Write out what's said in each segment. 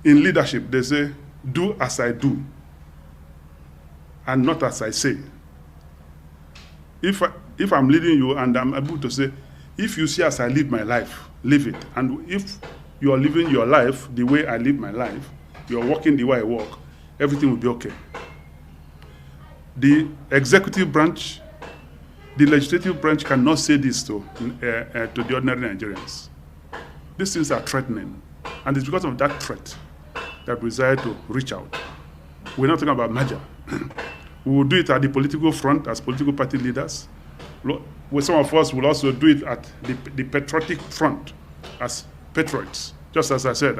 In leadership, they say, do as I do, and not as I say. If I'm leading you and I'm able to say, if you see as I live my life, live it. And if you are living your life the way I live my life, you are walking the way I walk, everything will be okay. The executive branch, the legislative branch cannot say this to the ordinary Nigerians. These things are threatening. And it's because of that threat that we decided to reach out. We're not talking about merger. We will do it at the political front as political party leaders. Some of us will also do it at the patriotic front as patriots. Just as I said,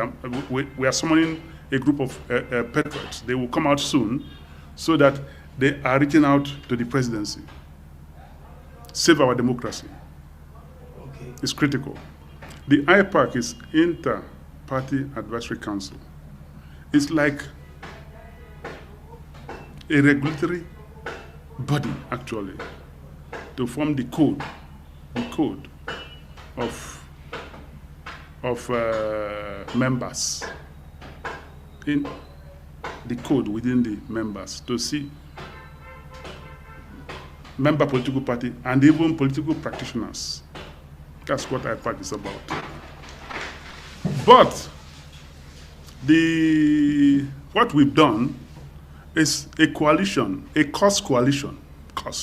we are summoning a group of patriots. They will come out soon so that they are reaching out to the presidency. Save our democracy. Okay. It's critical. The IPAC is Inter-Party Advisory Council. It's like a regulatory body, actually, to form the code of members, in the code within the members, to see member political party and even political practitioners. That's what IPAC is about. But what we've done is a coalition, a cause coalition.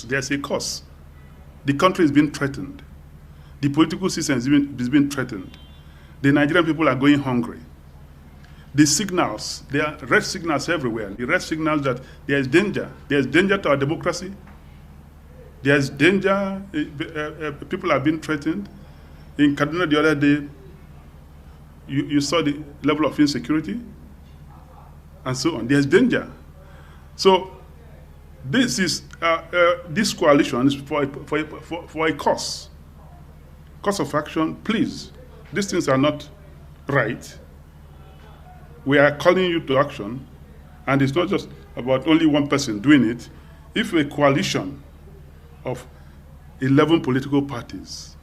There's a cause. The country is being threatened. The political system is being threatened. The Nigerian people are going hungry. The signals, there are red signals everywhere. The red signals that there is danger. There is danger to our democracy. There is danger. People are being threatened. In Kaduna the other day, you saw the level of insecurity and so on. There's danger. So this coalition is for a cause of action. Please, these things are not right. We are calling you to action, and it's not just about only one person doing it. If a coalition of 11 political parties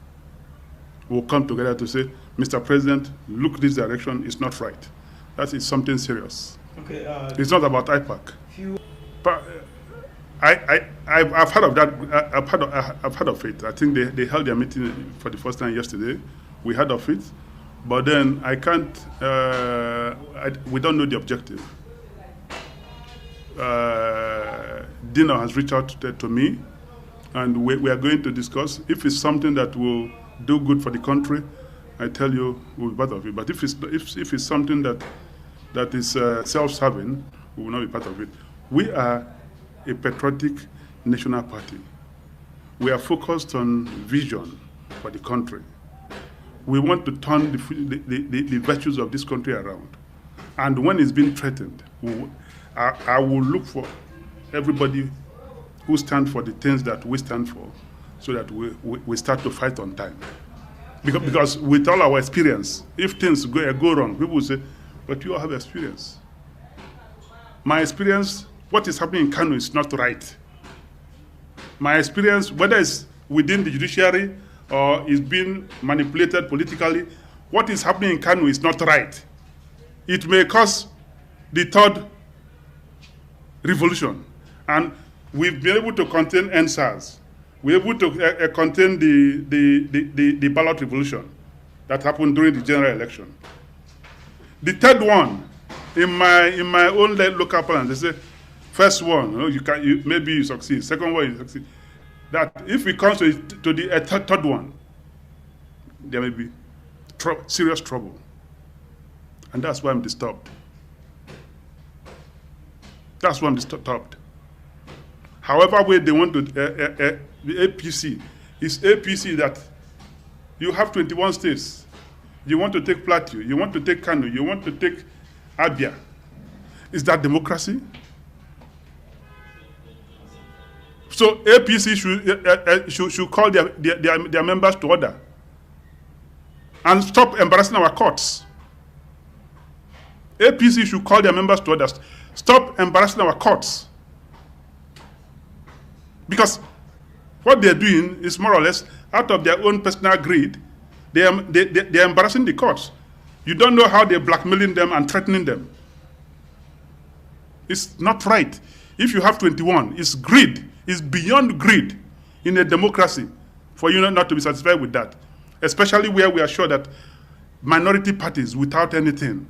will come together to say, Mr. President, look, this direction is not right. That is something serious. Okay. It's not about IPAC. But I've heard of that. I've heard of it. I think they held their meeting for the first time yesterday. We heard of it, but then I can't. We don't know the objective. Dino has reached out to me, and we are going to discuss. If it's something that will do good for the country, I tell you, we'll be part of it. But if it's something that is self-serving, we will not be part of it. We are a patriotic national party. We are focused on vision for the country. We want to turn the virtues of this country around. And when it's being threatened, I will look for everybody who stands for the things that we stand for, so that we start to fight on time. Because with all our experience, if things go wrong, people will say, but you all have experience. My experience, what is happening in Kano is not right. My experience, whether it's within the judiciary or is being manipulated politically, what is happening in Kano is not right. It may cause the third revolution. And we've been able to contain NSAS. We're able to contain the ballot revolution that happened during the general election. The third one, in my own local plan, they say, first one, maybe you succeed. Second one, you succeed. That if it comes to the third one, there may be serious trouble. And that's why I'm disturbed. That's why I'm disturbed. However way they want to, the APC, it's APC that you have 21 states. You want to take Plateau, you want to take Kano, you want to take Abia. Is that democracy? So APC should call their members to order and stop embarrassing our courts. APC should call their members to order. Stop embarrassing our courts. Because what they're doing is more or less out of their own personal greed. They're embarrassing the courts. You don't know how they're blackmailing them and threatening them. It's not right. If you have 21, it's greed. It's beyond greed in a democracy for you not to be satisfied with that, especially where we are sure that minority parties without anything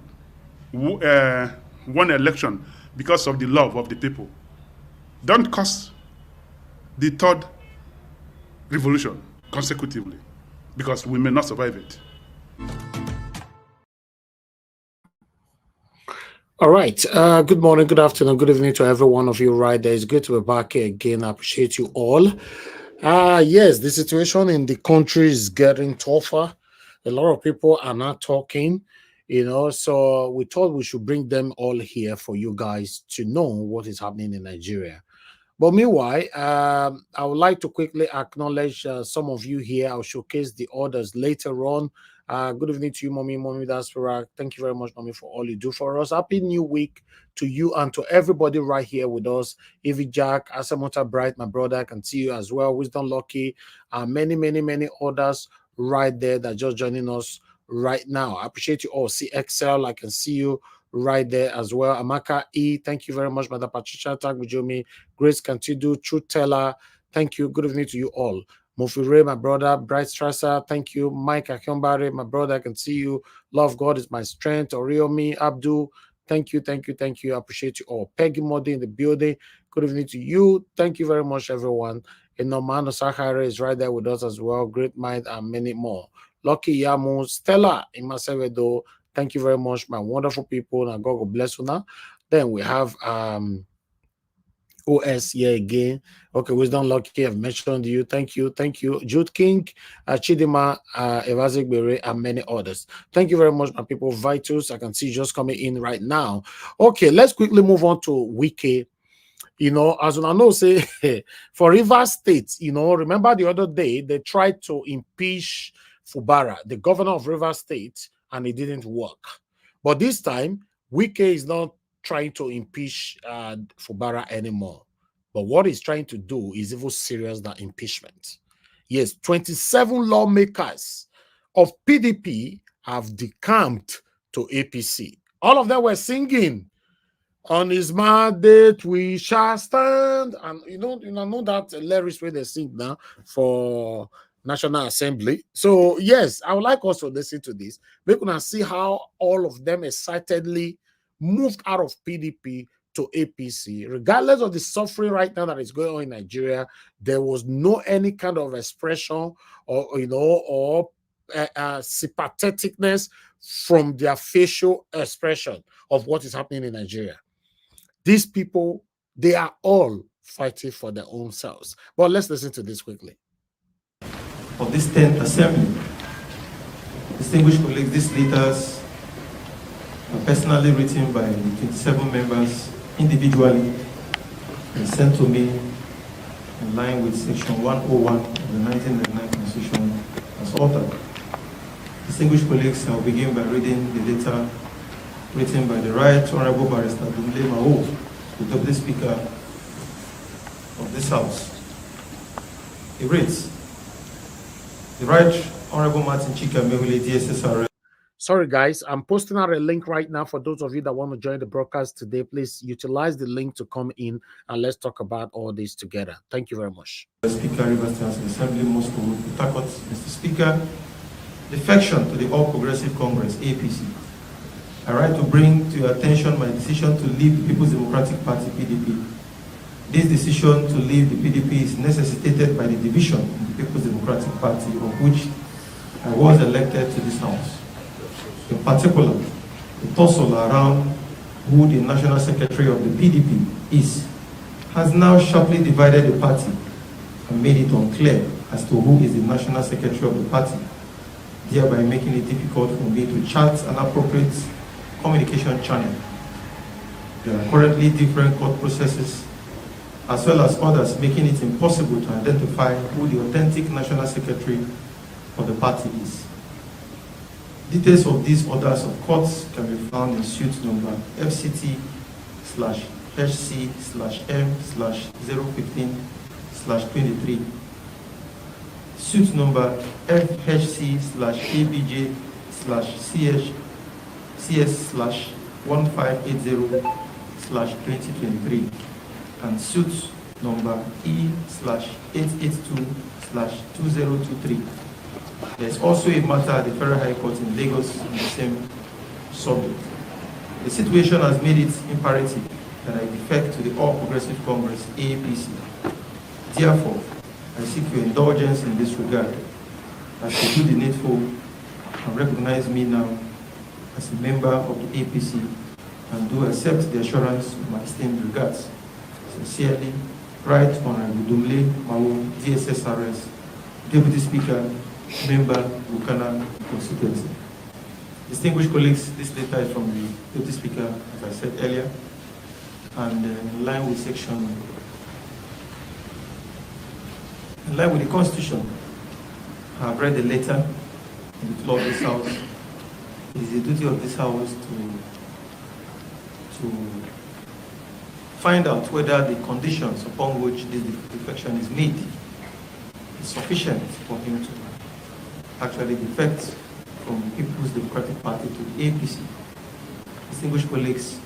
won election because of the love of the people. Don't cause the third revolution consecutively, because we may not survive it. All right. Good morning, good afternoon, good evening to every one of you right there. It's good to be back here again. I appreciate you all. Yes, the situation in the country is getting tougher. A lot of people are not talking, so we thought we should bring them all here for you guys to know what is happening in Nigeria. But meanwhile, I would like to quickly acknowledge some of you here. I'll showcase the others later on. Good evening to you, Mommy Diaspora. Thank you very much, Mommy, for all you do for us. Happy New Week to you and to everybody right here with us. Evie Jack, Asamota Bright, my brother, I can see you as well. Wisdom Lucky, many others right there that are just joining us right now. I appreciate you all. See Excel, I can see you right there as well. Amaka E, thank you very much. Mother Patricia, tag with me. Grace Cantidu, Truth Teller, thank you. Good evening to you all. Mofire, my brother. Bright Strasser, thank you. Mike Akyombare, my brother, I can see you. Love God is my strength. Oriomi, Abdul, thank you. I appreciate you all. Peggy Modi in the building. Good evening to you. Thank you very much, everyone. Nomano Sahara is right there with us as well. Great Mind and many more. Lucky Yamu, Stella Imasevedo, thank you very much, my wonderful people. And God bless you now. Then we have OS here again. Okay, Wisdom Lucky, I've mentioned you. Thank you. Jude King, Chidima, Evazigbere, and many others. Thank you very much, my people. Vitals, I can see just coming in right now. Okay, let's quickly move on to Wike. As I know, say for Rivers State, remember the other day they tried to impeach Fubara, the governor of Rivers State, and it didn't work. But this time, Wike is not trying to impeach Fubara anymore. But what he's trying to do is even serious than impeachment. Yes, 27 lawmakers of PDP have decamped to APC. All of them were singing, "On his mandate we shall stand." And you know that lyrics where they sing now for National Assembly. So yes, I would like us to listen to this. We can see how all of them excitedly moved out of PDP to APC, regardless of the suffering right now that is going on in Nigeria. There was no any kind of expression or sympatheticness from their facial expression of what is happening in Nigeria. These people, they are all fighting for their own selves. But let's listen to this quickly. Of this 10th assembly, distinguished colleagues, these letters are personally written by the 27 members individually and sent to me in line with section 101 of the 1999 Constitution as altered. Distinguished colleagues, I will begin by reading the letter written by the Right Honorable Barrister Dumle Mao, the Deputy Speaker of this House. It reads, "The Right Honorable Martin Chika Mehule, DSSR." Sorry, guys, I'm posting out a link right now for those of you that want to join the broadcast today. Please utilize the link to come in and let's talk about all this together. Thank you very much. Speaker, Rivers State Assembly, Moscow, Port, Mr. Speaker, defection to the All Progressive Congress, APC. I write to bring to your attention my decision to leave the People's Democratic Party, PDP. This decision to leave the PDP is necessitated by the division in the People's Democratic Party, of which I was elected to this House. In particular, the tussle around who the National Secretary of the PDP is has now sharply divided the party and made it unclear as to who is the National Secretary of the party, thereby making it difficult for me to chart an appropriate communication channel. There are currently different court processes as well as others making it impossible to identify who the authentic National Secretary of the party is. Details of these orders of courts can be found in suit number FCT/HC/M/015/23, suit number FHC/ABJ/CH CS/1580/2023 and suit number E/882/2023. There's also a matter at the Federal High Court in Lagos on the same subject. The situation has made it imperative that I defect to the All Progressive Congress, APC. Therefore, I seek your indulgence in this regard as to do the needful and recognize me now as a member of the APC and do accept the assurance of my esteemed regards. Sincerely, Right Honorable Dumle Mao, DSSRS, Deputy Speaker, Member, Kano constituency. Distinguished colleagues, this letter is from the Deputy Speaker, as I said earlier, and in line with the Constitution, I have read the letter in the floor of this House. It is the duty of this House to find out whether the conditions upon which this defection is made is sufficient for him to actually defect from the People's Democratic Party to the APC. Distinguished colleagues,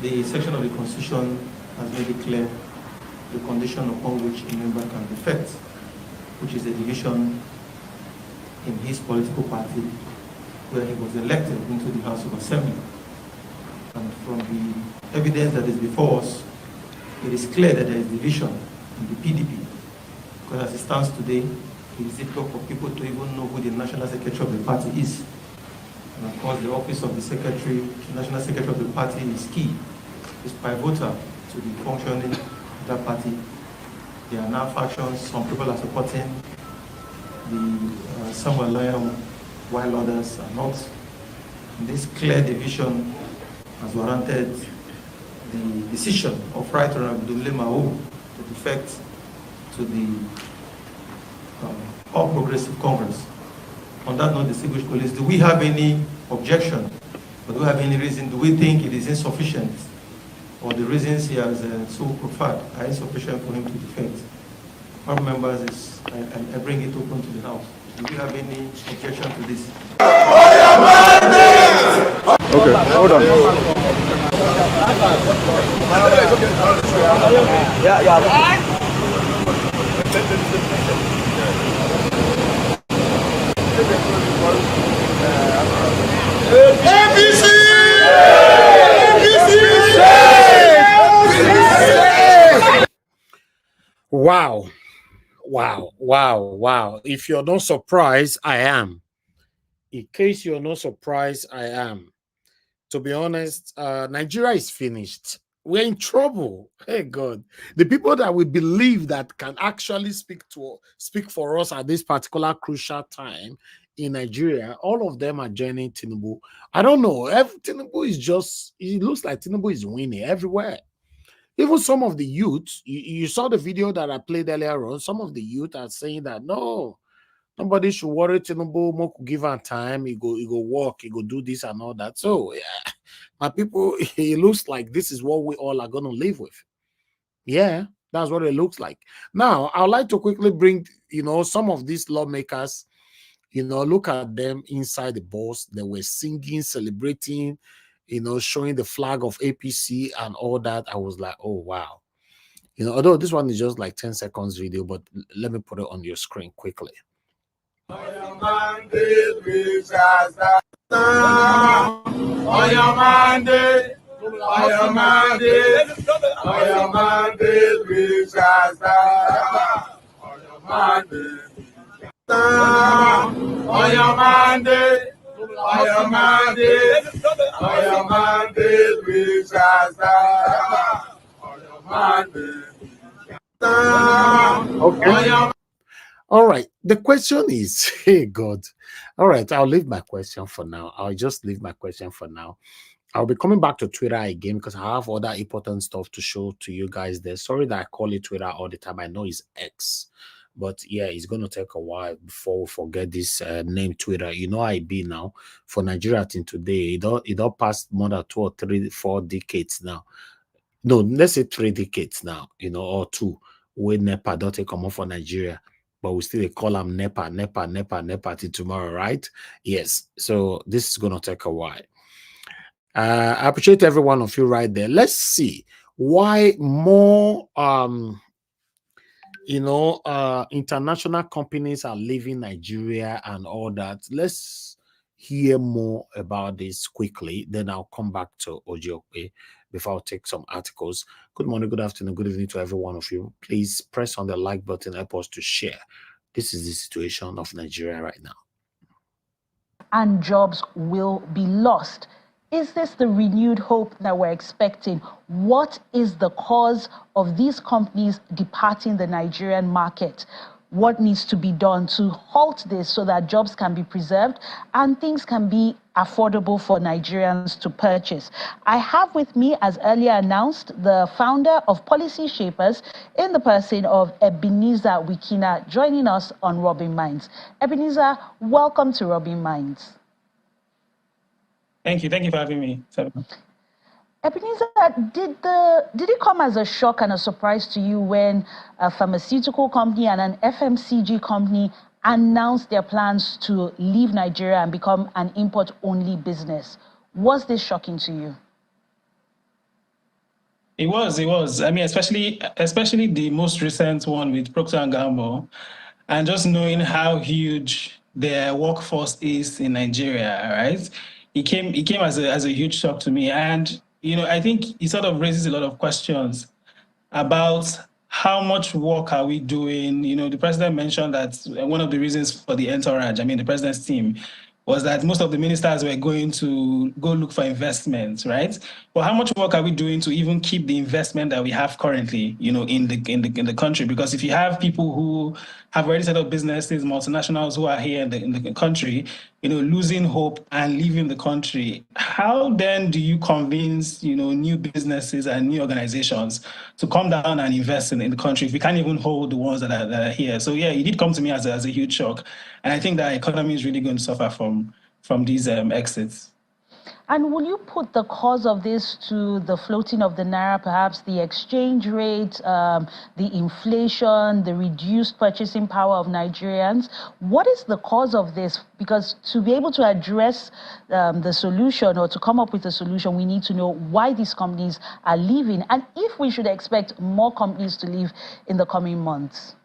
the section of the Constitution has made it clear the condition upon which a member can defect, which is a division in his political party where he was elected into the House of Assembly. And from the evidence that is before us, it is clear that there is division in the PDP, because as it stands today, it is difficult for people to even know who the National Secretary of the party is. And of course, the office of the Secretary, the National Secretary of the party is key, is pivotal to the functioning of that party. There are now factions, some people are supporting some are loyal, while others are not. And this clear division has warranted the decision of Right Honorable Dumle Mao to defect to the All Progressive Congress. On that note, distinguished colleagues, do we have any objection? Or do we have any reason? Do we think it is insufficient? Or the reasons he has so preferred are insufficient for him to defect? Our members, I bring it open to the House. Do we have any objection to this? Okay, hold on. APC! Wow. Wow, wow, wow. If you're not surprised, I am. In case you're not surprised, I am. To be honest, Nigeria is finished. We're in trouble. Hey God. The people that we believe that can actually speak for us at this particular crucial time in Nigeria, all of them are joining Tinubu. I don't know. Tinubu is just, it looks like Tinubu is winning everywhere. Even some of the youth, you saw the video that I played earlier on, some of the youth are saying that, no, nobody should worry Tinubu, more could give him time, he go work, he go do this and all that. So, yeah, my people, it looks like this is what we all are going to live with. Yeah, that's what it looks like. Now, I would like to quickly bring, some of these lawmakers, look at them inside the bus. They were singing, celebrating, showing the flag of APC and all that. I was like, oh, wow. Although this one is just like 10 seconds video, but let me put it on your screen quickly. On your mandate, we shall stand. On your mandate, on your mandate, on your mandate, we shall stand. On your mandate, on your mandate. On your mandate, on your mandate, we shall stand. On your mandate, okay. All right. The question is, hey God. All right, I'll leave my question for now. I'll just leave my question for now. I'll be coming back to Twitter again because I have other important stuff to show to you guys there. Sorry that I call it Twitter all the time. I know it's X. But yeah, it's going to take a while before we forget this name Twitter. I be now for Nigeria till today. It all passed more than 2 or 3, 4 decades now. No, let's say 3 decades now, or 2. Where NEPA don't take come off for Nigeria. But we still call them NEPA till tomorrow, right? Yes. So this is going to take a while. I appreciate every one of you right there. Let's see why more international companies are leaving Nigeria and all that. Let's hear more about this quickly. Then I'll come back to Ojoke before I'll take some articles. Good morning, good afternoon, good evening to every one of you. Please press on the like button, help us to share. This is the situation of Nigeria right now. And jobs will be lost. Is this the renewed hope that we're expecting? What is the cause of these companies departing the Nigerian market? What needs to be done to halt this so that jobs can be preserved and things can be affordable for Nigerians to purchase? I have with me, as earlier announced, the founder of Policy Shapers in the person of Ebenezer Wikina, joining us on Robin Minds. Ebenezer, welcome to Robin Minds. Thank you for having me. Ebenezer, did it come as a shock and a surprise to you when a pharmaceutical company and an FMCG company announced their plans to leave Nigeria and become an import-only business? Was this shocking to you? It was. I mean, especially the most recent one with Procter & Gamble, and just knowing how huge their workforce is in Nigeria, right? It came as a huge shock to me, and I think it sort of raises a lot of questions about how much work are we doing. The president mentioned that one of the reasons for the entourage, the president's team, was that most of the ministers were going to go look for investments, right? But how much work are we doing to even keep the investment that we have currently, in the country? Because if you have people who have already set up businesses, multinationals who are here in the country, losing hope and leaving the country, how then do you convince, new businesses and new organizations to come down and invest in the country if we can't even hold the ones that are here? So yeah, it did come to me as a huge shock. And I think that the economy is really going to suffer from these exits. And will you put the cause of this to the floating of the naira, perhaps the exchange rate, the inflation, the reduced purchasing power of Nigerians? What is the cause of this? Because to be able to address the solution or to come up with a solution, we need to know why these companies are leaving and if we should expect more companies to leave in the coming months.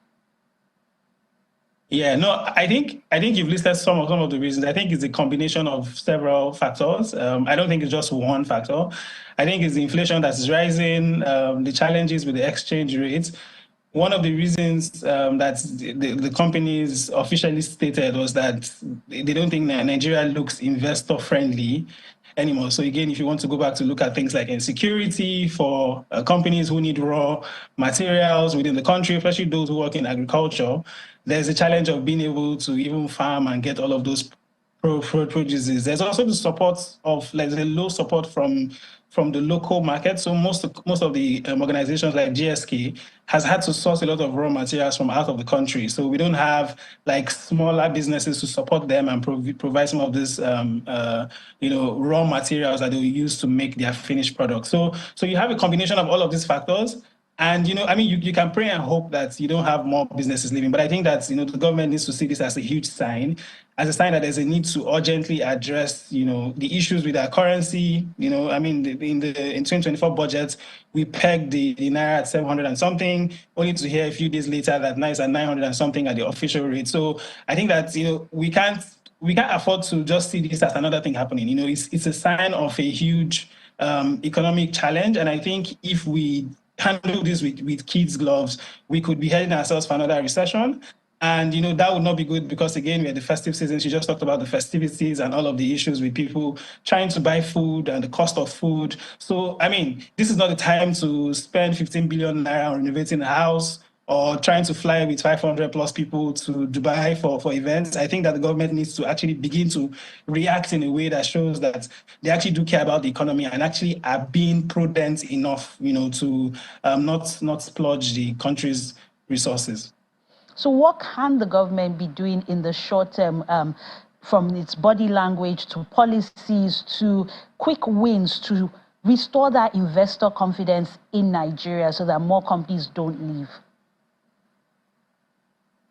Yeah, no, I think you've listed some of the reasons. I think it's a combination of several factors. I don't think it's just one factor. I think it's the inflation that is rising, the challenges with the exchange rate. One of the reasons that the companies officially stated was that they don't think that Nigeria looks investor-friendly anymore. So again, if you want to go back to look at things like insecurity for companies who need raw materials within the country, especially those who work in agriculture, there's a challenge of being able to even farm and get all of those produces. There's also the support of, like, the low support from the local market. So most of the organizations like GSK has had to source a lot of raw materials from out of the country. So we don't have like smaller businesses to support them and provide some of this raw materials that they will use to make their finished products. So you have a combination of all of these factors. And, you can pray and hope that you don't have more businesses leaving. But I think that, the government needs to see this as a huge sign, as a sign that there's a need to urgently address, the issues with our currency. In 2024 budget, we pegged the naira at 700 and something, only to hear a few days later that now it's at 900 and something at the official rate. So I think that, we can't afford to just see this as another thing happening. It's a sign of a huge economic challenge. And I think if we handle this with kids' gloves, we could be heading ourselves for another recession. And, that would not be good because, again, we're the festive season. She just talked about the festivities and all of the issues with people trying to buy food and the cost of food. So, this is not the time to spend 15 billion naira on renovating a house or trying to fly with 500 plus people to Dubai for events. I think that the government needs to actually begin to react in a way that shows that they actually do care about the economy and actually are being prudent enough, to not splurge the country's resources. So what can the government be doing in the short term, from its body language to policies to quick wins to restore that investor confidence in Nigeria so that more companies don't leave?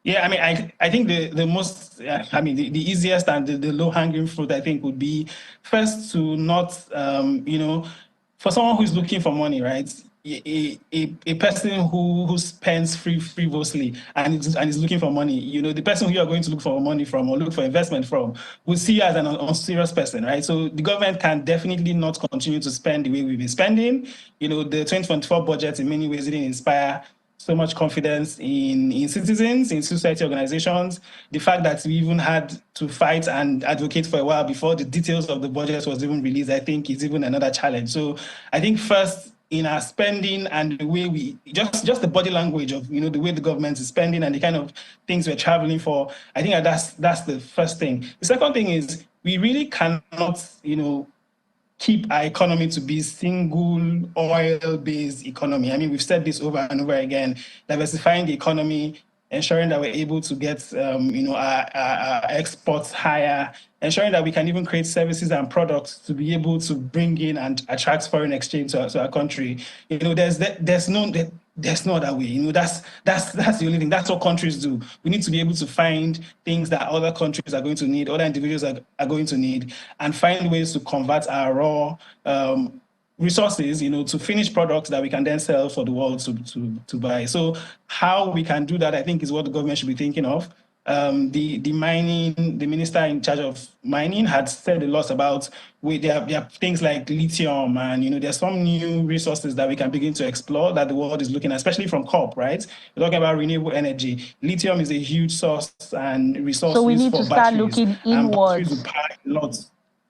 Yeah, I mean, I think the most, I mean, the easiest and the low-hanging fruit, I think, would be first to not, for someone who's looking for money, right? A person who spends frivolously and is looking for money, the person who you are going to look for money from or look for investment from will see you as an unserious person, right? So the government can definitely not continue to spend the way we've been spending. The 2024 budget in many ways didn't inspire so much confidence in citizens, in society organizations. The fact that we even had to fight and advocate for a while before the details of the budget was even released, I think is even another challenge. So I think first, in our spending and the way we just the body language of the way the government is spending and the kind of things we're traveling for, I think that's the first thing. The second thing is we really cannot keep our economy to be single oil-based economy. I mean, we've said this over and over again, diversifying the economy, ensuring that we're able to get our exports higher, ensuring that we can even create services and products to be able to bring in and attract foreign exchange to our country. There's no other way. That's the only thing. That's what countries do. We need to be able to find things that other countries are going to need, other individuals are going to need, and find ways to convert our raw resources, to finished products that we can then sell for the world to buy. So how we can do that, I think, is what the government should be thinking of. The minister in charge of mining had said a lot about there are things like lithium, and there's some new resources that we can begin to explore that the world is looking at, especially from COP, right? We're talking about renewable energy. Lithium is a huge source and resource. So we need for to start batteries, looking inwards. batteries will power a lot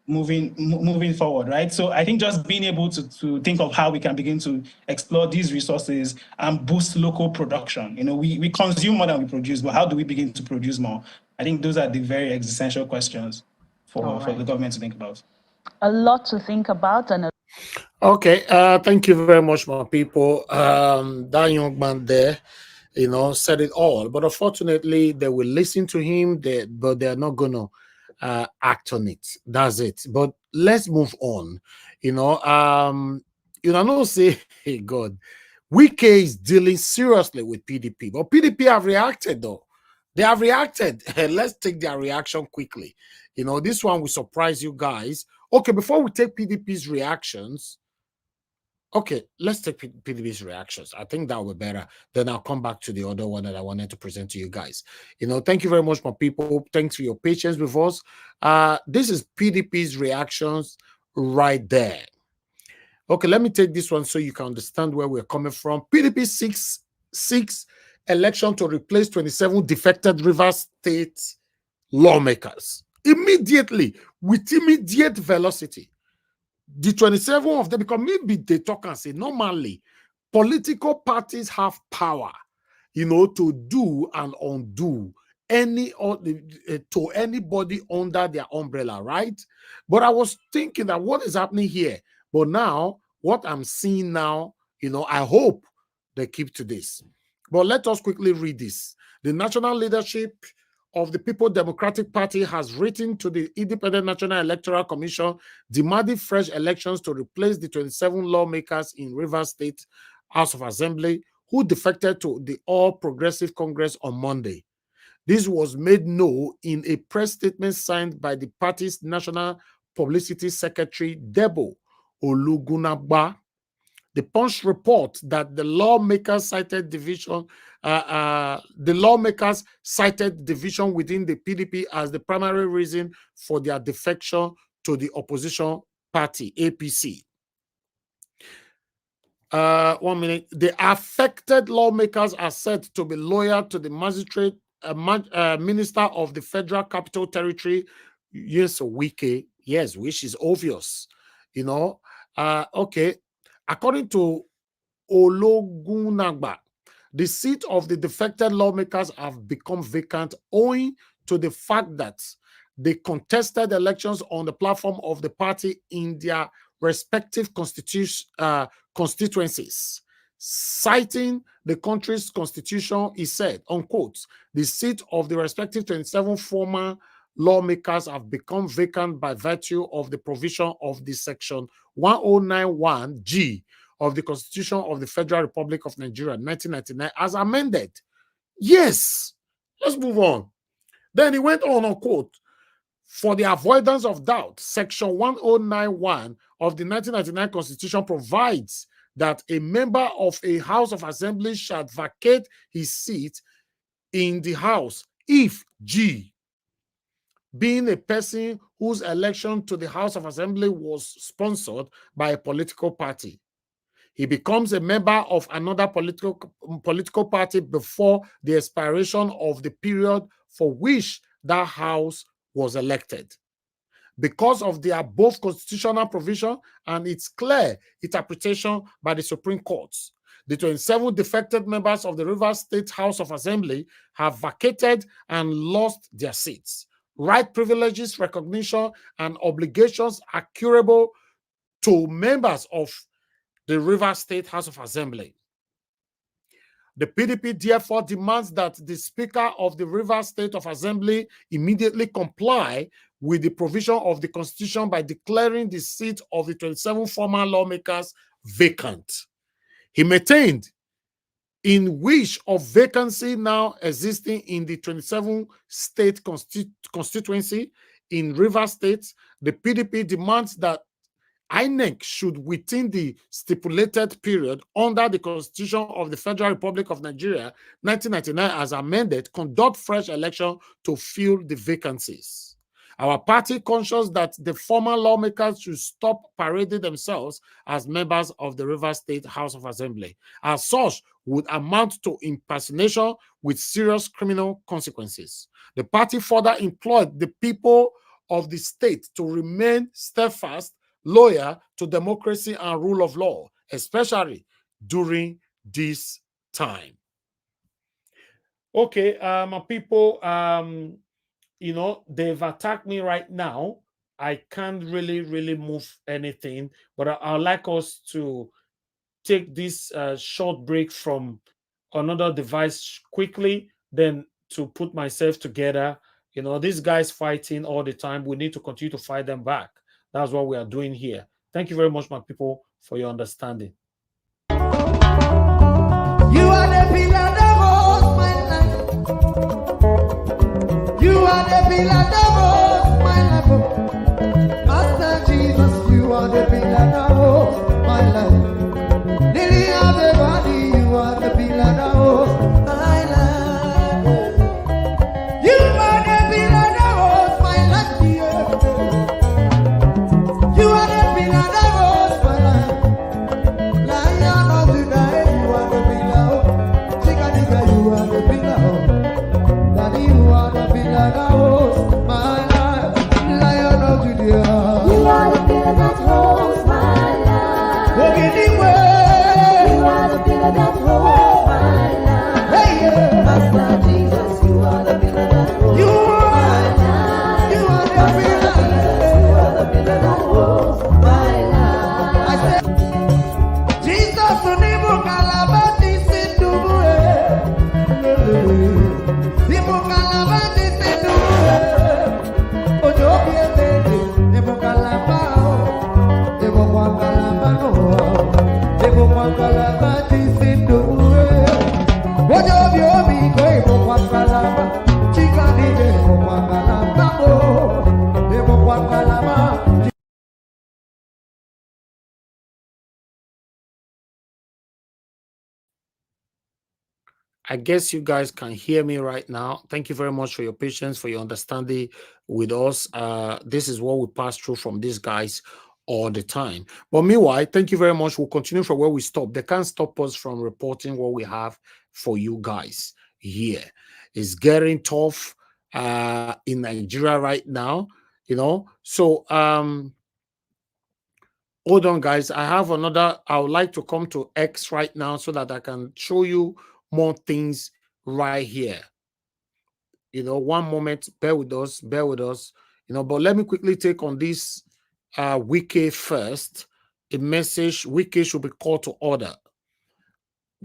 moving forward, right? So I think just being able to think of how we can begin to explore these resources and boost local production. We consume more than we produce, but how do we begin to produce more? I think those are the very existential questions for the government to think about. A lot to think about. Okay, thank you very much, my people. That young man there, said it all. But unfortunately, they will listen to him, but they're not gonna act on it. That's it. But let's move on. No say, hey God, Wike is dealing seriously with PDP, but PDP have reacted though. They have reacted. Let's take their reaction quickly. This one will surprise you guys. Okay, before we take PDP's reactions, okay, let's take PDP's reactions. I think that will be better. Then I'll come back to the other one that I wanted to present to you guys. Thank you very much, my people. Thanks for your patience with us. This is PDP's reactions right there. Okay, let me take this one so you can understand where we're coming from. PDP seeks election to replace 27 defected Rivers State lawmakers immediately, with immediate velocity. The 27 of them, because maybe they talk and say normally political parties have power, to do and undo to anybody under their umbrella, right? But I was thinking that what is happening here? But now, what I'm seeing now, I hope they keep to this. But let us quickly read this. The national leadership of the People Democratic Party has written to the Independent National Electoral Commission demanding fresh elections to replace the 27 lawmakers in Rivers State House of Assembly who defected to the All Progressive Congress on Monday. This was made known in a press statement signed by the party's National Publicity Secretary, Debo Olugunagba. The Punch report that the lawmakers cited division within the PDP as the primary reason for their defection to the opposition party, APC. 1 minute. The affected lawmakers are said to be loyal to the magistrate minister of the Federal Capital Territory, yes, Wike, yes, which is obvious, okay. According to Ologunagba, the seat of the defected lawmakers have become vacant owing to the fact that they contested elections on the platform of the party in their respective constituencies. Citing the country's constitution, he said, unquote, the seat of the respective 27 former lawmakers have become vacant by virtue of the provision of the section 1091G of the Constitution of the Federal Republic of Nigeria, 1999, as amended. Yes, Let's move on. Then he went on, quote, for the avoidance of doubt, Section 1091 of the 1999 Constitution provides that a member of a House of Assembly shall vacate his seat in the House if G, being a person whose election to the House of Assembly was sponsored by a political party, he becomes a member of another political party before the expiration of the period for which that House was elected. Because of the above constitutional provision and its clear interpretation by the Supreme Court, the 27 defected members of the Rivers State House of Assembly have vacated and lost their seats. Right privileges, recognition, and obligations are curable to members of the Rivers State House of Assembly. The PDP therefore demands that the Speaker of the Rivers State of Assembly immediately comply with the provision of the Constitution by declaring the seat of the 27 former lawmakers vacant. He maintained, in which of vacancy now existing in the 27 state constituency in Rivers State, the PDP demands that INEC should, within the stipulated period under the Constitution of the Federal Republic of Nigeria, 1999, as amended, conduct fresh election to fill the vacancies. Our party conscious that the former lawmakers should stop parading themselves as members of the Rivers State House of Assembly, as such would amount to impersonation with serious criminal consequences. The party further implored the people of the state to remain steadfast, loyal to democracy and rule of law, especially during this time. Okay, my people, you know, they've attacked me right now. I can't really move anything, but I'd like us to take this short break from another device quickly, then to put myself together. You know, these guys fighting all the time. We need to continue to fight them back. That's what we are doing here. Thank you very much, my people, for your understanding. You are the pillar that holds my life. You are the pillar that holds my life. Master Jesus, you are the pillar that holds my life. Lily of the body, you are the pillar that holds my life. You are the pillar that holds my life. You are the pillar that holds my life. Lion of Judah, you are the pillar. Chickadee, you are the pillar. Daddy, you are the pillar that holds my life. Lion of Judah, you are the pillar that holds my life. walk in the way. You are the pillar that holds my life. Hey, yeah. Master Jesus, you are the pillar that holds You my are, life. you are the Master pillar. Jesus, you are the pillar that holds my life. I said, Jesus, unibu kalabati sinduwe. Nibu kalabati sinduwe. Ojo bienvenido, nibu kalabao. Nibu kwa kalabano. Nibu kwa kalabati sinduwe. Ojo biobiko, nibu kwa kalaba. Chickadee, nibu kwa kalabao. Nibu kwa kalaba. I guess you guys can hear me right now. Thank you very much for your patience, for your understanding with us. This is what we pass through from these guys all the time. But meanwhile, thank you very much. We'll continue from where we stopped. They can't stop us from reporting what we have for you guys here. It's getting tough in Nigeria right now, you know. So hold on, guys. I would like to come to X right now so that I can show you more things right here. You know, one moment, bear with us, you know, but let me quickly take on this Wike first. A message: Wike should be called to order.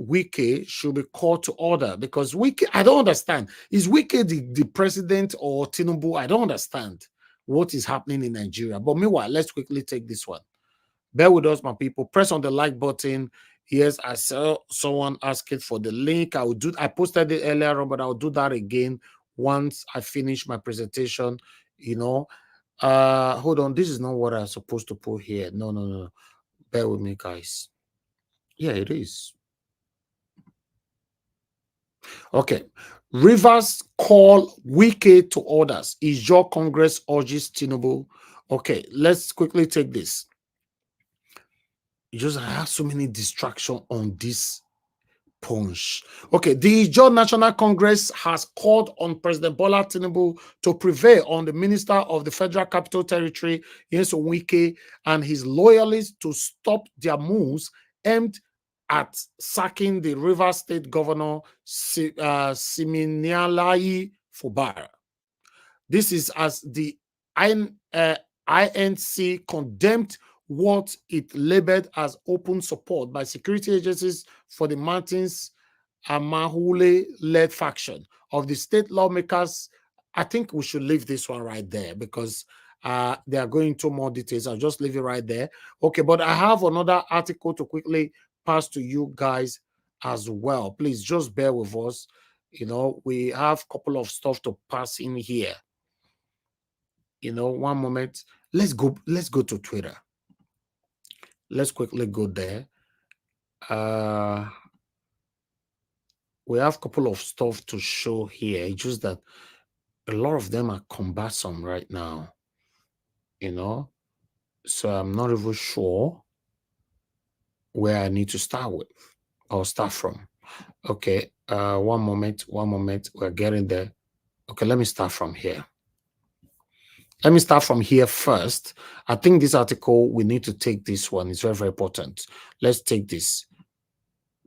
Wike should be called to order because Wike, I don't understand. Is Wike the president or Tinubu? I don't understand what is happening in Nigeria. But meanwhile, let's quickly take this one. Bear with us, my people. Press on the like button. Yes, I saw someone asking for the link. I posted it earlier on, but I'll do that again once I finish my presentation. You know, hold on, this is not what I'm supposed to put here. No. Bear with me, guys. Yeah, it is. Okay. Rivers call Wike to orders. Is your Congress urges Tinubu? Okay, let's quickly take this. I have so many distractions on this punch. Okay, the Ijaw National Congress has called on President Bola Tinubu to prevail on the Minister of the Federal Capital Territory, Nyesom Wike, and his loyalists to stop their moves aimed at sacking the Rivers State Governor Siminalayi Fubara. This is as the INC condemned what it labeled as open support by security agencies for the Martins Amahule-led faction of the state lawmakers. I think we should leave this one right there because they are going into more details. I'll just leave it right there. Okay, but I have another article to quickly pass to you guys as well. Please just bear with us. You know, we have a couple of stuff to pass in here. You know, one moment. Let's go to Twitter. Let's quickly go there. We have a couple of stuff to show here. It's just that a lot of them are cumbersome right now, you know, so I'm not even sure where I need to start with or start from. Okay, one moment, we're getting there. Okay, let me start from here. Let me start from here first. I think this article, we need to take this one. It's very, very important. Let's take this.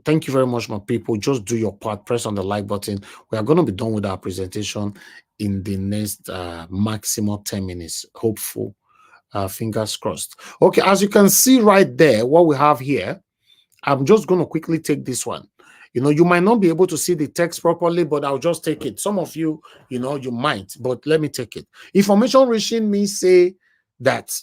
Thank you very much, my people. Just do your part. Press on the like button. We are going to be done with our presentation in the next maximum 10 minutes. Hopeful. Fingers crossed. Okay, as you can see right there, what we have here, I'm just going to quickly take this one. You know, you might not be able to see the text properly, but I'll just take it. Some of you, you know, you might, but let me take it. Information reaching me say that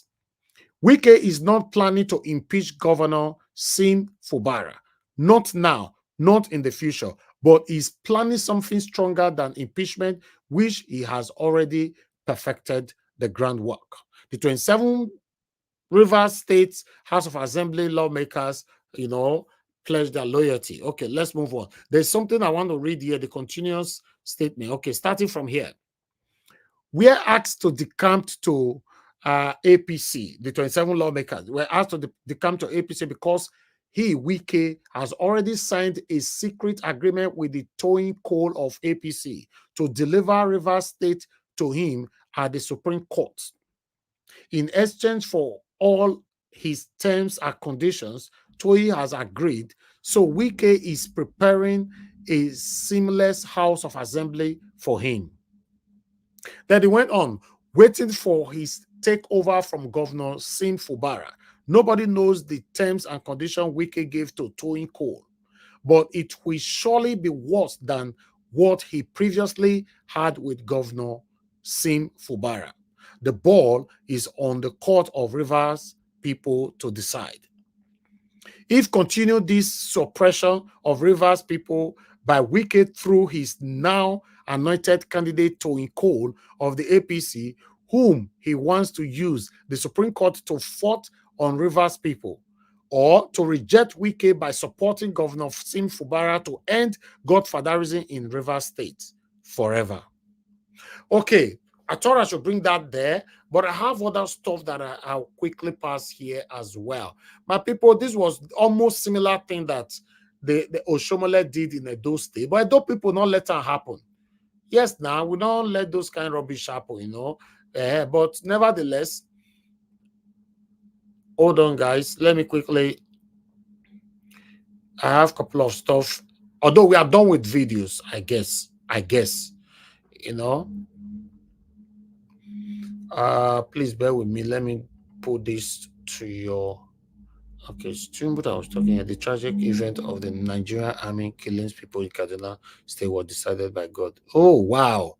Wike is not planning to impeach Governor Sim Fubara. Not now, not in the future, but is planning something stronger than impeachment, which he has already perfected the groundwork. The 27 Rivers State House of Assembly lawmakers, you know, pledge their loyalty. Okay, let's move on. There's something I want to read here, the continuous statement. Okay, starting from here. We are asked to decamp to APC, the 27 lawmakers. We're asked to decamp to APC because Wike, has already signed a secret agreement with the towing coal of APC to deliver Rivers State to him at the Supreme Court. In exchange for all his terms and conditions, Toyi has agreed. So Wike is preparing a seamless House of Assembly for him. Then he went on, waiting for his takeover from Governor Sim Fubara. Nobody knows the terms and conditions Wike gave to towing coal, but it will surely be worse than what he previously had with Governor Sim Fubara. The ball is on the court of Rivers people to decide. If continue this suppression of Rivers people by Wike through his now anointed candidate towing coal of the APC, whom he wants to use the Supreme Court to fight on Rivers people, or to reject Wike by supporting Governor Sim Fubara to end godfatherism in Rivers State forever. Okay, I thought I should bring that there, but I have other stuff that I'll quickly pass here as well. My people, this was almost similar thing that the Oshomole did in Edo State, but Edo people not let that happen. Yes, now we don't let those kind of rubbish happen, you know. But nevertheless, hold on, guys. Let me quickly. I have a couple of stuff. Although we are done with videos, I guess, you know. Please bear with me. Let me put this to your. Okay, stream what I was talking about. The tragic event of the Nigerian army killing people in Kaduna State was decided by God. Oh, wow.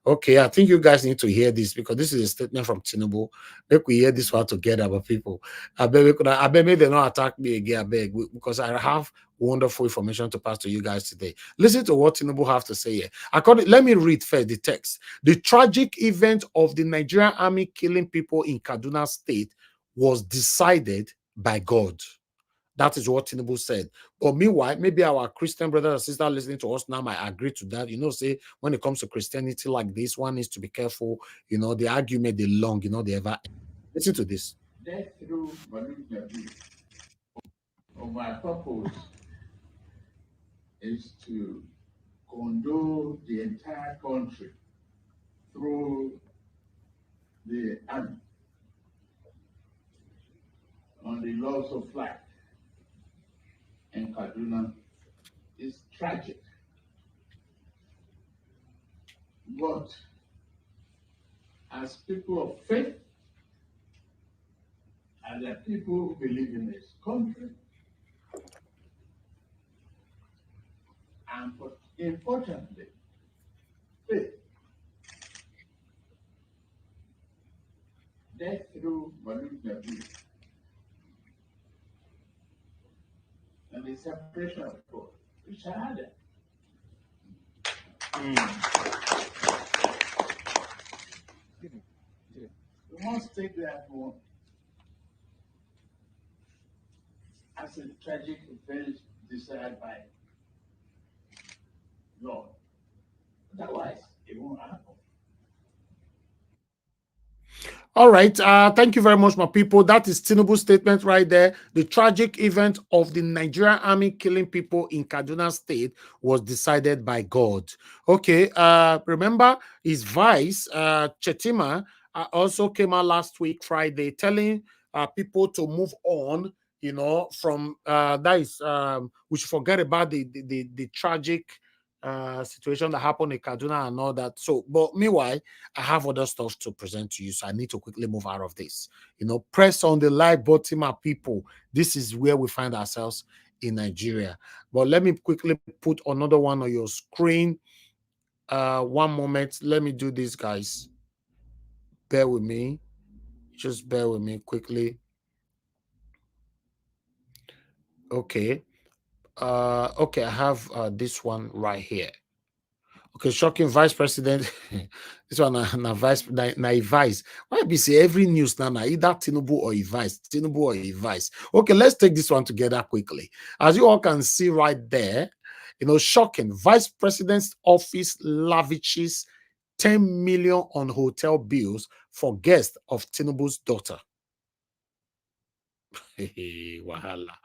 Okay, I think you guys need to hear this because this is a statement from Tinubu. Make we hear this one together, but people. I bet maybe they not attack me again, I beg, because I have wonderful information to pass to you guys today. Listen to what Tinubu have to say here. Let me read first the text. The tragic event of the Nigerian army killing people in Kaduna State was decided by God. That is what Tinubu said. But meanwhile, maybe our Christian brothers and sisters listening to us now might agree to that. You know, say when it comes to Christianity like this, one needs to be careful. You know, the argument, they long, you know, they ever. Listen to this. Death through Revolution-ADC. My purpose is to condole the entire country through the army on the loss of life in Kaduna. Is tragic. But as people of faith, as the people who believe in this country, and importantly, faith, death through Revolution-ADC, and the separation of God, we shahada. We must take that one as a tragic event decided by God. Otherwise, it won't happen. All right. Thank you very much, my people. That is Tinubu's statement right there. The tragic event of the Nigerian army killing people in Kaduna State was decided by God. Okay. Remember his vice, Chetima, also came out last week, Friday, telling people to move on, you know, from that is, we should forget about the tragic situation that happened in Kaduna and all that. So, but meanwhile, I have other stuff to present to you, so I need to quickly move out of this. You know, press on the like button, my people. This is where we find ourselves in Nigeria. But let me quickly put another one on your screen. One moment. Let me do this, guys. Bear with me. Just bear with me quickly. Okay. Okay, I have this one right here. Okay, shocking vice president. This one na vice. Why be say every news now either Tinubu or a vice, Tinubu or a vice. Okay, let's take this one together quickly. As you all can see right there, you know, shocking. Vice president's office lavishes 10 million on hotel bills for guests of Tinubu's daughter. Wahala.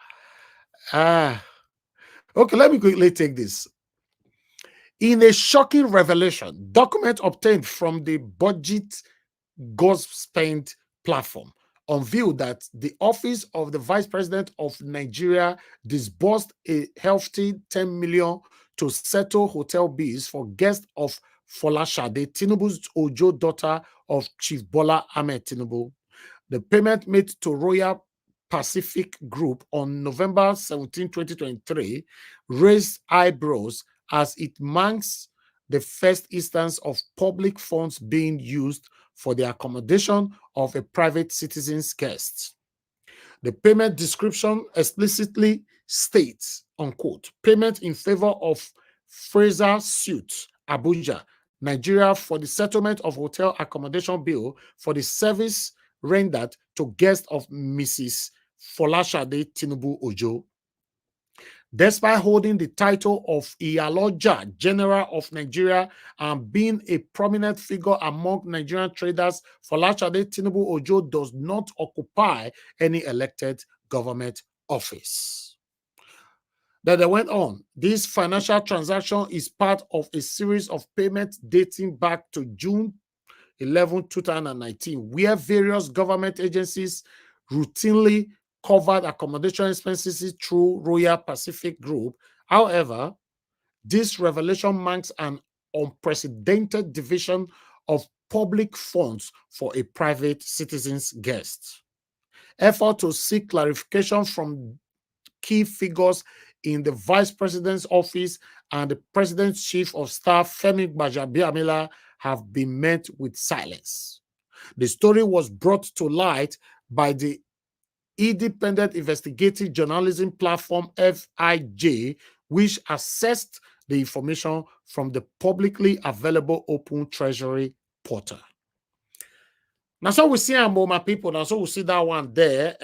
Okay, let me quickly take this. In a shocking revelation, document obtained from the budget GovSpend platform unveiled that the office of the Vice President of Nigeria disbursed a hefty 10 million to settle hotel bills for guests of Folashade, Tinubu's Ojo, daughter of Chief Bola Ahmed Tinubu. The payment made to Royal Pacific Group on November 17, 2023, raised eyebrows as it marks the first instance of public funds being used for the accommodation of a private citizen's guests. The payment description explicitly states, unquote, payment in favor of Fraser Suites, Abuja, Nigeria, for the settlement of hotel accommodation bill for the service rendered to guests of Mrs. Folashade Tinubu Ojo. Despite holding the title of Iyaloja General of Nigeria and being a prominent figure among Nigerian traders, Folashade Tinubu Ojo does not occupy any elected government office. Then they went on. This financial transaction is part of a series of payments dating back to June 11, 2019, where various government agencies routinely covered accommodation expenses through Royal Pacific Group. However, this revelation marks an unprecedented division of public funds for a private citizen's guest. Effort to seek clarification from key figures in the Vice President's office and the President's Chief of Staff, Femi Gbajabiamila, have been met with silence. The story was brought to light by the independent investigative journalism platform FIJ, which assessed the information from the publicly available open treasury portal. Now, so we see my people. Now, so we see that one there.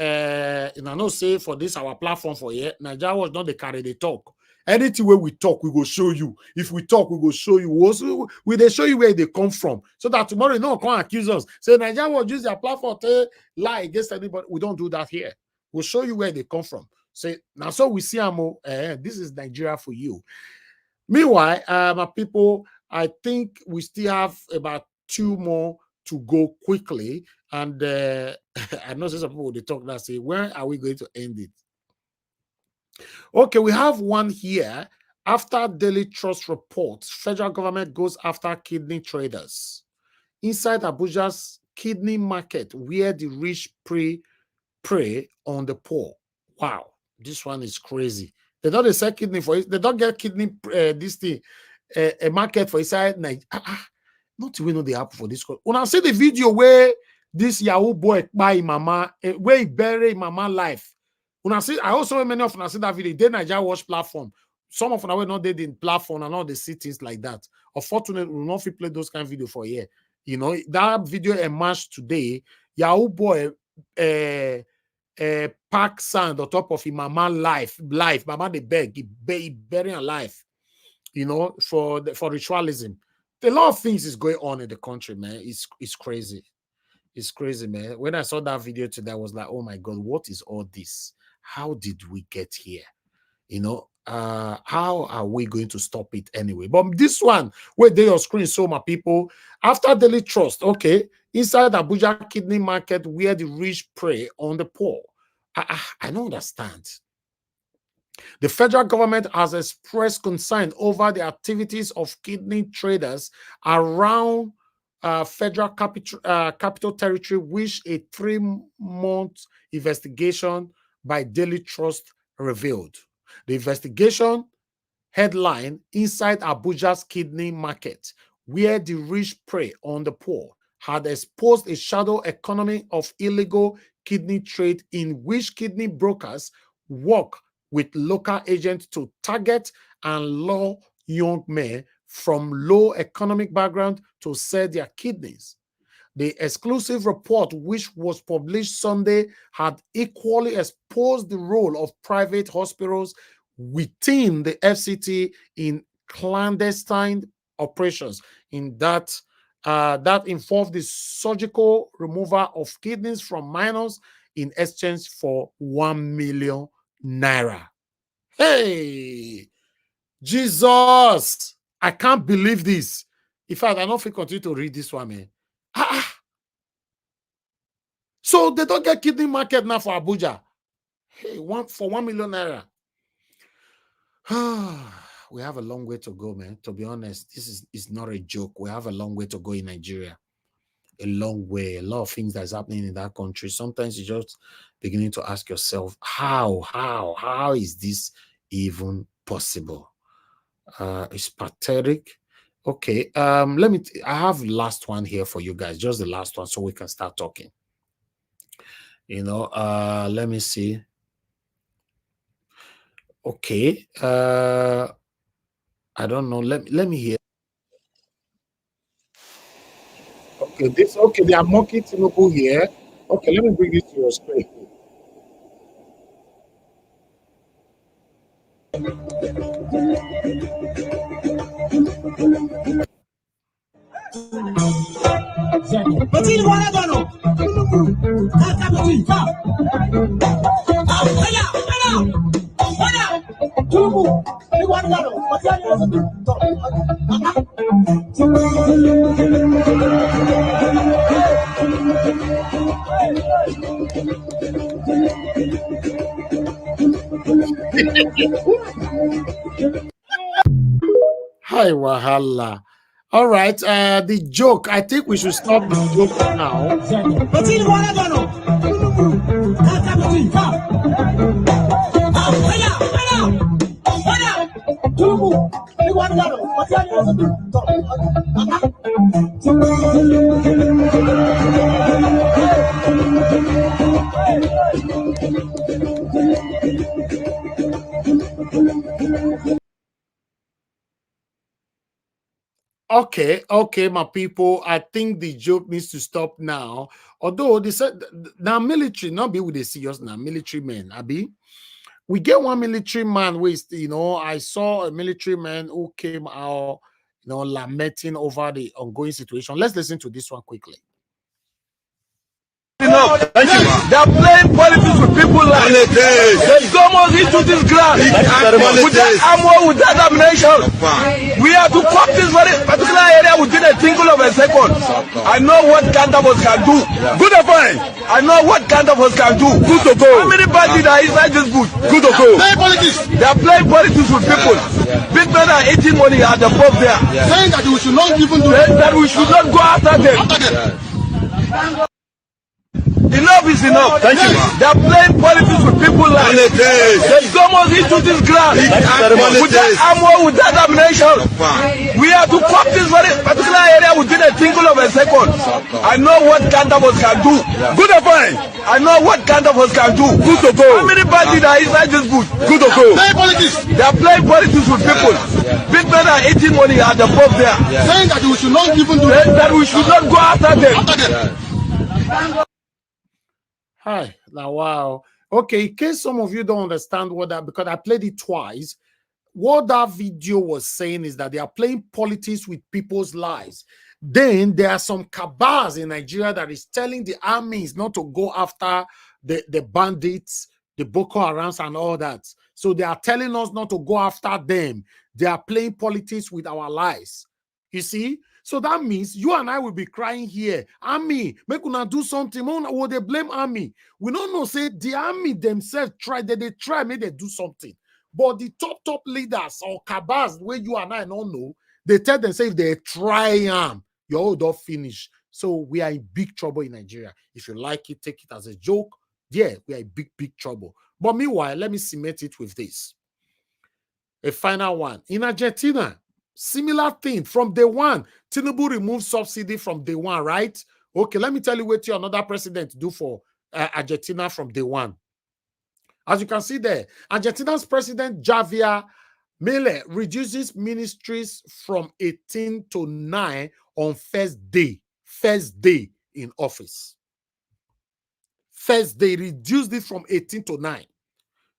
And I know say for this our platform for here, Nigeria was not the carry the talk. Anything where we talk, we go show you. If we talk, we go show you. Also, they show you where they come from, so that tomorrow you no come accuse us. Say Nigeria will use their platform to lie against anybody. We don't do that here. We'll show you where they come from. Say now, so we see this is Nigeria for you. Meanwhile, my people, I think we still have about 2 more to go quickly, and I know some people they talk that say, when are we going to end it? Okay, we have one here. After Daily Trust reports, federal government goes after kidney traders. Inside Abuja's kidney market, where the rich prey on the poor. Wow, this one is crazy. They don't sell kidney for it. They don't get kidney this thing a market for inside Nigeria. Not even know the app for this. When I see the video where this Yahoo boy buy mama, where he bury mama life. When I see, I also many of them see that video. They Nigeria watch platform. Some of them were not dead in platform and all the cities like that. Unfortunately, we will not play those kind of video for here. You know that video emerged today. Yahoo boy pack sand on top of his mama life. Mama they beg, he bury her life. You know, for ritualism. A lot of things is going on in the country, man. It's crazy. It's crazy, man. When I saw that video today, I was like, oh my God, what is all this? How did we get here? You know, how are we going to stop it anyway? But this one, where they your screen, so my people, after Daily Trust, okay, inside Abuja kidney market, where the rich prey on the poor. I don't understand. The federal government has expressed concern over the activities of kidney traders around federal capital territory, which a 3-month investigation by Daily Trust revealed. The investigation headline, Inside Abuja's Kidney Market, where the rich prey on the poor, had exposed a shadow economy of illegal kidney trade in which kidney brokers work with local agents to target and lure young men from low economic background to sell their kidneys. The exclusive report, which was published Sunday, had equally exposed the role of private hospitals within the FCT in clandestine operations in that involved the surgical removal of kidneys from minors in exchange for 1 million naira. Hey, Jesus! I can't believe this. In fact, I don't think I continue to read this one, man. So they don't get kidney market now for Abuja. Hey, for 1 million naira. We have a long way to go, man. To be honest, this is not a joke. We have a long way to go in Nigeria. A long way. A lot of things that's happening in that country. Sometimes you just beginning to ask yourself, how is this even possible? It's pathetic. Okay, I have last one here for you guys, just the last one, so we can start talking. You know, let me see. Okay, I don't know. Let me hear. Okay, they are mocking Tinubu here. Okay, let me bring this to your screen. Hi, Wahala. All right, the joke. I think we should stop the joke now. Okay, my people. I think the joke needs to stop now. Although they said now military, not be with the serious now military men. Abi, we get one military man with, I saw a military man who came out, lamenting over the ongoing situation. Let's listen to this one quickly. Enough. Thank you. They are playing politics with people's lives. They almost into this ground with that armor, with that ammunition. We have to pop this very particular area within a tinkle of a second. I know what kind of us can do. Good or fine. I know what kind of us can do. Good to go. How many parties are inside this booth? Good to go. They are playing politics with people. Big men are eating money at the pub there. Saying that we should not even do it. That we should not go after them. Enough is enough. Thank you. They are playing politics with people's lives. They almost into this ground with that armor, with that ammunition. We have to pop this very particular area within a tinkle of a second. I know what kind of us can do. Good or fine. I know what kind of us can do. Good to go. How many parties are inside this booth? Good to go. They are playing politics with people. Big men are eating money at the pub there. Saying that we should not even do it. That we should not go after them. Hi, now wow. Okay, in case some of you don't understand what that, because I played it twice, what that video was saying is that they are playing politics with people's lives. Then there are some cabals in Nigeria that is telling the armies not to go after the bandits, the Boko Harams and all that. So they are telling us not to go after them. They are playing politics with our lives. You see? So that means you and I will be crying here. Army, make una do something. Will they blame army? We don't know. Say the army themselves try. They try, maybe they do something. But the top leaders or cabals, where you and I don't know, they tell themselves they try your all don't finish. So we are in big trouble in Nigeria. If you like it, take it as a joke. Yeah, we are in big trouble. But meanwhile, let me cement it with this. A final one. In Argentina, similar thing from day one. Tinubu removed subsidy from day one, right? Okay, let me tell you what another president do for Argentina from day one. As you can see there, Argentina's president Javier Milei reduces ministries from 18 to 9 on first day in office. First day, reduced it from 18 to 9.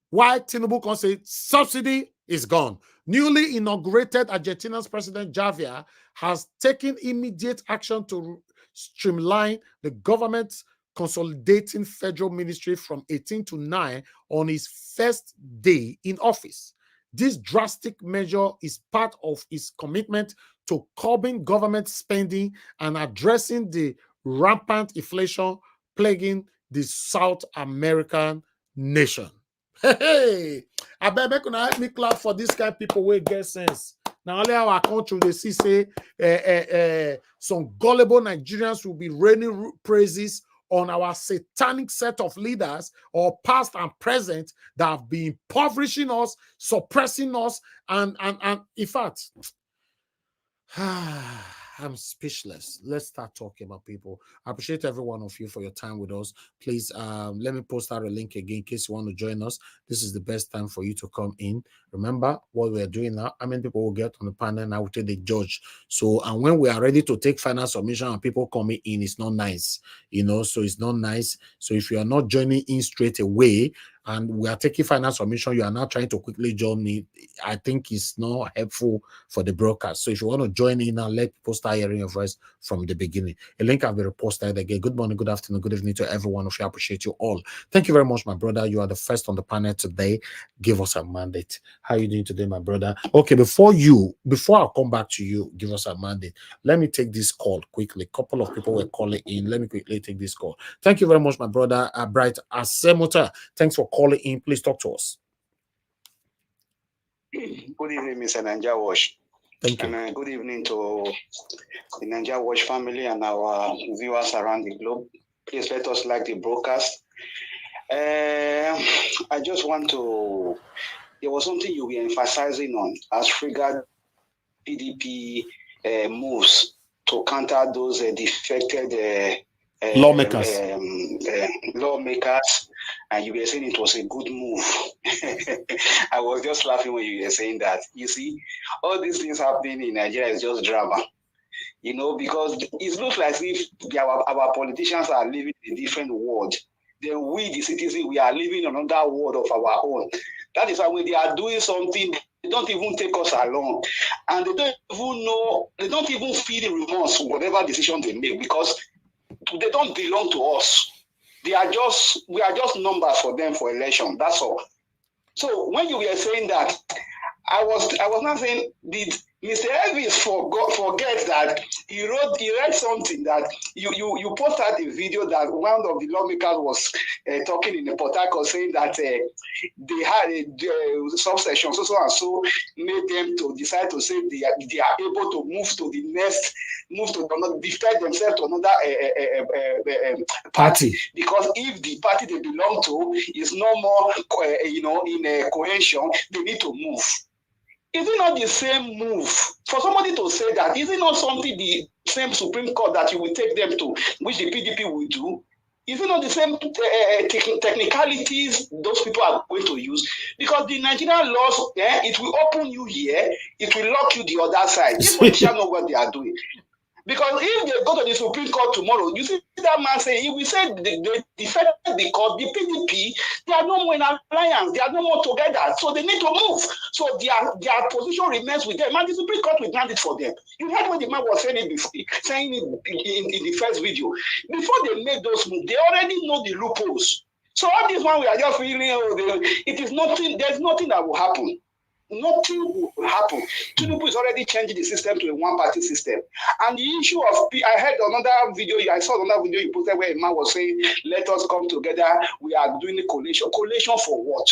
Why Tinubu can say subsidy is gone. Newly inaugurated Argentina's president Javier has taken immediate action to streamline the government's consolidating federal ministry from 18 to 9 on his first day in office. This drastic measure is part of his commitment to curbing government spending and addressing the rampant inflation plaguing the South American nation. Hey, I bet make una help me clap for this kind of people who get sense. Now only our country they see say some gullible Nigerians will be raining praises on our satanic set of leaders, or past and present, that have been impoverishing us, suppressing us, and in fact, I'm speechless. Let's start talking about people. I appreciate every one of you for your time with us. Please, let me post out a link again in case you want to join us. This is the best time for you to come in. Remember what we're doing now. How many people will get on the panel and I will take the judge. So, and when we are ready to take final submission and people coming in, it's not nice, so it's not nice. So if you are not joining in straight away, and we are taking final submission, you are now trying to quickly join me, I think it's not helpful for the broadcast. So if you want to join in and let people start hearing your voice from the beginning, a link will be reposted again. Good morning, good afternoon, good evening to every one of you. I appreciate you all. Thank you very much, my brother. You are the first on the panel today. Give us a mandate. How are you doing today, my brother? Okay, before I come back to you, give us a mandate. Let me take this call quickly. A couple of people were calling in. Let me quickly take this call. Thank you very much, my brother. Bright Asemota. Thanks for calling in. Please talk to us. Good evening, Mr. Ninja Wash. Thank you. And good evening to the Ninja Watch family and our viewers around the globe. Please let us like the broadcast. I just want to there was something you were emphasizing on as regards PDP moves to counter those defected lawmakers. Lawmakers, and you were saying it was a good move. I was just laughing when you were saying that. You see, all these things happening in Nigeria is just drama. You know, because it looks like if our politicians are living in a different world, then we, the citizens, we are living in another world of our own. That is why when they are doing something, they don't even take us along. And they don't even know, they don't even feel the remorse for whatever decision they make, because they don't belong to us. We are just numbers for them for election. That's all. So when you were saying that, I was not saying, did Mr. Elvis forget that he read something that you posted a video that one of the lawmakers was talking in the Port Harcourt, saying that they had a subsection so and so made them to decide to say they are able to move to another, defect themselves to another party, because if the party they belong to is no more in a cohesion, they need to move. Is it not the same move for somebody to say that? Is it not something the same Supreme Court that you will take them to, which the PDP will do? Is it not the same technicalities those people are going to use? Because the Nigerian laws, it will open you here, it will lock you the other side. These politicians know what they are doing. Because if they go to the Supreme Court tomorrow, you see that man say, if we say they defend the court, the PDP, they are no more in alliance, they are no more together, so they need to move. So their position remains with them, and the Supreme Court will grant it for them. You heard what the man was saying it before, saying it in the first video. Before they make those moves, they already know the loopholes. So all this one, we are just feeling, it is nothing, there's nothing that will happen. Nothing will happen. Tinubu is already changing the system to a one-party system. And the issue of, I heard another video, I saw another video you posted where a man was saying, let us come together, we are doing a coalition. Coalition for what?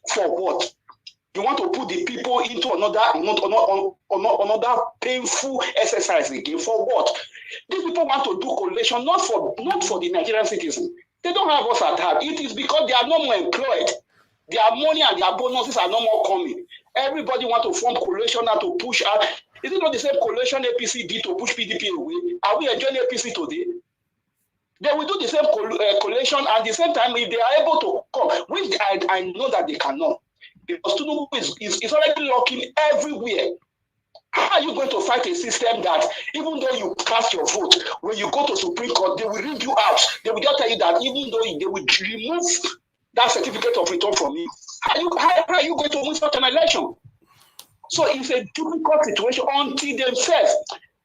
For what? You want to put the people into another painful exercise again. For what? These people want to do coalition not for the Nigerian citizens. They don't have us at heart. It is because they are no more employed. Their money and their bonuses are no more coming. Everybody want to form coalition now to push out. Is it not the same coalition APC did to push PDP away? Are we enjoying APC today? They will do the same coalition, and at the same time, if they are able to come, which I know that they cannot, because Tinubu is already locking everywhere. How are you going to fight a system that, even though you cast your vote, when you go to Supreme Court, they will ring you out. They will just tell you that even though they will remove that certificate of return from you, how are you going to win such an election? So it's a difficult situation until themselves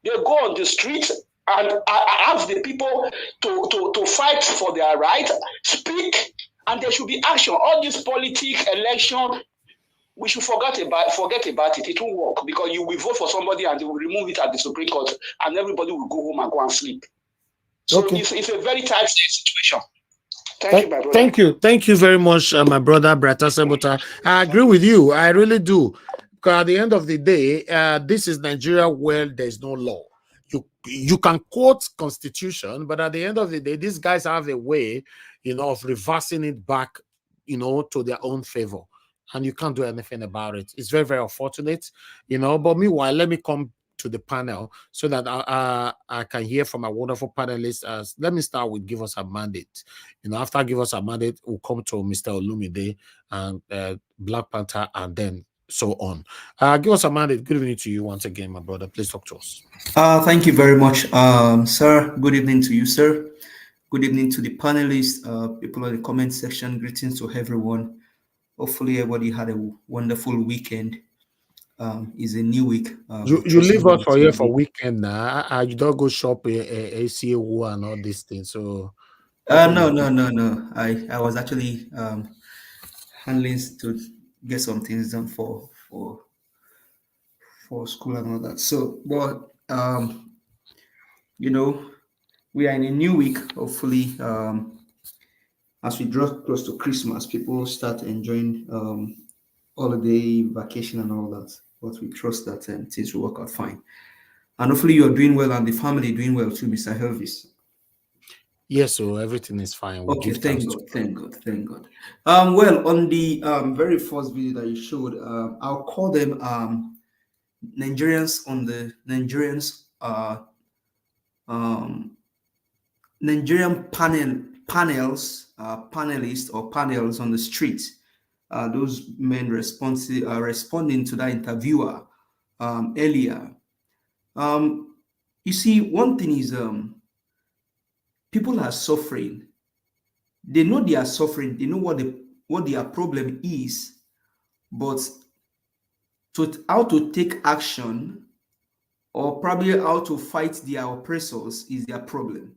they go on the streets and ask the people to fight for their right, speak, and there should be action. All this politics, election, we should forget about it. It won't work, because you will vote for somebody and they will remove it at the Supreme Court, and everybody will go home and go and sleep. So it's a very tight situation. Thank you, my brother. Thank you very much, my brother Brata Sebota. I agree with you. I really do. Because at the end of the day, this is Nigeria where there's no law. You can quote constitution, but at the end of the day, these guys have a way, of reversing it back, to their own favor, and you can't do anything about it. It's very, very unfortunate, But meanwhile, let me come to the panel so that I can hear from our wonderful panelists. Let me start with Give Us a Mandate. After Give Us a Mandate, we'll come to Mr. Olumide and Black Panther, and then so on. Give Us a Mandate. Good evening to you once again, my brother. Please talk to us. Thank you very much, sir. Good evening to you, sir. Good evening to the panelists, people in the comment section. Greetings to everyone. Hopefully, everybody had a wonderful weekend. Is a new week. You leave us for here for weekend now. You don't go shop ACAU and all these things. So no. I was actually handling to get some things done for school and all that. So, but we are in a new week. Hopefully, as we draw close to Christmas, people start enjoying holiday, vacation, and all that. But we trust that things will work out fine. And hopefully you're doing well and the family doing well too, Mr. Elvis. Yes, so everything is fine. We Okay, give thanks thank to God, thank God, thank God. Well, on the very first video that you showed, I'll call them Nigerians on the Nigerian panelists or panels on the street. Those men responding to that interviewer earlier. You see, one thing is people are suffering. They know they are suffering. They know what their problem is, but how to take action or probably how to fight their oppressors is their problem.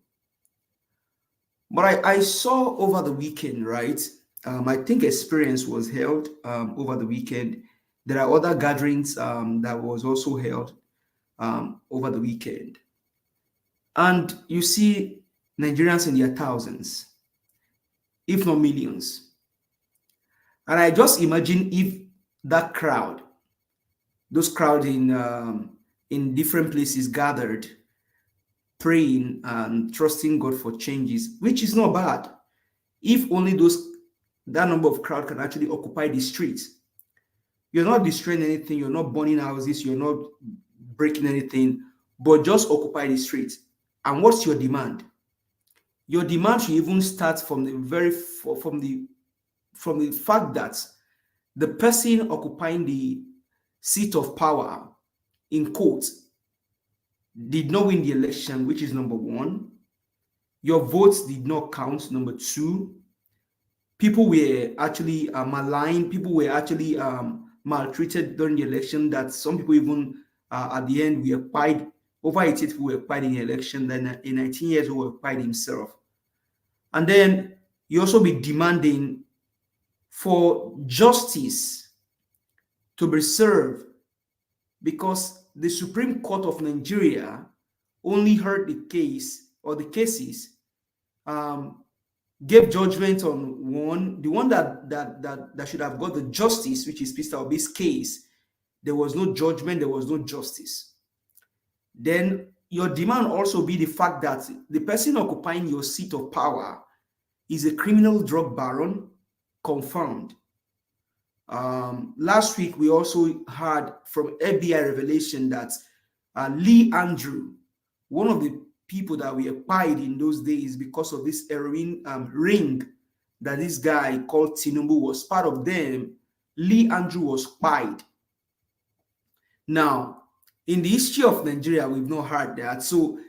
But I saw over the weekend, right? I think Experience was held over the weekend. There are other gatherings that was also held over the weekend. And you see Nigerians in their thousands, if not millions. And I just imagine if that crowd, those crowds in different places gathered, praying and trusting God for changes, which is not bad. If only that number of crowd can actually occupy the streets. You're not destroying anything, you're not burning houses, you're not breaking anything, but just occupy the streets. And what's your demand? Your demand should even start from the fact that the person occupying the seat of power, in quote, did not win the election, which is number one. Your votes did not count, number two. People were actually maligned. People were actually maltreated during the election, that some people even at the end were quiet. Over 80 people were quiet in the election. Then a 19 years old were quiet himself. And then you also be demanding for justice to be served, because the Supreme Court of Nigeria only heard the case or the cases, gave judgment on the one that should have got the justice, which is Mr. Obi's case. There was no judgment, there was no justice. Then your demand also be the fact that the person occupying your seat of power is a criminal drug baron, confirmed. Last week, we also heard from FBI revelation that Lee Andrew, one of the people that we acquired in those days because of this heroin ring that this guy called Tinubu was part of them, Lee Andrew was acquired. Now, in the history of Nigeria, we've not heard that. So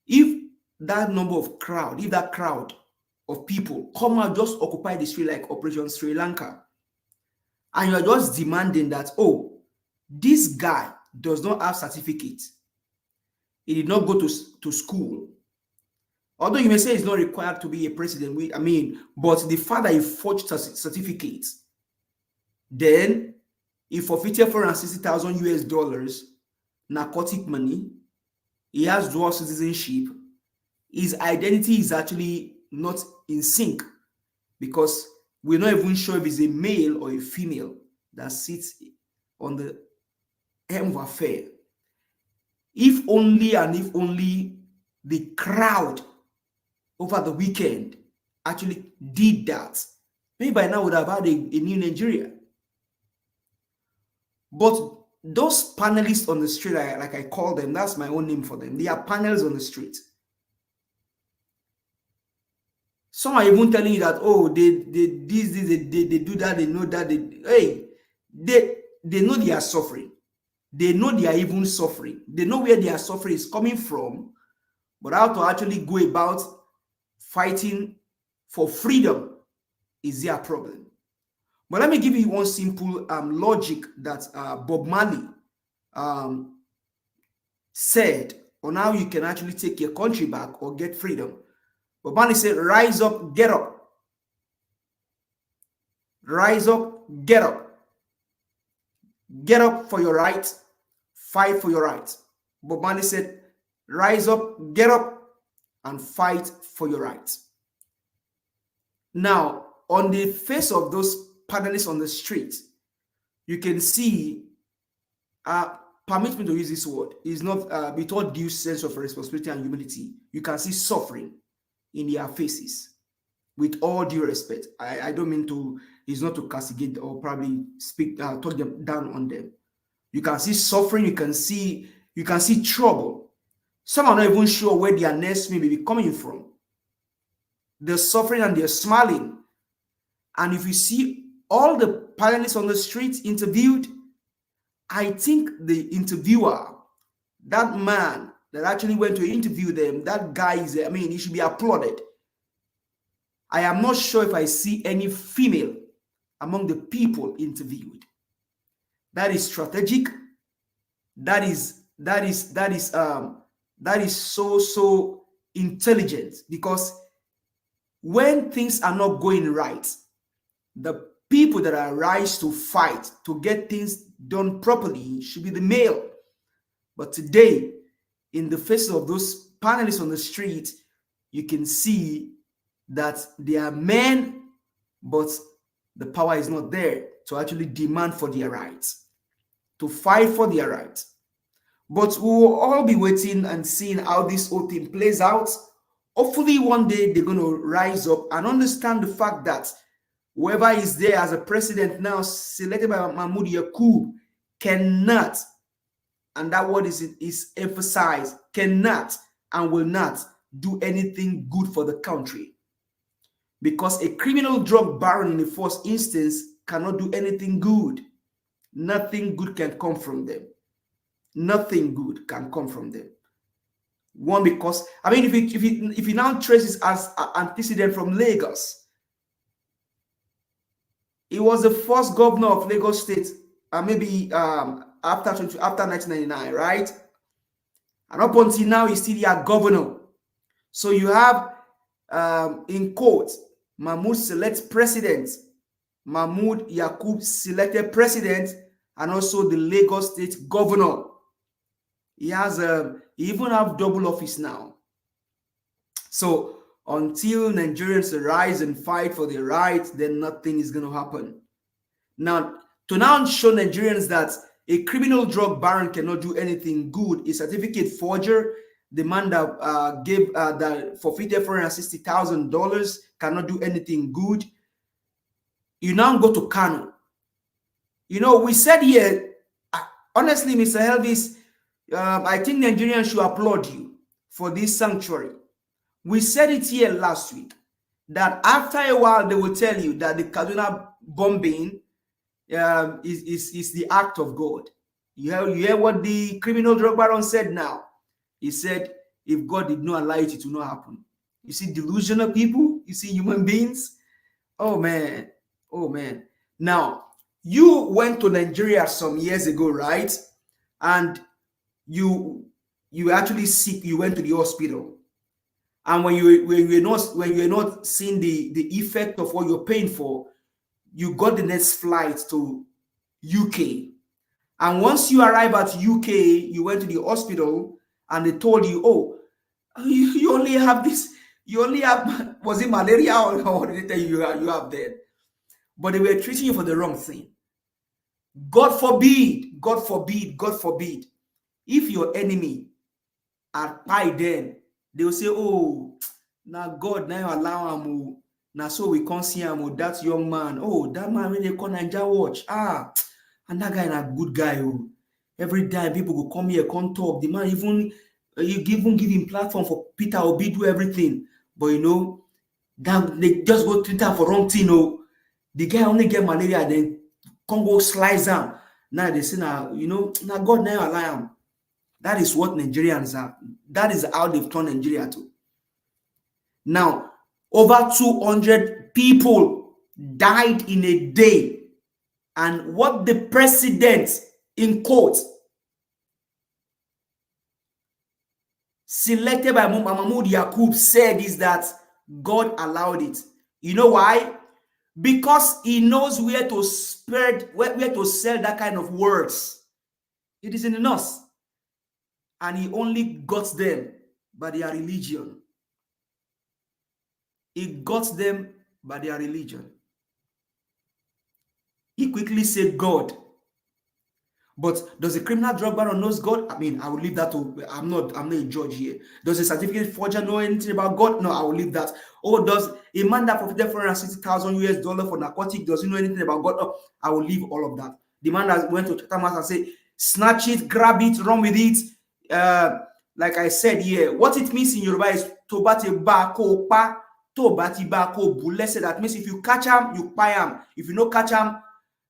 if that crowd of people come out, just occupy the street like Operation Sri Lanka, and you're just demanding that, oh, this guy does not have certificate. He did not go to school. Although you may say he's not required to be a president, but the fact that he forged certificates, then he forfeited $460,000 narcotic money. He has dual citizenship. His identity is actually not in sync, because we're not even sure if he's a male or a female that sits on the helm of affair. If only the crowd over the weekend actually did that, maybe by now we would have had a new Nigeria. But those panelists on the street, like I call them, that's my own name for them. They are panels on the street. Some are even telling you that, oh, they do that, they know that, they know they are suffering. They know they are even suffering. They know where their suffering is coming from, but how to actually go about fighting for freedom is their problem. But let me give you one simple logic that Bob Marley said on how you can actually take your country back or get freedom. Bob Marley said, rise up, get up. Rise up, get up. Get up for your rights, fight for your rights. Bob Marley said, rise up, get up, and fight for your rights. Now, on the face of those panelists on the street, you can see, permit me to use this word, is not with all due sense of responsibility and humility, you can see suffering in their faces. With all due respect, I don't mean to, it's not to castigate or probably speak, talk them down on them. You can see suffering, you can see trouble. Some are not even sure where their next meal may be coming from. They're suffering and they're smiling. And if you see all the panelists on the street interviewed, I think the interviewer, that man that actually went to interview them, that guy is, I mean, he should be applauded. I am not sure if I see any female among the people interviewed. That is strategic. That is so intelligent, because when things are not going right, the people that are rise to fight to get things done properly should be the male. But today, in the face of those panelists on the street, you can see that they are men, but the power is not there to actually demand for their rights, to fight for their rights. But we will all be waiting and seeing how this whole thing plays out. Hopefully one day they're going to rise up and understand the fact that whoever is there as a president now, selected by Mahmoud Yakub, cannot, and that word is emphasized, cannot and will not do anything good for the country. Because a criminal drug baron in the first instance cannot do anything good. Nothing good can come from them. Nothing good can come from them. One, because, I mean, if you now trace this as antecedent from Lagos, he was the first governor of Lagos State, maybe after 1999, right? And up until now, he's still their governor. So you have, in court, Mahmoud selects president, Mahmoud Yakub selected president, and also the Lagos State governor. He has he even have double office now. So until Nigerians rise and fight for their rights, then nothing is going to happen. Now, to now show Nigerians that a criminal drug baron cannot do anything good, a certificate forger, the man that gave that forfeited $460,000 cannot do anything good. You now go to Kano. You know, we said here, honestly, Mr. Elvis, I think Nigerians should applaud you for this sanctuary. We said it here last week that after a while they will tell you that the Kaduna bombing is the act of God. You hear what the criminal drug baron said now. He said, if God did not allow it, it will not happen. You see delusional people, you see human beings. Oh man, oh man. Now, you went to Nigeria some years ago, right? And you actually sick, you went to the hospital. And when you were not seeing the effect of what you're paying for, you got the next flight to UK. And once you arrive at UK, you went to the hospital and they told you, oh, you only have this, you only have, was it malaria or what did they tell you you have there? But they were treating you for the wrong thing. God forbid, God forbid, God forbid. If your enemy are by then, they will say, oh, now God now allow him. Now so we can't see him. That young man. Oh, that man when they call Ninja watch. And that guy is a good guy. Oh. Every time people go come here, come talk. The man even give him platform for Peter Obi do everything. But you know, that they just go Twitter for wrong thing. Oh. The guy only get malaria, then come go slice him. Now they say now, you know, now God now allow him. That is what Nigerians are. That is how they've turned Nigeria to. Now, over 200 people died in a day. And what the president, in quote, selected by Mahmoud Yakub said is that God allowed it. You know why? Because he knows where to spread, where to sell that kind of words. It is in the north. And he only got them by their religion. He got them by their religion. He quickly said God. But does a criminal drug baron knows God? I mean, I will leave that to, I'm not a judge here. Does a certificate forger know anything about God? No, I will leave that. Or does a man that profited $460,000 for narcotic, does he know anything about God? Oh, I will leave all of that. The man that went to Chatham House and say, snatch it, grab it, run with it. Like I said here, what it means in Yoruba is tobati ba ko pa, tobati ba ko bulese. That means if you catch him, you pay him. If you no catch him,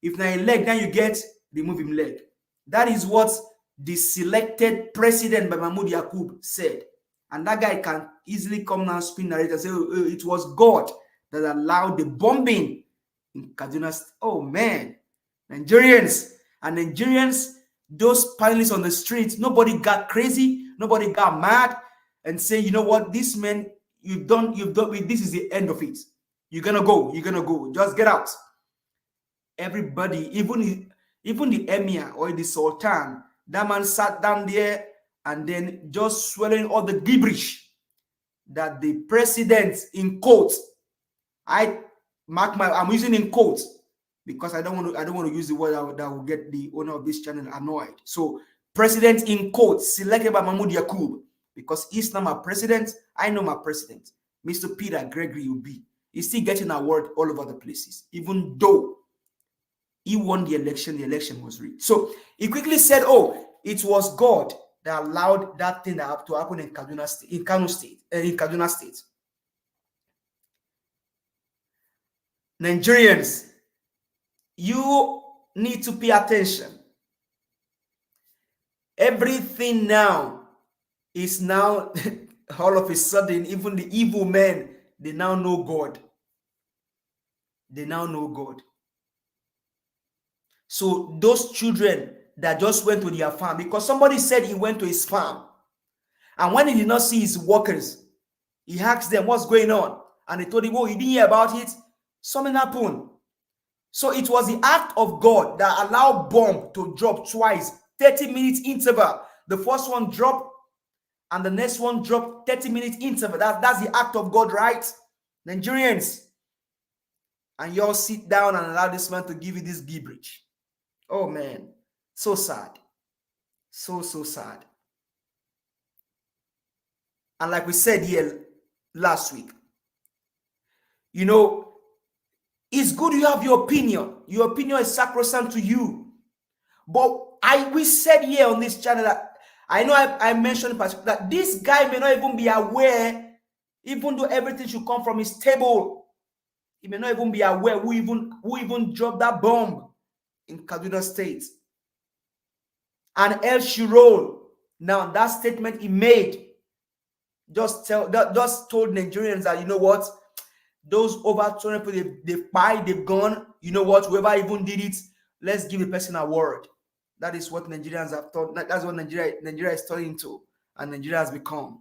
if na a leg, then you get remove him leg. That is what the selected president by Mahmoud Yakub said. And that guy can easily come now, spin narrator and say, oh, it was God that allowed the bombing in Kaduna. Oh man, Nigerians, those panelists on the streets, nobody got crazy, nobody got mad and say, you know what, this man, you've done, this is the end of it. You're gonna go, just get out. Everybody, even the emir or the sultan, that man sat down there and then just swallowing all the gibberish that the president, in quotes, I'm using in quotes because I don't want to use the word that will get the owner of this channel annoyed. So president in quotes selected by Mahmoud Yakub, because he's not my president. I know my president, Mr. Peter Gregory Ubi. He's still getting award all over the places, even though he won the election was rigged. So he quickly said, oh, it was God that allowed that thing to happen in Kaduna State, in Kaduna State. Nigerians, you need to pay attention. Everything now is now, all of a sudden, even the evil men, they now know God. They now know God. So those children that just went to their farm, because somebody said he went to his farm, and when he did not see his workers, he asked them what's going on, and they told him, oh, he didn't hear about it. Something happened. So it was the act of God that allowed bomb to drop twice, 30 minutes interval. The first one dropped, and the next one dropped 30 minutes interval. That's the act of God, right? Nigerians. And you all sit down and allow this man to give you this gibberish. Oh man, so sad. So sad. And like we said here last week, you know, it's good you have your opinion. Your opinion is sacrosanct to you. But we said here on this channel that I know I mentioned that this guy may not even be aware, even though everything should come from his table. He may not even be aware who even dropped that bomb in Kaduna State. And El Shirol, now that statement he made, just told Nigerians that, you know what, those over 200 people, they've gone, you know what, whoever even did it, let's give the person a word. That is what Nigerians have thought. That's what Nigeria is turning to, and Nigeria has become.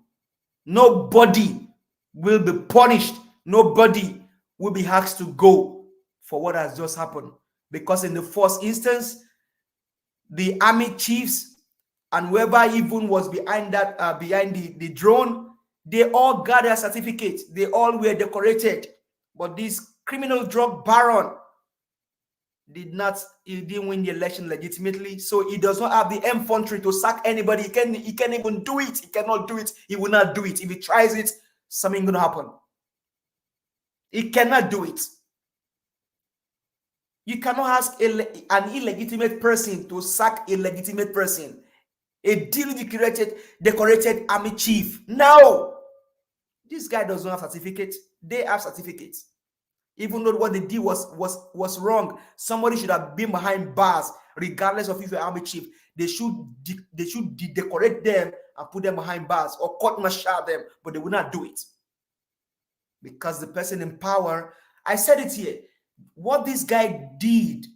Nobody will be punished. Nobody will be asked to go for what has just happened. Because in the first instance, the army chiefs and whoever even was behind that, behind the drone, they all got their certificates. They all were decorated. But this criminal drug baron he didn't win the election legitimately. So he does not have the infantry to sack anybody. He can't even do it. He cannot do it. He will not do it. If he tries it, something going to happen. He cannot do it. You cannot ask an illegitimate person to sack a legitimate person. A duly decorated army chief. No! This guy does not have certificates. They have certificates. Even though what they did was wrong. Somebody should have been behind bars, regardless of if you're army chief. They should decorate them and put them behind bars or court-martial them, but they will not do it. Because the person in power, I said it here, what this guy did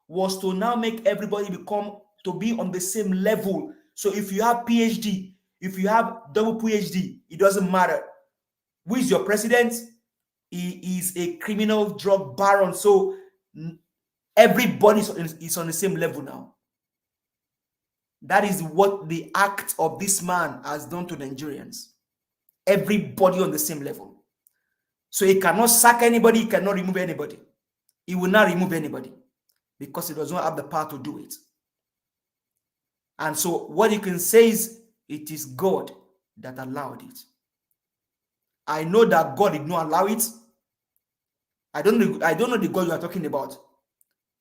was to now make everybody to be on the same level. So if you have PhD, if you have double PhD, it doesn't matter. Who is your president? He is a criminal drug baron. So everybody is on the same level now. That is what the act of this man has done to Nigerians. Everybody on the same level. So he cannot sack anybody, he cannot remove anybody. He will not remove anybody. because he does not have the power to do it. And so what you can say is it is God that allowed it. I know that God did not allow it. I don't know the God you are talking about.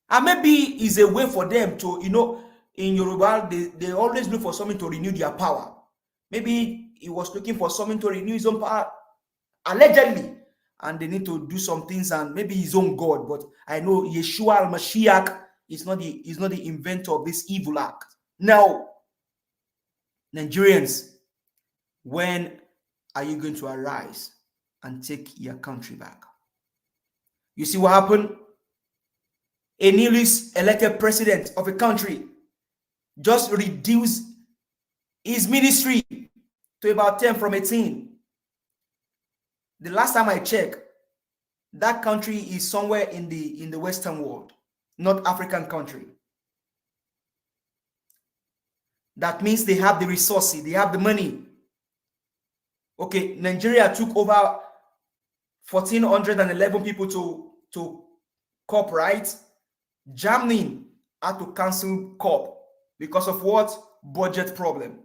And maybe it's a way for them to, in Yoruba, they always look for something to renew their power. Maybe he was looking for something to renew his own power, allegedly. And they need to do some things, and maybe his own God. But I know Yeshua al-Mashiach is not the inventor of this evil act. Now, Nigerians, when are you going to arise and take your country back? You see what happened? A newly elected president of a country just reduced his ministry to about 10 from 18. The last time I checked, that country is somewhere in the Western world, not African country. That means they have the resources, they have the money. Okay, Nigeria took over 1,411 people to COP, right? Germany had to cancel COP because of what? Budget problem.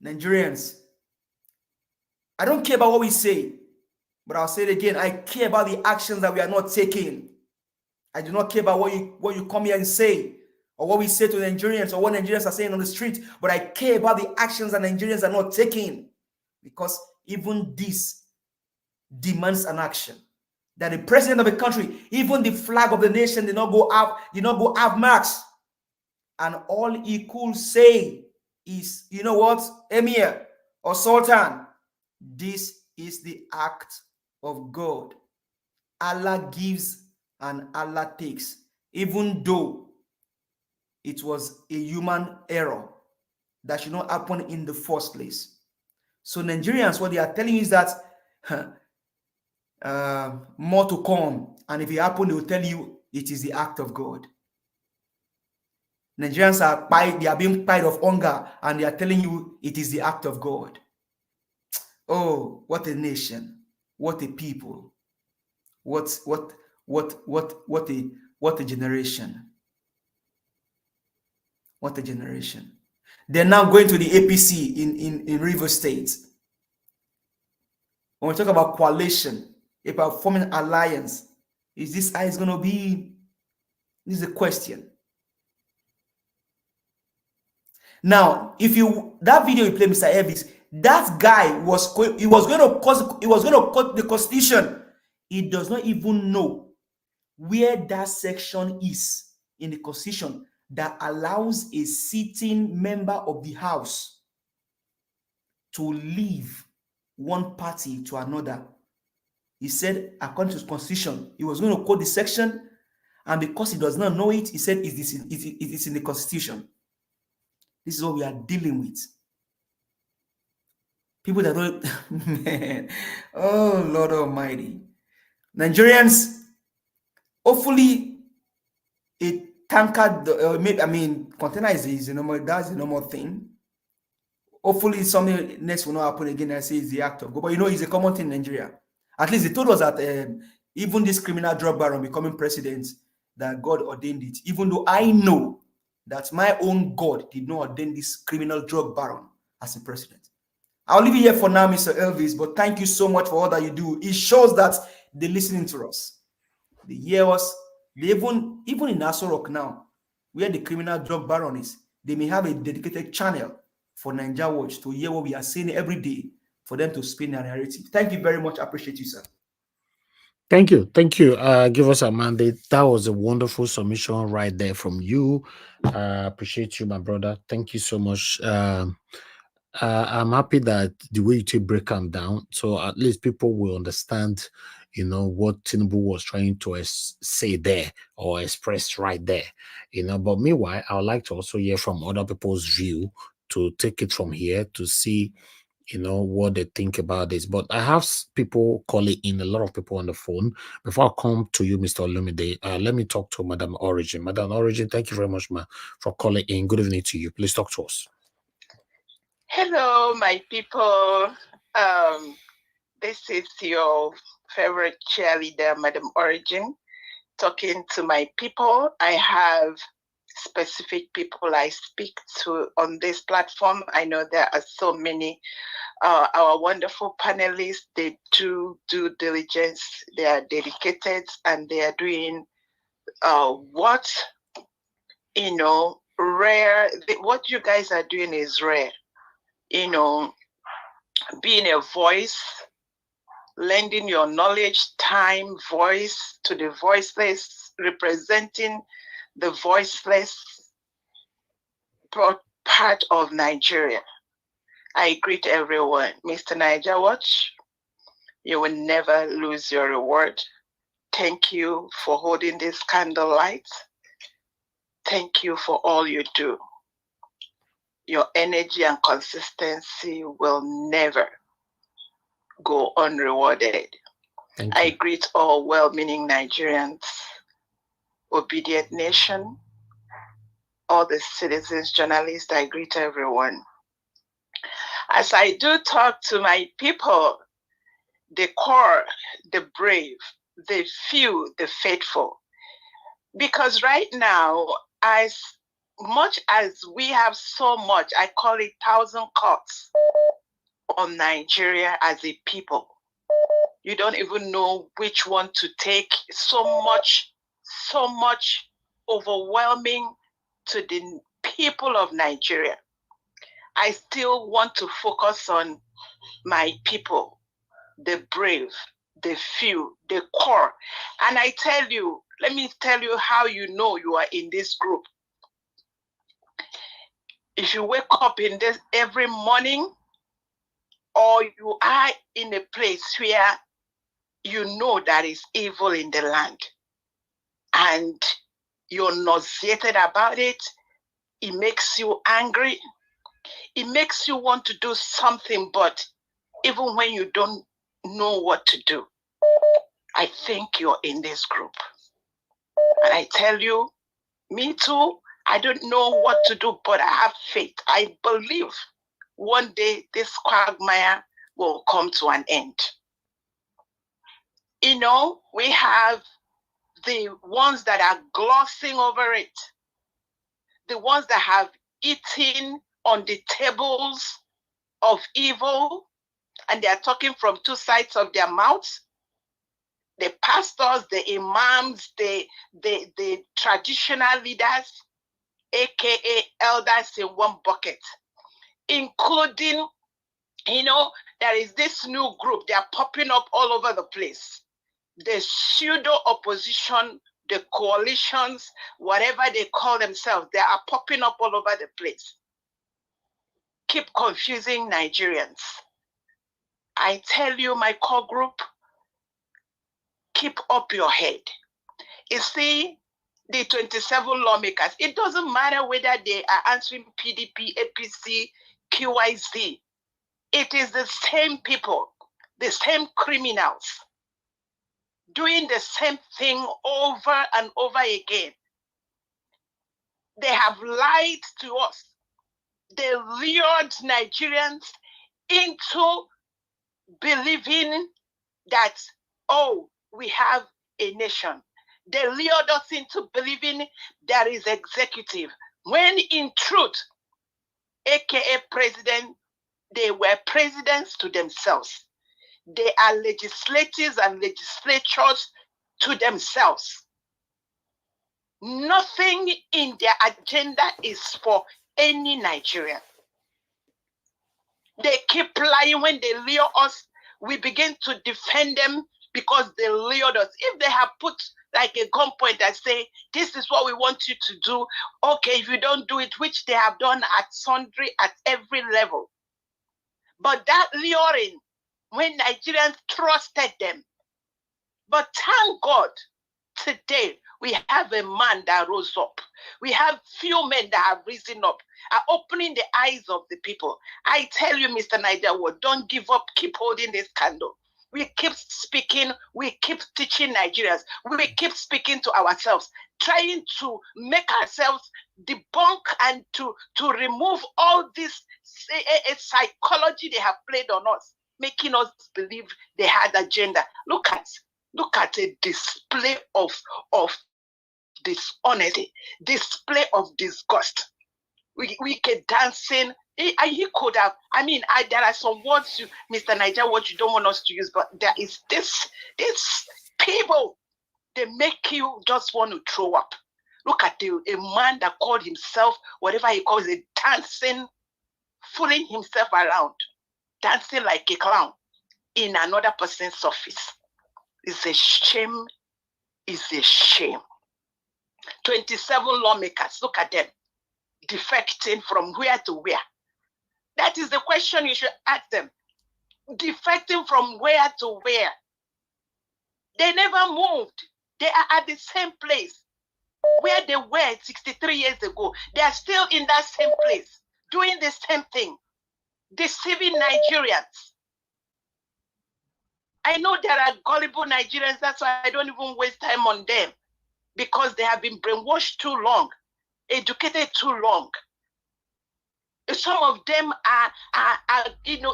Nigerians, I don't care about what we say, but I'll say it again. I care about the actions that we are not taking. I do not care about what you come here and say, or what we say to Nigerians, or what Nigerians are saying on the street, but I care about the actions that Nigerians are not taking, because even this demands an action. That the president of a country, even the flag of the nation, did not go have marks, and all he could say is, you know what, Emir or Sultan, this is the act of God. Allah gives and Allah takes, even though it was a human error that should not happen in the first place. So Nigerians, what they are telling you is that more to come, and if it happens, they will tell you it is the act of God. Nigerians are being pied of hunger, and they are telling you it is the act of God. Oh, what a nation! What a people! What a generation! What a generation! They're now going to the APC in River State. When we talk about coalition, about forming alliance, is this how it's going to be? This is a question. Now, that video you play, Mr. Elvis, that guy was going to cut the Constitution. He does not even know where that section is in the Constitution that allows a sitting member of the House to leave one party to another. He said, according to his Constitution, he was going to quote the section, and because he does not know it, he said it is in the Constitution. This is what we are dealing with. People that don't, man, oh Lord Almighty. Nigerians, hopefully, a tanker, container is a normal, that's a normal thing. Hopefully, something next will not happen again. I say it's the act of God, but it's a common thing in Nigeria. At least they told us that even this criminal drug baron becoming president, that God ordained it. Even though I know that my own God did not ordain this criminal drug baron as a president. I'll leave it here for now, Mr. Elvis, but thank you so much for all that you do. It shows that they're listening to us. They hear us. They even in Aso Rock now, where the criminal drug baron is, they may have a dedicated channel for Ninja Watch to hear what we are saying every day, for them to spin their narrative. Thank you very much. I appreciate you, sir. Thank you. Give us a mandate. That was a wonderful submission right there from you. Appreciate you, my brother. Thank you so much. I'm happy that the way you take break them down, so at least people will understand, what Tinubu was trying to say there or express right there, But meanwhile, I would like to also hear from other people's view to take it from here to see, what they think about this. But I have people calling in, a lot of people on the phone. Before I come to you, Mr. Olumide, let me talk to Madam Origin. Madam Origin, thank you very much, ma, for calling in. Good evening to you. Please talk to us. Hello, my people. This is your favorite cheerleader, Madam Origin. talking to my people. I have specific people I speak to on this platform. I know there are so many. Our wonderful panelists, they do due diligence. They are dedicated and they are doing what, rare. What you guys are doing is rare. Being a voice, lending your knowledge, time, voice to the voiceless, representing the voiceless part of Nigeria. I greet everyone. Mr. Niger Watch, you will never lose your reward. Thank you for holding this candlelight. Thank you for all you do. Your energy and consistency will never go unrewarded. I greet all well-meaning Nigerians, obedient nation, all the citizens, journalists, I greet everyone. As I do talk to my people, the core, the brave, the few, the faithful, because right now, as much as we have so much, I call it 1,000 cuts on Nigeria as a people. You don't even know which one to take. So much overwhelming to the people of Nigeria. I still want to focus on my people, the brave, the few, the core. And I tell you, let me tell you how you know you are in this group. If you wake up in this every morning, or you are in a place where you know there is evil in the land, and you're nauseated about it, it makes you angry, it makes you want to do something, but even when you don't know what to do, I think you're in this group. And I tell you, me too, I don't know what to do, but I have faith. I believe one day this quagmire will come to an end. We have the ones that are glossing over it, the ones that have eaten on the tables of evil, and they are talking from two sides of their mouths. The pastors, the imams, the traditional leaders, aka elders in one bucket, including, there is this new group, they are popping up all over the place. The pseudo opposition, the coalitions, whatever they call themselves, they are popping up all over the place. Keep confusing Nigerians. I tell you, my core group, keep up your head. You see, the 27 lawmakers, it doesn't matter whether they are answering PDP, APC, QYZ. It is the same people, the same criminals, doing the same thing over and over again. They have lied to us. They lured Nigerians into believing that, we have a nation. They lured us into believing there is executive, when in truth, aka president, they were presidents to themselves. They are legislators and legislatures to themselves. Nothing in their agenda is for any Nigerian. They keep lying. When they lure us, we begin to defend them because they lured us. If they have put like a gunpoint and say, this is what we want you to do, okay, if you don't do it, which they have done at sundry, at every level. But that luring, when Nigerians trusted them. But thank God, today we have a man that rose up. We have few men that have risen up, are opening the eyes of the people. I tell you, Mr. Niger, don't give up, keep holding this candle. We keep speaking, we keep teaching Nigerians, we keep speaking to ourselves, trying to make ourselves debunk and to remove all this psychology they have played on us, making us believe they had agenda. Look at what a display of dishonesty, display of disgust. We get dancing. He could have. There are some words, Mr. Niger, what you don't want us to use, but there is this people. They make you just want to throw up. Look at a man that called himself whatever he calls it, dancing, fooling himself around, dancing like a clown in another person's office. It's a shame. It's a shame. 27 lawmakers, look at them, defecting from where to where. That is the question you should ask them. Defecting from where to where? They never moved. They are at the same place where they were 63 years ago. They are still in that same place, doing the same thing, deceiving Nigerians. I know there are gullible Nigerians, that's why I don't even waste time on them, because they have been brainwashed too long, educated too long. Some of them are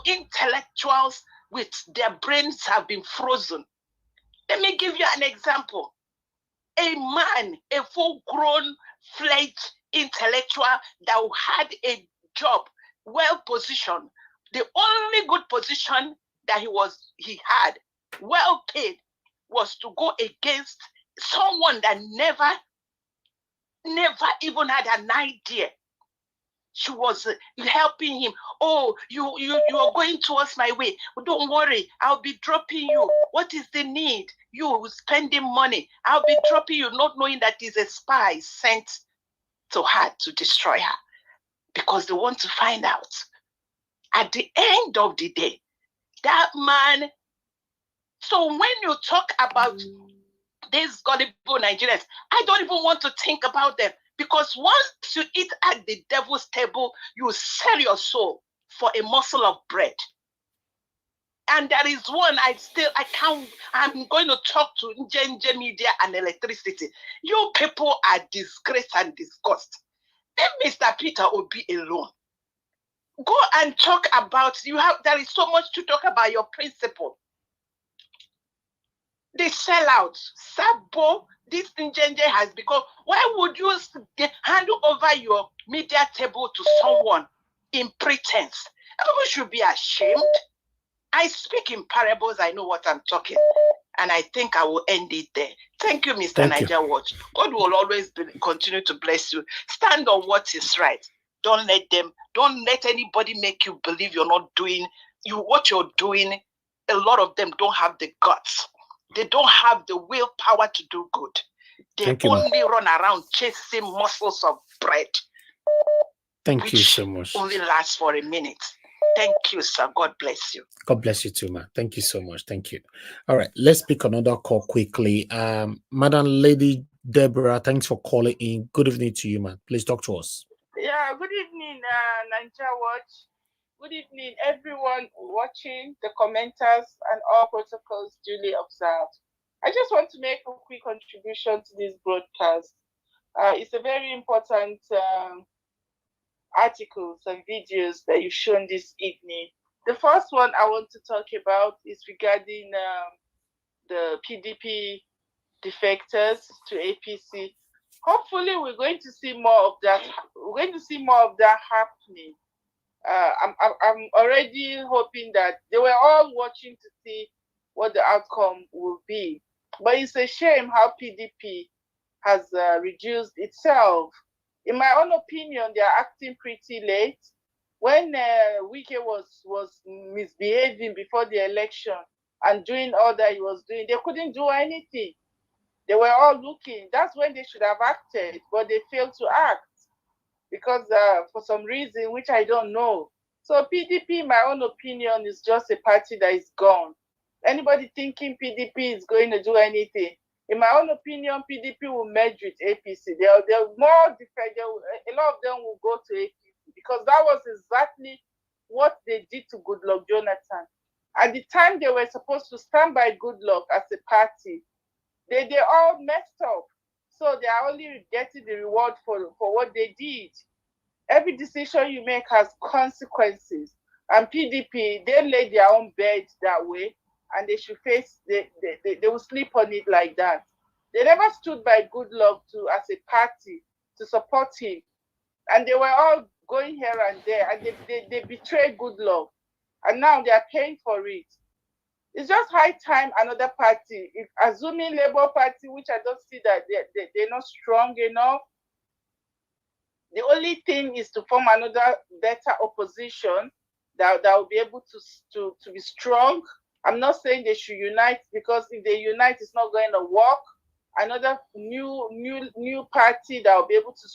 intellectuals with their brains have been frozen. Let me give you an example. A man, a full-grown, fledged intellectual that had a job, well-positioned, the only good position that he had, well paid, was to go against someone that never even had an idea. She was helping him. Oh, you are going towards my way. Don't worry, I'll be dropping you. What is the need? You spending money. I'll be dropping you, not knowing that it's a spy sent to her to destroy her, because they want to find out. At the end of the day, that man. So when you talk about these gullible Nigerians, I don't even want to think about them, because once you eat at the devil's table, you sell your soul for a morsel of bread. And there is one I'm going to talk to Njenje Media and Electricity. You people are disgrace and disgust. Let Mr. Peter Obi alone. Go and talk about, there is so much to talk about your principle. The sellout, Sabo, this Njenje has become, why would you hand over your media table to someone in pretense? People should be ashamed. I speak in parables, I know what I'm talking. And I think I will end it there. Thank you, Mr. Niger Watch. God will always continue to bless you. Stand on what is right. Don't let anybody make you believe you're not doing what you're doing. A lot of them don't have the guts. They don't have the willpower to do good. They only run around chasing morsels of bread. Thank you so much. Only lasts for a minute. Thank you, sir. God bless you. God bless you too, man. Thank you so much. Thank you. All right, let's pick another call quickly. Madam Lady Deborah, thanks for calling in. Good evening to you, man. Please talk to us. Yeah, good evening, Niger Watch. Good evening, everyone watching, the commenters, and all protocols duly observed. I just want to make a quick contribution to this broadcast. It's a very important articles and videos that you've shown this evening. The first one I want to talk about is regarding the PDP defectors to APC. Hopefully, we're going to see more of that. We're going to see more of that happening. I'm already hoping that they were all watching to see what the outcome will be. But it's a shame how PDP has reduced itself. In my own opinion, they are acting pretty late. When Wike was misbehaving before the election and doing all that he was doing, they couldn't do anything. They were all looking. That's when they should have acted, but they failed to act because for some reason, which I don't know. So PDP, in my own opinion, is just a party that is gone. Anybody thinking PDP is going to do anything, in my own opinion, PDP will merge with APC. They're more defended. A lot of them will go to APC because that was exactly what they did to Goodluck Jonathan. At the time they were supposed to stand by Goodluck as a party, they all messed up. So they are only getting the reward for what they did. Every decision you make has consequences. And PDP, they laid their own bed that way. and they should face, they will sleep on it like that. They never stood by Goodluck as a party to support him. And they were all going here and there, and they betrayed Goodluck. And now they are paying for it. It's just high time another party, assuming Labour Party, which I don't see that they're not strong enough. The only thing is to form another better opposition that will be able to be strong. I'm not saying they should unite, because if they unite, it's not going to work. Another new party that will be able to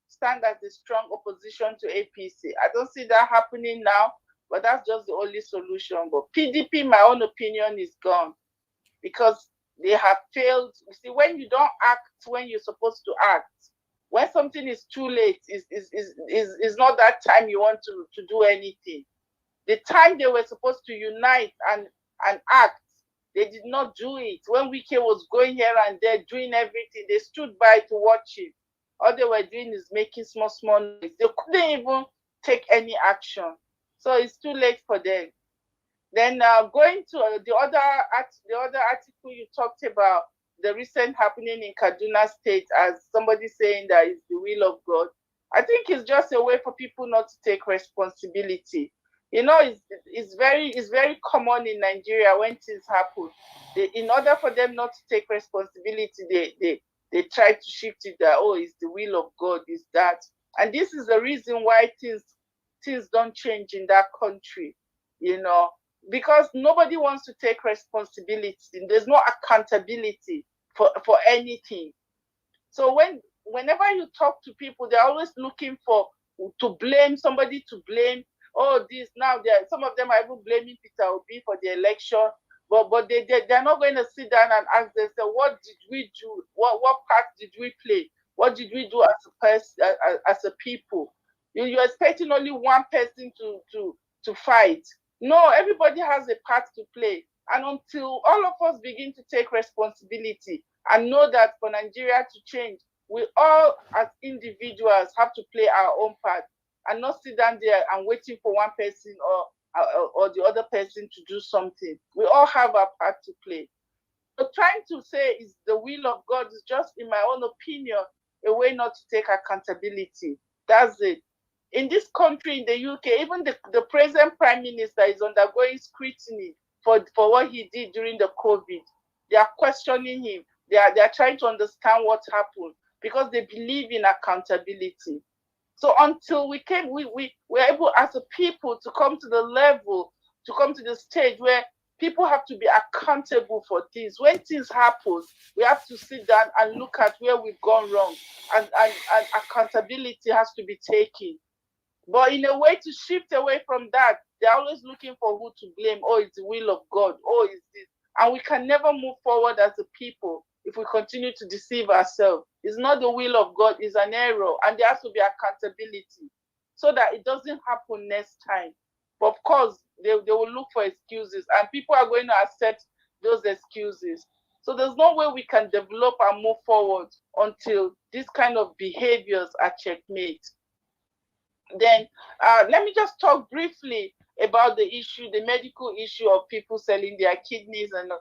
stand as a strong opposition to APC. I don't see that happening now, but that's just the only solution. But PDP, my own opinion, is gone, because they have failed. You see, when you don't act when you're supposed to act, when something is too late, is not that time you want to do anything. The time they were supposed to unite and act, they did not do it. When Wike was going here and there, doing everything, they stood by to watch it. All they were doing is making small noise. They couldn't even take any action. So it's too late for them. Then going to the other article you talked about, the recent happening in Kaduna State, as somebody saying that it's the will of God. I think it's just a way for people not to take responsibility. You know, it's very common in Nigeria when things happen. In order for them not to take responsibility, they try to shift it that, oh, it's the will of God, is that. And this is the reason why things don't change in that country, you know, because nobody wants to take responsibility. There's no accountability for anything. So whenever you talk to people, they're always looking to blame somebody, to blame. Oh, this now. Some of them are even blaming Peter Obi for the election, but they're not going to sit down and ask themselves, what did we do? What part did we play? What did we do as a people? You're expecting only one person to fight. No, everybody has a part to play. And until all of us begin to take responsibility and know that for Nigeria to change, we all as individuals have to play our own part and not sit down there and waiting for one person or the other person to do something. We all have our part to play. But trying to say it's the will of God is just, in my own opinion, a way not to take accountability. That's it. In this country, in the UK, even the present Prime Minister is undergoing scrutiny for what he did during the COVID. They are questioning him. They are trying to understand what happened because they believe in accountability. So until we were able as a people to come to the level, to come to the stage where people have to be accountable for things. When things happen, we have to sit down and look at where we've gone wrong, and accountability has to be taken. But in a way to shift away from that, they're always looking for who to blame. Oh, it's the will of God. Oh, it's this. And we can never move forward as a people if we continue to deceive ourselves. It's not the will of God, it's an error. And there has to be accountability so that it doesn't happen next time. But of course, they will look for excuses, and people are going to accept those excuses. So there's no way we can develop and move forward until these kind of behaviors are checkmate. Then let me just talk briefly about the issue, the medical issue of people selling their kidneys. And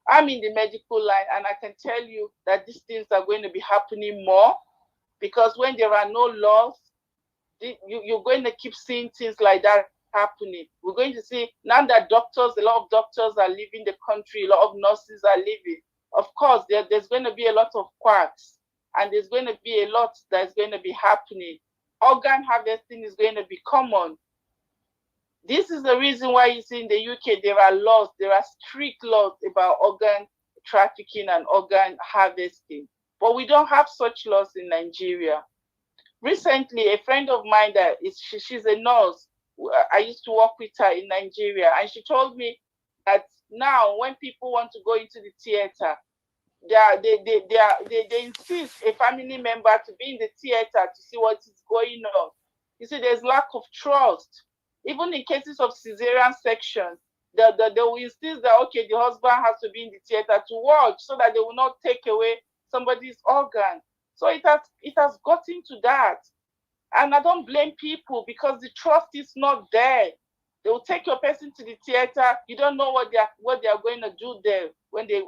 I'm in the medical line, and I can tell you that these things are going to be happening more, because when there are no laws, you're going to keep seeing things like that happening. We're going to see now that a lot of doctors are leaving the country, a lot of nurses are leaving. Of course, there's going to be a lot of quacks, and there's going to be a lot that's going to be happening. Organ harvesting is going to be common. This is the reason why you see in the UK there are laws, there are strict laws about organ trafficking and organ harvesting. But we don't have such laws in Nigeria. Recently, a friend of mine she's a nurse. I used to work with her in Nigeria, and she told me that now when people want to go into the theater, they insist a family member to be in the theater to see what is going on. You see, there's lack of trust. Even in cases of cesarean section, they will insist that, okay, the husband has to be in the theater to watch so that they will not take away somebody's organ. So it has gotten to that. And I don't blame people because the trust is not there. They will take your person to the theater. You don't know what they are going to do there when they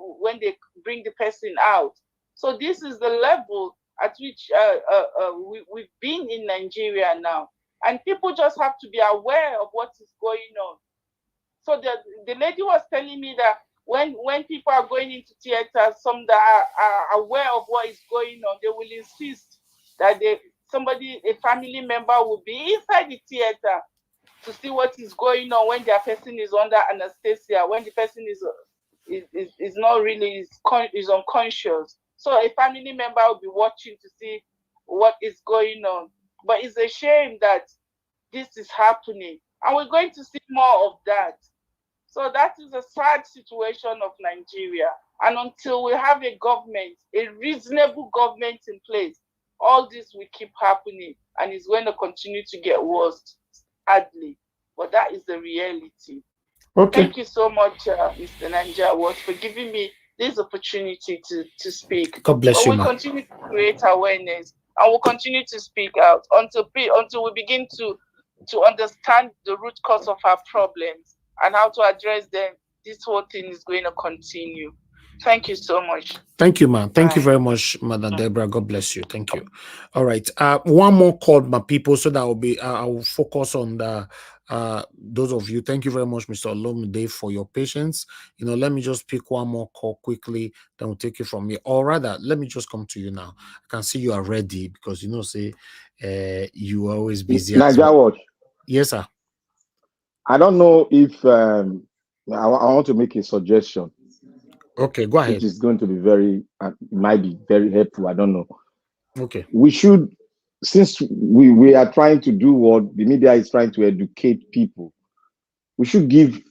bring the person out. So this is the level at which we've been in Nigeria now, and people just have to be aware of what is going on. So the lady was telling me that when people are going into theaters, some that are aware of what is going on, they will insist that a family member will be inside the theater to see what is going on when their person is under anesthesia, when the person is not really is unconscious. So a family member will be watching to see what is going on. But it's a shame that this is happening, and we're going to see more of that. So that is a sad situation of Nigeria. And until we have a government, a reasonable government in place, all this will keep happening, and it's going to continue to get worse, sadly. But that is the reality. Okay. Thank you so much, Mr. Nanja, for giving me this opportunity to speak. God bless you, We'll man. continue to create awareness, and we'll continue to speak out until we begin to understand the root cause of our problems and how to address them. This whole thing is going to continue. Thank you so much. Thank you, man. Thank you very much, Madam Deborah. God bless you. Thank you. All right. One more call, my people, so that will be I will focus on the those of you. Thank you very much, Mr. Olomide, for your patience. Let me just pick one more call quickly, then we'll take it from here. Or rather, let me just come to you now. I can see you are ready because say you are always busy. Nigeria Watch. Yes, sir. I don't know if I want to make a suggestion. Okay, go ahead. Which is going to be might be very helpful. I don't know. Okay. We should, since we are trying to do what the media is trying to educate people, we should give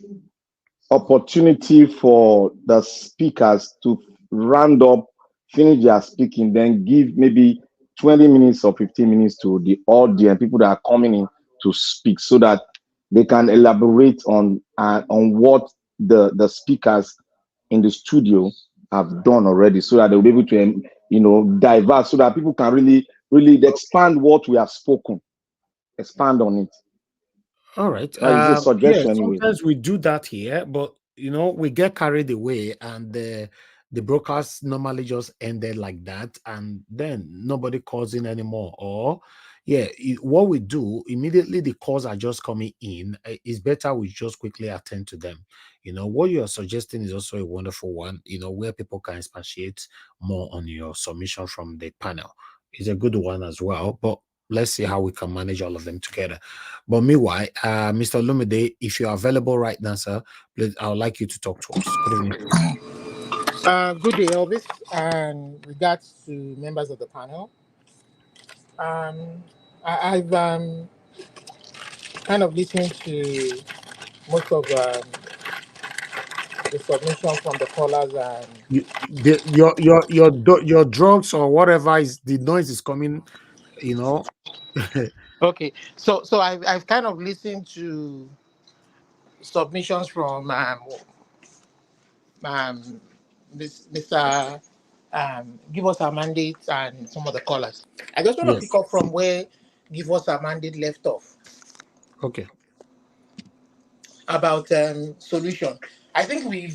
opportunity for the speakers to round up, finish their speaking, then give maybe 20 minutes or 15 minutes to the audience, people that are coming in to speak, so that they can elaborate on what the speakers in the studio have done already, so that they'll be able to divert, so that people can really expand what we have spoken, expand on it. All right. It's a suggestion anyway. Sometimes we do that here, but we get carried away, and the broadcast normally just ended like that, and then nobody calls in anymore. Or what we do immediately, the calls are just coming in. It's better we just quickly attend to them. What you are suggesting is also a wonderful one, where people can expatiate more on your submission from the panel. It's a good one as well, but let's see how we can manage all of them together. But meanwhile, Mr. Olumide, if you're available right now, sir, please, I would like you to talk to us. Good evening. Good day, Elvis, and regards to members of the panel. I've kind of listened to most of the submission from the callers, and your drugs or whatever is the noise is coming, Okay, so I've kind of listened to submissions from Mr. Give Us Our Mandate and some of the callers. I just want to pick up from where Give Us Our Mandate left off. Okay. About solution. I think we've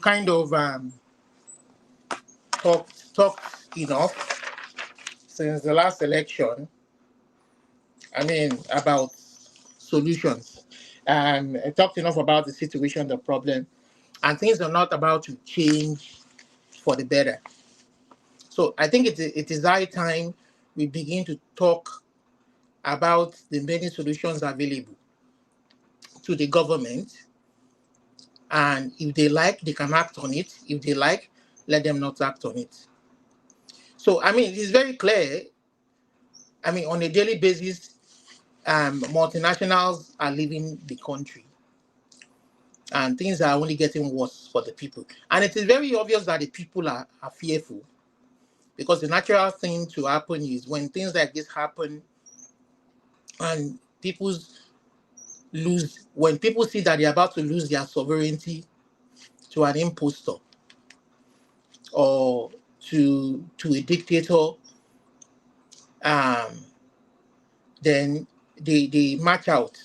kind of talked enough since the last election. I mean, about solutions. I talked enough about the situation, the problem, and things are not about to change for the better. So I think it is high time we begin to talk about the many solutions available to the government. And if they like, they can act on it. If they like, let them not act on it. So, I mean, it's very clear. I mean, on a daily basis, multinationals are leaving the country. And things are only getting worse for the people. And it is very obvious that the people are fearful. Because the natural thing to happen is when things like this happen and when people see that they're about to lose their sovereignty to an impostor or to a dictator, then they match out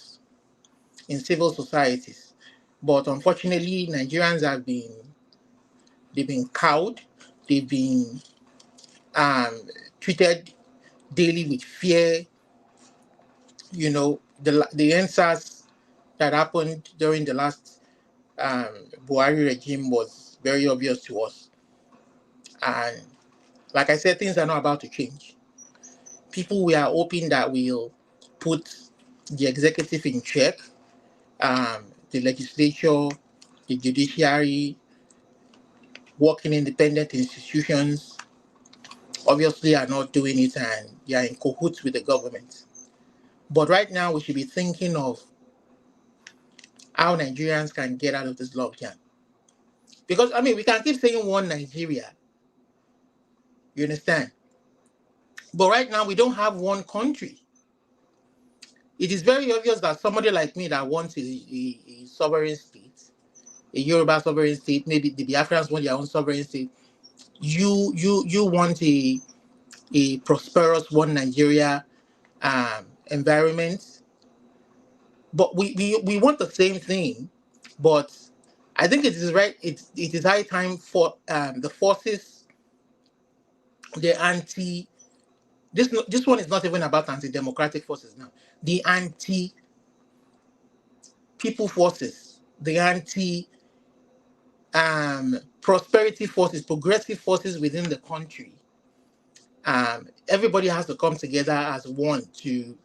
in civil societies. But unfortunately, Nigerians they've been cowed, they've been treated daily with fear. You know, the answers that happened during the last Buhari regime was very obvious to us. And like I said, things are not about to change. People we are hoping that will put the executive in check, the legislature, the judiciary, working independent institutions, obviously are not doing it, and they are in cahoots with the government. But right now, we should be thinking of how Nigerians can get out of this logjam. Because, I mean, we can keep saying one Nigeria, you understand? But right now, we don't have one country. It is very obvious that somebody like me that wants a sovereign state, a Yoruba sovereign state, maybe the Biafrans want their own sovereign state, you want a prosperous one Nigeria environment. But we want the same thing, but I think it is right. It is high time for the forces, the anti. This one is not even about anti-democratic forces now. The anti-people forces, the anti-prosperity forces, progressive forces within the country. Everybody has to come together as one to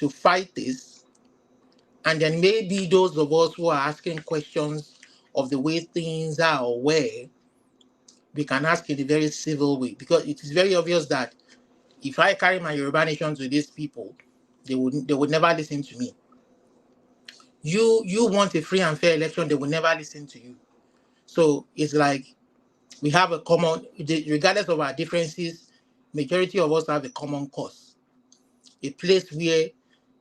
fight this. And then maybe those of us who are asking questions of the way things are or where, we can ask in a very civil way. Because it is very obvious that if I carry my Yoruba nation to these people, they would never listen to me. You want a free and fair election, they will never listen to you. So it's like we have a common, regardless of our differences, majority of us have a common cause. A place where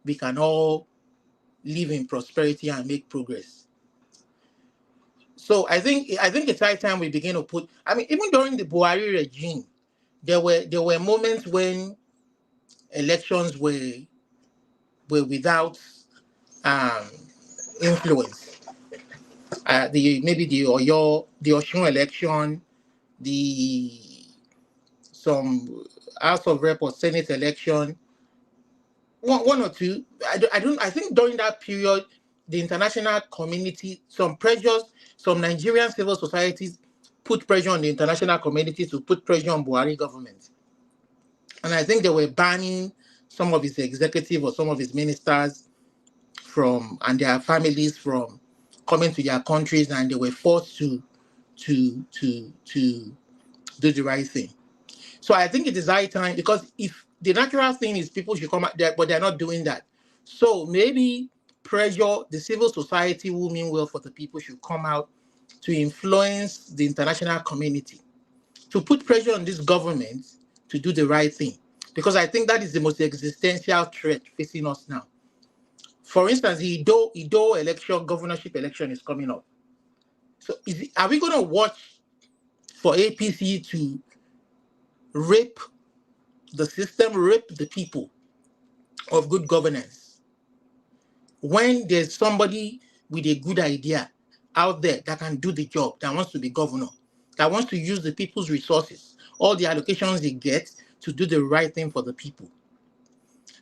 we can all live in prosperity and make progress. So I think it's high time we begin to put. I mean, even during the Buhari regime, there were moments when elections were without influence. Maybe the Osun election, some House of Rep or Senate election. One or two. I think during that period, the international community, some Nigerian civil societies put pressure on the international community to put pressure on Buhari government. And I think they were banning some of his executive or some of his ministers and their families from coming to their countries, and they were forced to do the right thing. So I think it is high time, because if the natural thing is people should come out there, but they're not doing that. So maybe pressure, the civil society who mean well for the people should come out to influence the international community, to put pressure on this government to do the right thing. Because I think that is the most existential threat facing us now. For instance, the Ido election, governorship election is coming up. So are we going to watch for APC to rape the system, rape the people of good governance, when there's somebody with a good idea out there that can do the job, that wants to be governor, that wants to use the people's resources, all the allocations they get, to do the right thing for the people?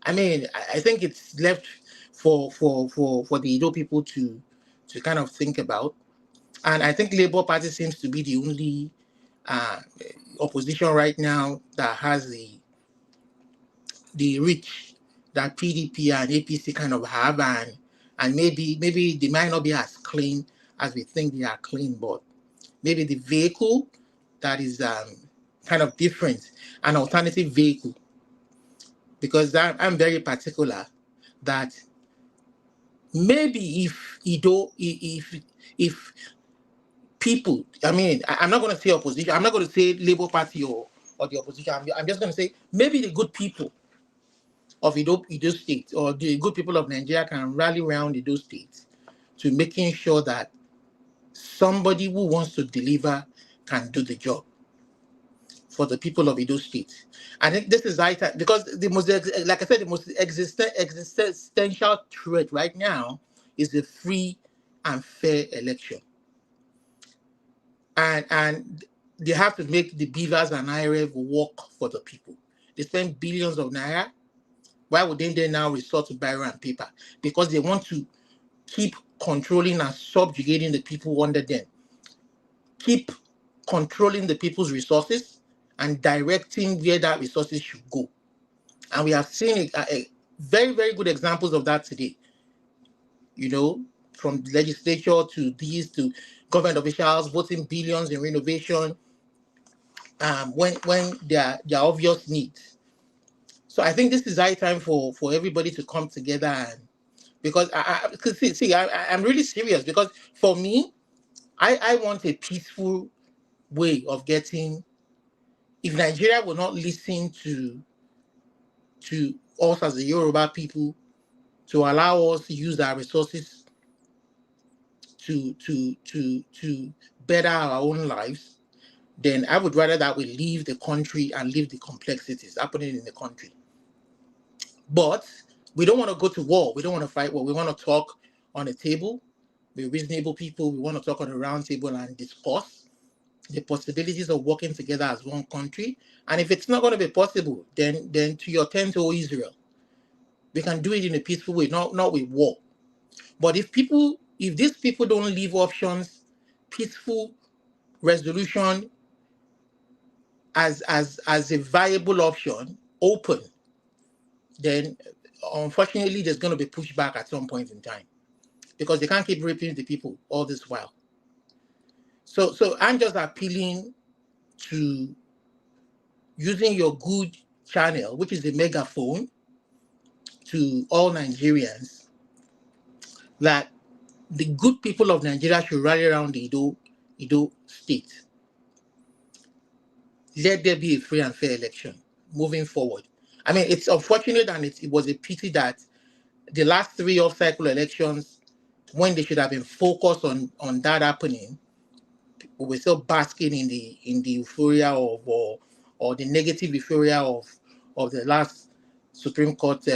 I mean, I think it's left for the Ido people to kind of think about. And I think Labour Party seems to be the only opposition right now that has the reach that PDP and APC kind of have, and maybe they might not be as clean as we think they are clean, but maybe the vehicle that is kind of different, an alternative vehicle. Because I'm very particular that maybe if people, I mean, I'm not going to say opposition, I'm not going to say Labour Party or the opposition, I'm just going to say maybe the good people of Ido State, or the good people of Nigeria, can rally around Ido State to making sure that somebody who wants to deliver can do the job. for the people of Edo State. I think this is right, because the most, like I said, the most existential threat right now is the free and fair election. And they have to make the beavers and IRF work for the people. They spend billions of naira. Why would they now resort to biro and paper? Because they want to keep controlling and subjugating the people under them. Keep controlling the people's resources and directing where that resources should go. And we have seen a very, very good examples of that today. You know, from the legislature to these to government officials voting billions in renovation when there are obvious needs. So I think this is high time for everybody to come together, and because I'm really serious, because for me, I want a peaceful way of getting. If Nigeria will not listen to us as the Yoruba people, to allow us to use our resources to better our own lives, then I would rather that we leave the country and leave the complexities happening in the country. But we don't want to go to war. We don't want to fight war. We want to talk on a table. We're reasonable people. We want to talk on a round table and discuss the possibilities of working together as one country. And if it's not going to be possible, then to your tent, O Israel. We can do it in a peaceful way, not with war. But if these people don't leave options, peaceful resolution as a viable option, open, then unfortunately there's going to be pushback at some point in time, because they can't keep raping the people all this while. So I'm just appealing to using your good channel, which is a megaphone, to all Nigerians, that the good people of Nigeria should rally around the Edo State. Let there be a free and fair election moving forward. I mean, it's unfortunate, and it was a pity that the last 3 off-cycle elections, when they should have been focused on that happening, we were still basking in the euphoria of or the negative euphoria of the last Supreme Court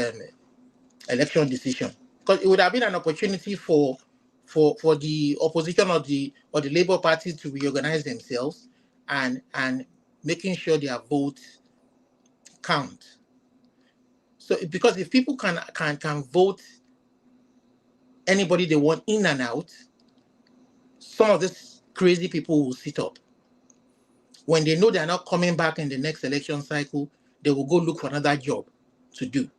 election decision. Because it would have been an opportunity for the opposition or the Labour Party to reorganize themselves and making sure their votes count. So because if people can vote anybody they want in and out, some of these crazy people will sit up. When they know they're not coming back in the next election cycle, they will go look for another job to do.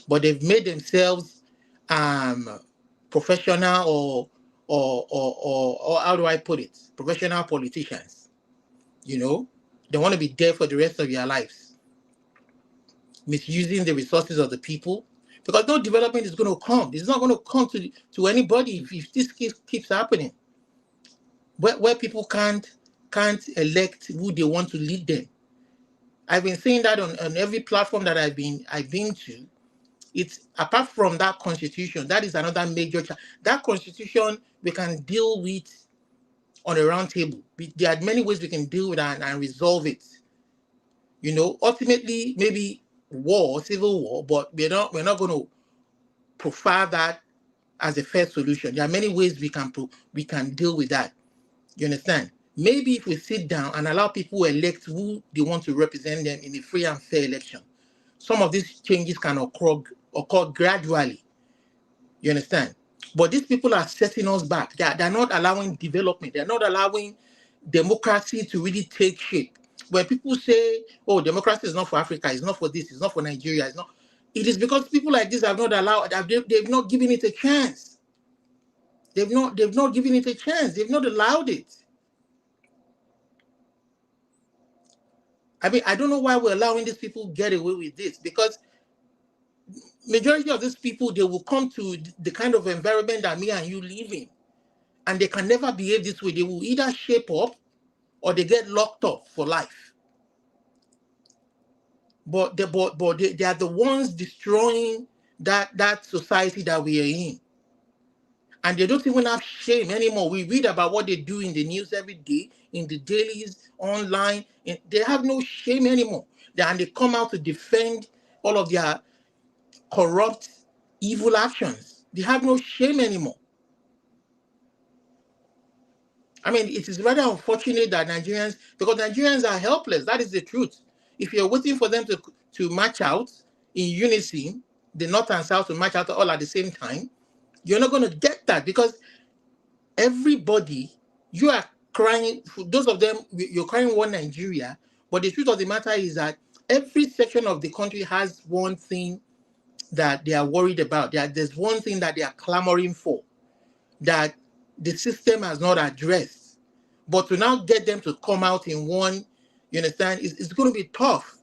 But they've made themselves professional or how do I put it? Professional politicians. You know, they want to be there for the rest of their lives, misusing the resources of the people, because no development is going to come. It's not going to come to anybody if this keeps happening. Where people can't elect who they want to lead them. I've been saying that on every platform that I've been to. It's apart from that constitution, that is another major challenge. That constitution we can deal with on a round table. There are many ways we can deal with that and resolve it. You know, ultimately maybe war, civil war, but we're not going to profile that as a fair solution. There are many ways we can deal with that. You understand? Maybe if we sit down and allow people to elect who they want to represent them in a free and fair election, some of these changes can occur gradually. You understand? But these people are setting us back. They're not allowing development. They're not allowing democracy to really take shape. When people say, oh, democracy is not for Africa, it's not for this, it's not for Nigeria, it's not. It is because people like this have not allowed, they've not given it a chance. They've not given it a chance. They've not allowed it. I mean, I don't know why we're allowing these people get away with this, because majority of these people, they will come to the kind of environment that me and you live in, and they can never behave this way. They will either shape up or they get locked up for life. But they are the ones destroying that society that we are in. And they don't even have shame anymore. We read about what they do in the news every day, in the dailies, online. And they have no shame anymore. And they come out to defend all of their corrupt, evil actions. They have no shame anymore. I mean, it is rather unfortunate that Nigerians, because Nigerians are helpless. That is the truth. If you're waiting for them to march out in unison, the North and South to march out all at the same time, you're not going to get that, because everybody, you are crying, for those of them, you're crying one Nigeria, but the truth of the matter is that every section of the country has one thing that they are worried about. There's one thing that they are clamoring for, that the system has not addressed. But to now get them to come out in one, you understand, it's going to be tough.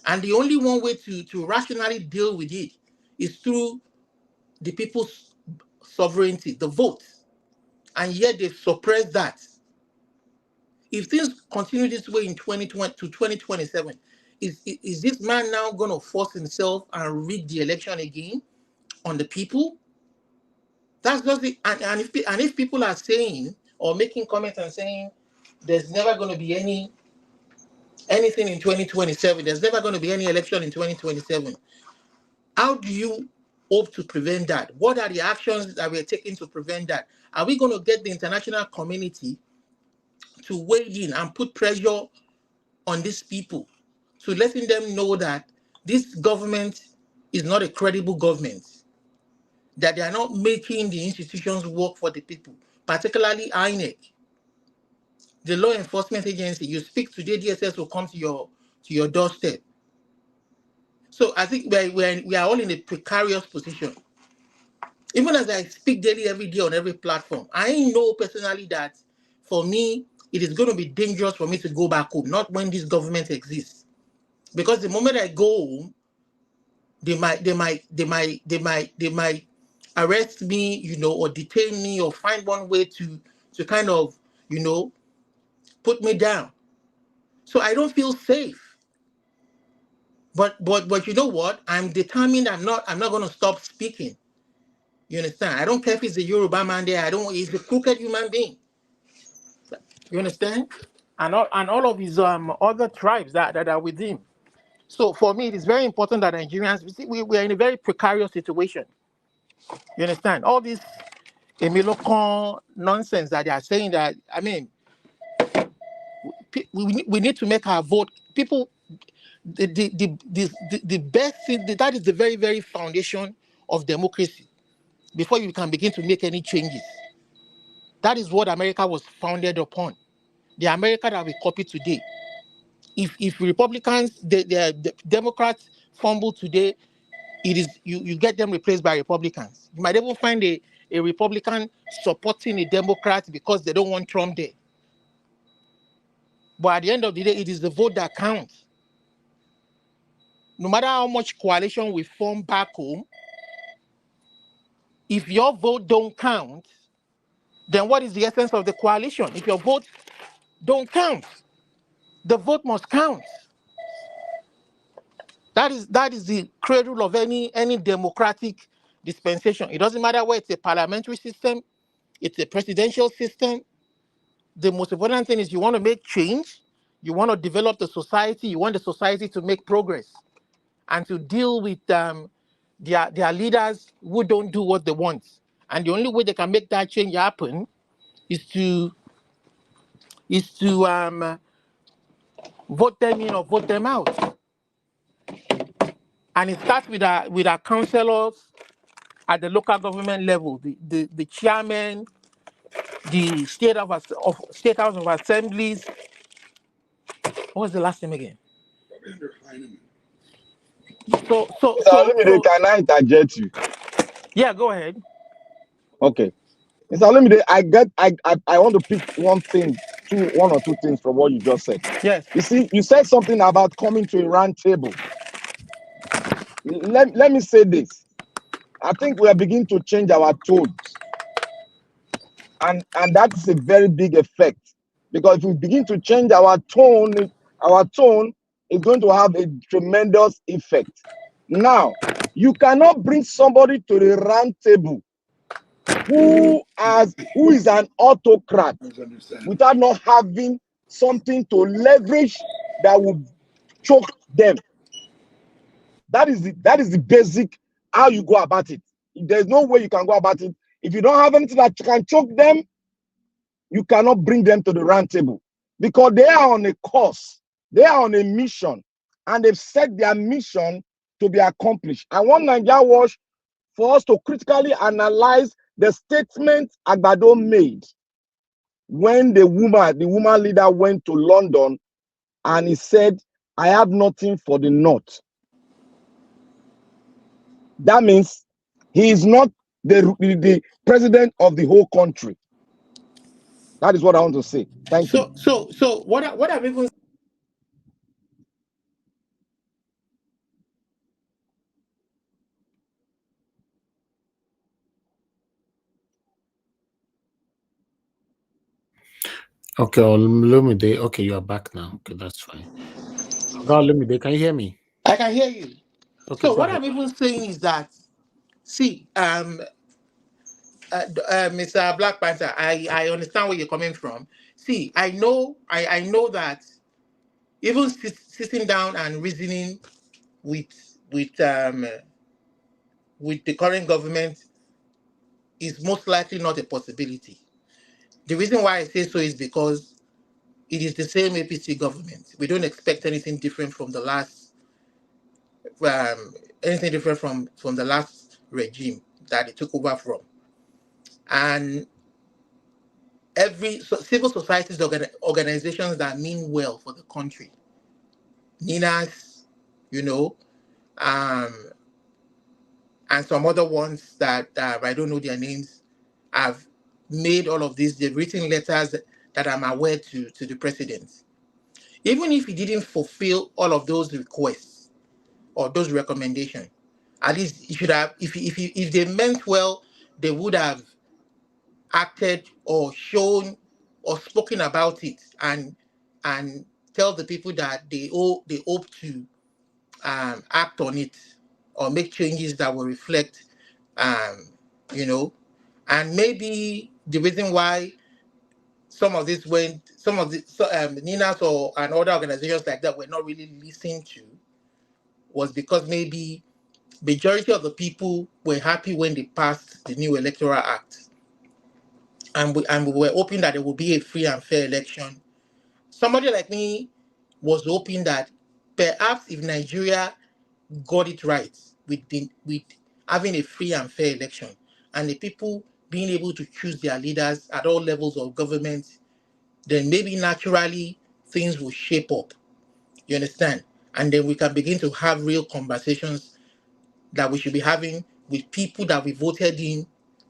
And the only one way to rationally deal with it is through the people's sovereignty, the vote. And yet they've suppressed that. If things continue this way in 2020 to 2027, is this man now going to force himself and rig the election again on the people? That's just it. And if people are saying or making comments and saying there's never going to be anything in 2027, there's never going to be any election in 2027, how do you hope to prevent that? What are the actions that we're taking to prevent that? Are we going to get the international community to wade in and put pressure on these people, to letting them know that this government is not a credible government, that they are not making the institutions work for the people, particularly INEC, the law enforcement agency? You speak today, DSS will come to your doorstep. So I think we are all in a precarious position. Even as I speak daily, every day on every platform, I know personally that for me, it is going to be dangerous for me to go back home, not when this government exists. Because the moment I go home, they might arrest me, or detain me, or find one way to kind of, put me down. So I don't feel safe. But you know what? I'm determined. I'm not going to stop speaking. You understand? I don't care if it's a Yoruba man there. He's a crooked human being. You understand? And all of his other tribes that are with him. So for me, it is very important that Nigerians, we are in a very precarious situation. You understand? All this Emilokon nonsense that they are saying, that, I mean, we need to make our vote. People, the best thing, that is the very, very foundation of democracy before you can begin to make any changes. That is what America was founded upon. The America that we copy today. If Republicans, the Democrats fumble today, it is you get them replaced by Republicans. You might even find a Republican supporting a Democrat because they don't want Trump there. But at the end of the day, it is the vote that counts. No matter how much coalition we form back home, if your vote don't count, then what is the essence of the coalition? If your vote don't count, the vote must count. That is the cradle of any democratic dispensation. It doesn't matter whether it's a parliamentary system, it's a presidential system. The most important thing is you want to make change, you want to develop the society, you want the society to make progress and to deal with their leaders who don't do what they want. And the only way they can make that change happen is to vote them in or vote them out. And it starts with our councillors at the local government level, the chairman, the state house of assemblies. What was the last name again? So can I interject you? Yeah, go ahead. Okay. Mr. Olumide, I want to pick one or two things from what you just said. Yes. You see, you said something about coming to a round table. Let me say this. I think we are beginning to change our tones. And that's a very big effect. Because if we begin to change our tone is going to have a tremendous effect. Now, you cannot bring somebody to the round table who is an autocrat without not having something to leverage that will choke them. That is the basic how you go about it. There's no way you can go about it. If you don't have anything that can choke them, you cannot bring them to the round table, because they are on a course, they are on a mission, and they've set their mission to be accomplished. I want Nigeria Watch for us to critically analyze the statement Agbado made when the woman leader went to London and he said, I have nothing for the North. That means he is not the president of the whole country. That is what I want to say. Thank you. So what I've even Okay, Olumide. Okay, you are back now. Okay, that's fine. Olumide, can you hear me? I can hear you. Okay, So what ahead. I'm even saying is that, see, Mr. Black Panther, I understand where you're coming from. See, I know that even sitting down and reasoning with the current government is most likely not a possibility. The reason why I say so is because it is the same APC government. We don't expect anything different from the last, from the last regime that it took over from. And civil societies organizations that mean well for the country, NINAS, and some other ones that I don't know their names, have made all of this. They've written letters that I'm aware to the president. Even if he didn't fulfill all of those requests or those recommendations, at least he should have. If they meant well, they would have acted or shown or spoken about it and tell the people that they hope to act on it or make changes that will reflect, and maybe the reason why some of the NINAS and other organizations like that were not really listened to was because maybe majority of the people were happy when they passed the new Electoral Act. And we were hoping that there would be a free and fair election. Somebody like me was hoping that perhaps if Nigeria got it right with having a free and fair election and the people being able to choose their leaders at all levels of government, then maybe naturally things will shape up. You understand? And then we can begin to have real conversations that we should be having with people that we voted in,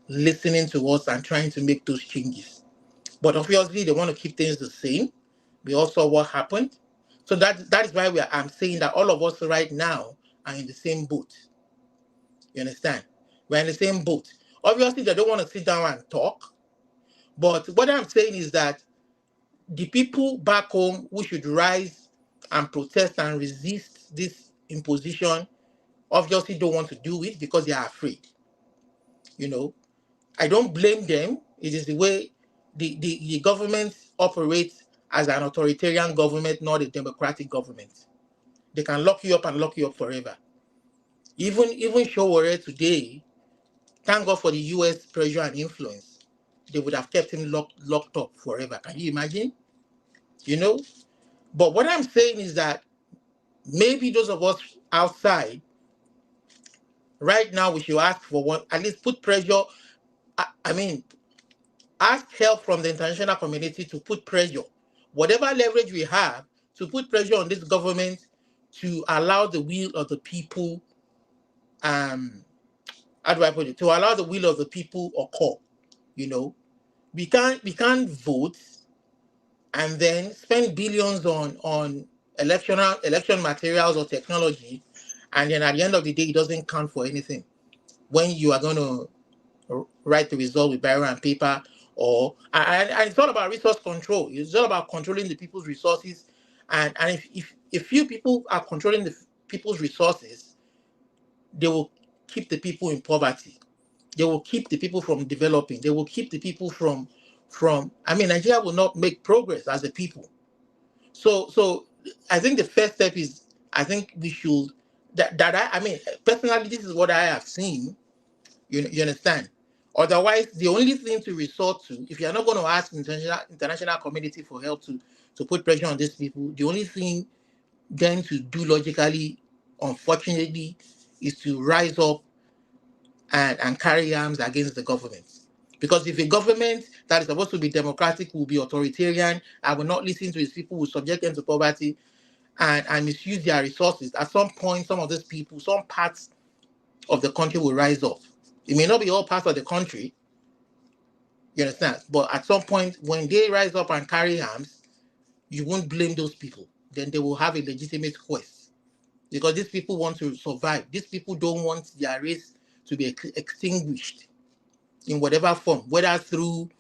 listening to us and trying to make those changes. But obviously they want to keep things the same. We all saw what happened. So that is why I'm saying that all of us right now are in the same boat. You understand? We're in the same boat. Obviously they don't want to sit down and talk. But what I'm saying is that the people back home who should rise and protest and resist this imposition obviously don't want to do it because they are afraid. I don't blame them. It is the way the government operates as an authoritarian government, not a democratic government. They can lock you up and lock you up forever. Even Showore today, thank God for the US pressure and influence, they would have kept him locked up forever. Can you imagine? But what I'm saying is that maybe those of us outside, right now, we should ask for one, at least put pressure. Ask help from the international community to put pressure, whatever leverage we have, to put pressure on this government to allow the will of the people, how do I put it? To allow the will of the people occur. We can't vote and then spend billions on election materials or technology, and then at the end of the day, it doesn't count for anything. When you are going to write the result with biro and paper, and it's all about resource control. It's all about controlling the people's resources, and if few people are controlling the people's resources, they will keep the people in poverty. They will keep the people from developing. They will keep the people from I mean, Nigeria will not make progress as a people. So I think the first step is, I think we should, I mean, personally, this is what I have seen. You understand? Otherwise, the only thing to resort to, if you're not going to ask international community for help to put pressure on these people, the only thing then to do logically, unfortunately, is to rise up and carry arms against the government. Because if a government that is supposed to be democratic will be authoritarian and will not listen to its people, will subject them to poverty and misuse their resources, at some point, some of these people, some parts of the country will rise up. It may not be all parts of the country, you understand? But at some point, when they rise up and carry arms, you won't blame those people. Then they will have a legitimate quest. Because these people want to survive. These people don't want their race to be extinguished in whatever form, whether through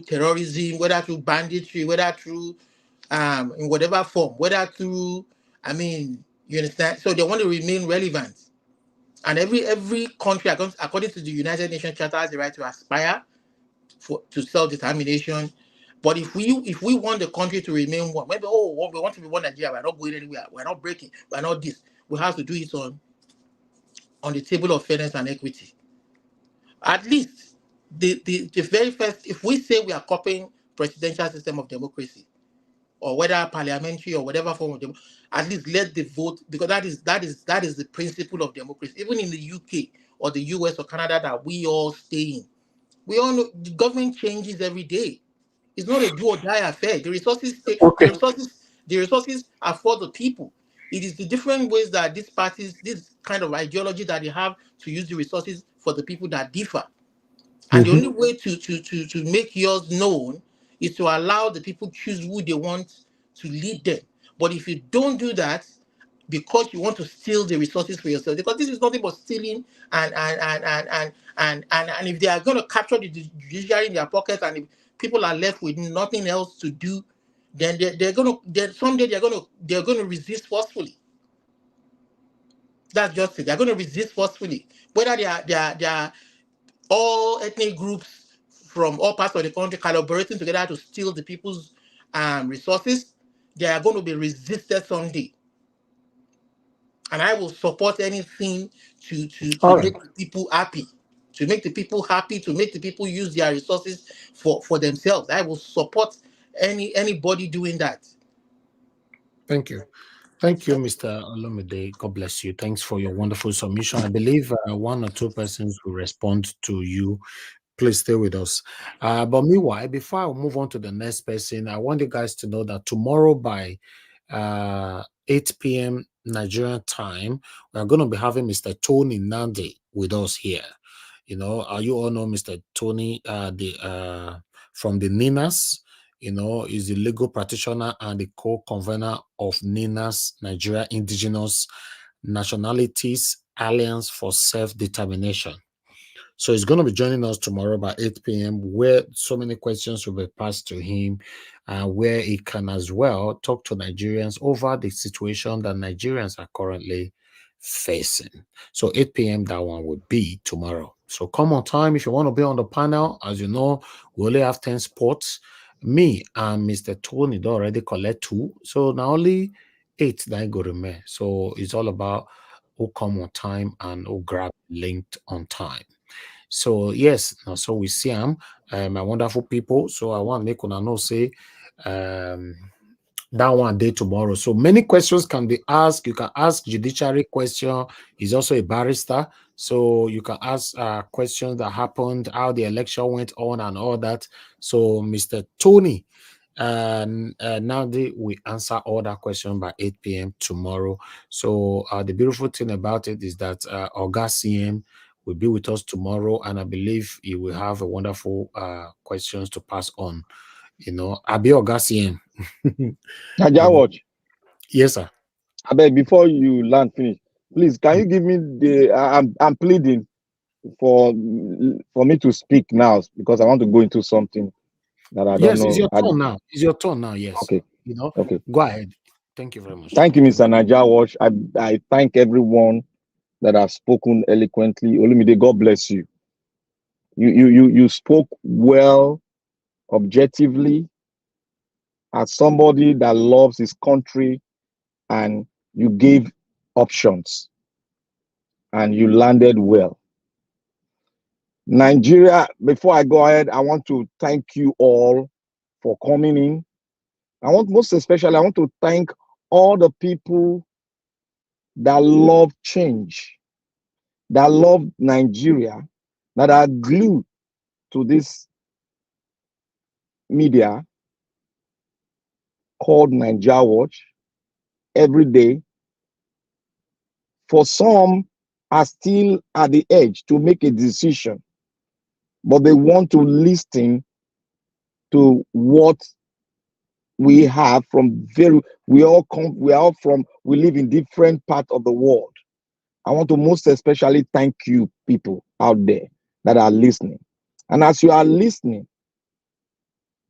terrorism, whether through banditry, whether through in whatever form, whether through, I mean, you understand? So they want to remain relevant. And every country, according to the United Nations Charter, has the right to aspire to self-determination. But if we want the country to remain one, maybe we want to be one Nigeria, we're not going anywhere, we're not breaking, we're not this. We have to do it on the table of fairness and equity. At least the very first, if we say we are copying presidential system of democracy, or whether parliamentary or whatever form of democracy, at least let the vote, because that is the principle of democracy. Even in the UK or the US or Canada that we all stay in, we all know the government changes every day. It's not a do or die affair. The resources are for the people. It is the different ways that these parties, this kind of ideology that they have to use the resources for the people that differ. And the only way to make yours known is to allow the people choose who they want to lead them. But if you don't do that, because you want to steal the resources for yourself, because this is nothing but stealing, and if they are going to capture the judiciary in their pockets, and if people are left with nothing else to do, then someday they're going to resist forcefully. That's just it. They're going to resist forcefully, whether they are all ethnic groups from all parts of the country collaborating together to steal the people's resources. They are going to be resisted someday. And I will support anything to make the people happy, to make the people happy, to make the people use their resources for themselves. I will support anybody doing that. Thank you. Thank you, Mr. Olumide. God bless you. Thanks for your wonderful submission. I believe one or two persons will respond to you. Please stay with us. But meanwhile, before I move on to the next person, I want you guys to know that tomorrow by 8 p.m. Nigerian time, we're going to be having Mr. Tony Nandi with us here. You know, you all know Mr. Tony from the NINAS. You know, is the legal practitioner and the co-convener of NINAS, Nigeria Indigenous Nationalities Alliance for Self-Determination. So he's going to be joining us tomorrow by 8 p.m. where so many questions will be passed to him, where he can as well talk to Nigerians over the situation that Nigerians are currently facing. So 8 p.m. that one would be tomorrow. So come on time if you want to be on the panel. As you know, we only have 10 spots. Me and Mr. Tony do already collect 2. So now only 8 that go remain. So it's all about who come on time and who grab linked on time. So yes, so we see them, my wonderful people. So I want make una know say that one day tomorrow. So many questions can be asked. You can ask judiciary question. He's also a barrister, so you can ask questions that happened, how the election went on, and all that. So Mr. Tony, now we answer all that question by 8 p.m. tomorrow. So the beautiful thing about it is that Oga CM will be with us tomorrow, and I believe he will have a wonderful questions to pass on. You know, I'll be Oga CM. Watch. Yes, sir. I beg, before you land finish, please can you give me the I'm pleading for me to speak now because I want to go into something that I don't know. Yes, it's your turn now. It's your turn now. Yes. Okay. You know. Okay. Go ahead. Thank you very much. Thank you, Mr. Naija Watch. I thank everyone that has spoken eloquently. Olumide, God bless you. You spoke well, objectively, as somebody that loves his country, and you gave options and you landed well. Nigeria, before I go ahead, I want to thank you all for coming in. Most especially, I want to thank all the people that love change, that love Nigeria, that are glued to this media called Nigeria Watch every day. For some are still at the edge to make a decision, but they want to listen to what we have from we live in different parts of the world. I want to most especially thank you people out there that are listening. And as you are listening,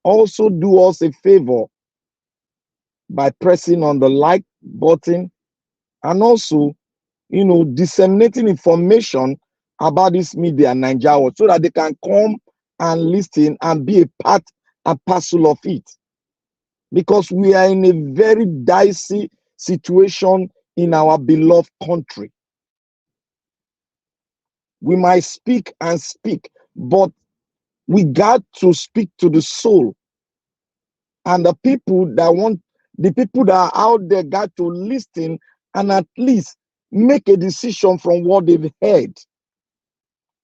also do us a favor by pressing on the like button, and also, disseminating information about this media Nigeria, so that they can come and listen and be a part and parcel of it. Because we are in a very dicey situation in our beloved country. We might speak and speak, but we got to speak to the soul. And the people that are out there got to listen and at least make a decision from what they've heard.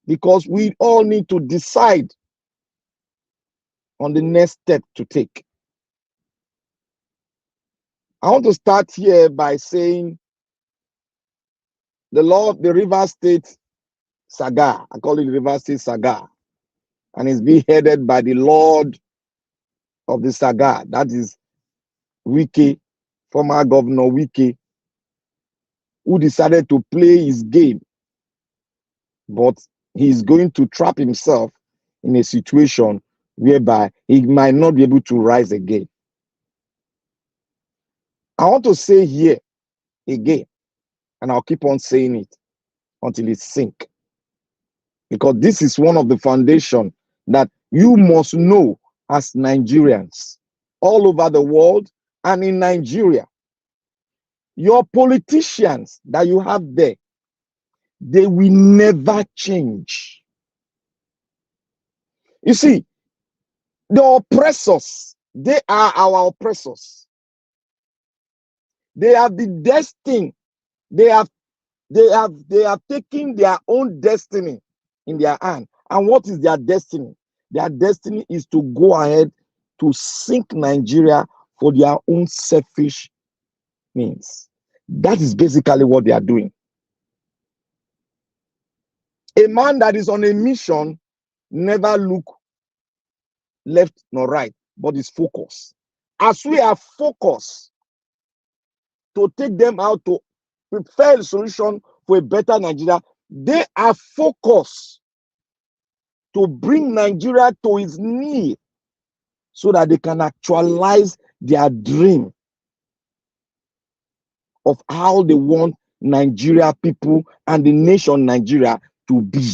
Because we all need to decide on the next step to take. I want to start here by saying the law of the River State saga, I call it the River State saga, and it's being headed by the Lord of the saga, that is Wike, former Governor Wike, who decided to play his game, but he's going to trap himself in a situation whereby he might not be able to rise again. I want to say here again, and I'll keep on saying it until it sinks, because this is one of the foundations that you must know as Nigerians all over the world and in Nigeria. Your politicians that you have there, they will never change. You see, the oppressors, they are our oppressors. They have the destiny. They have taken their own destiny in their hand. And what is their destiny? Their destiny is to go ahead to sink Nigeria for their own selfish means. That is basically what they are doing. A man that is on a mission never look left nor right, but is focused. As we are focused to take them out to prepare a solution for a better Nigeria, they are focused to bring Nigeria to its knees so that they can actualize their dream of how they want Nigeria people and the nation Nigeria to be.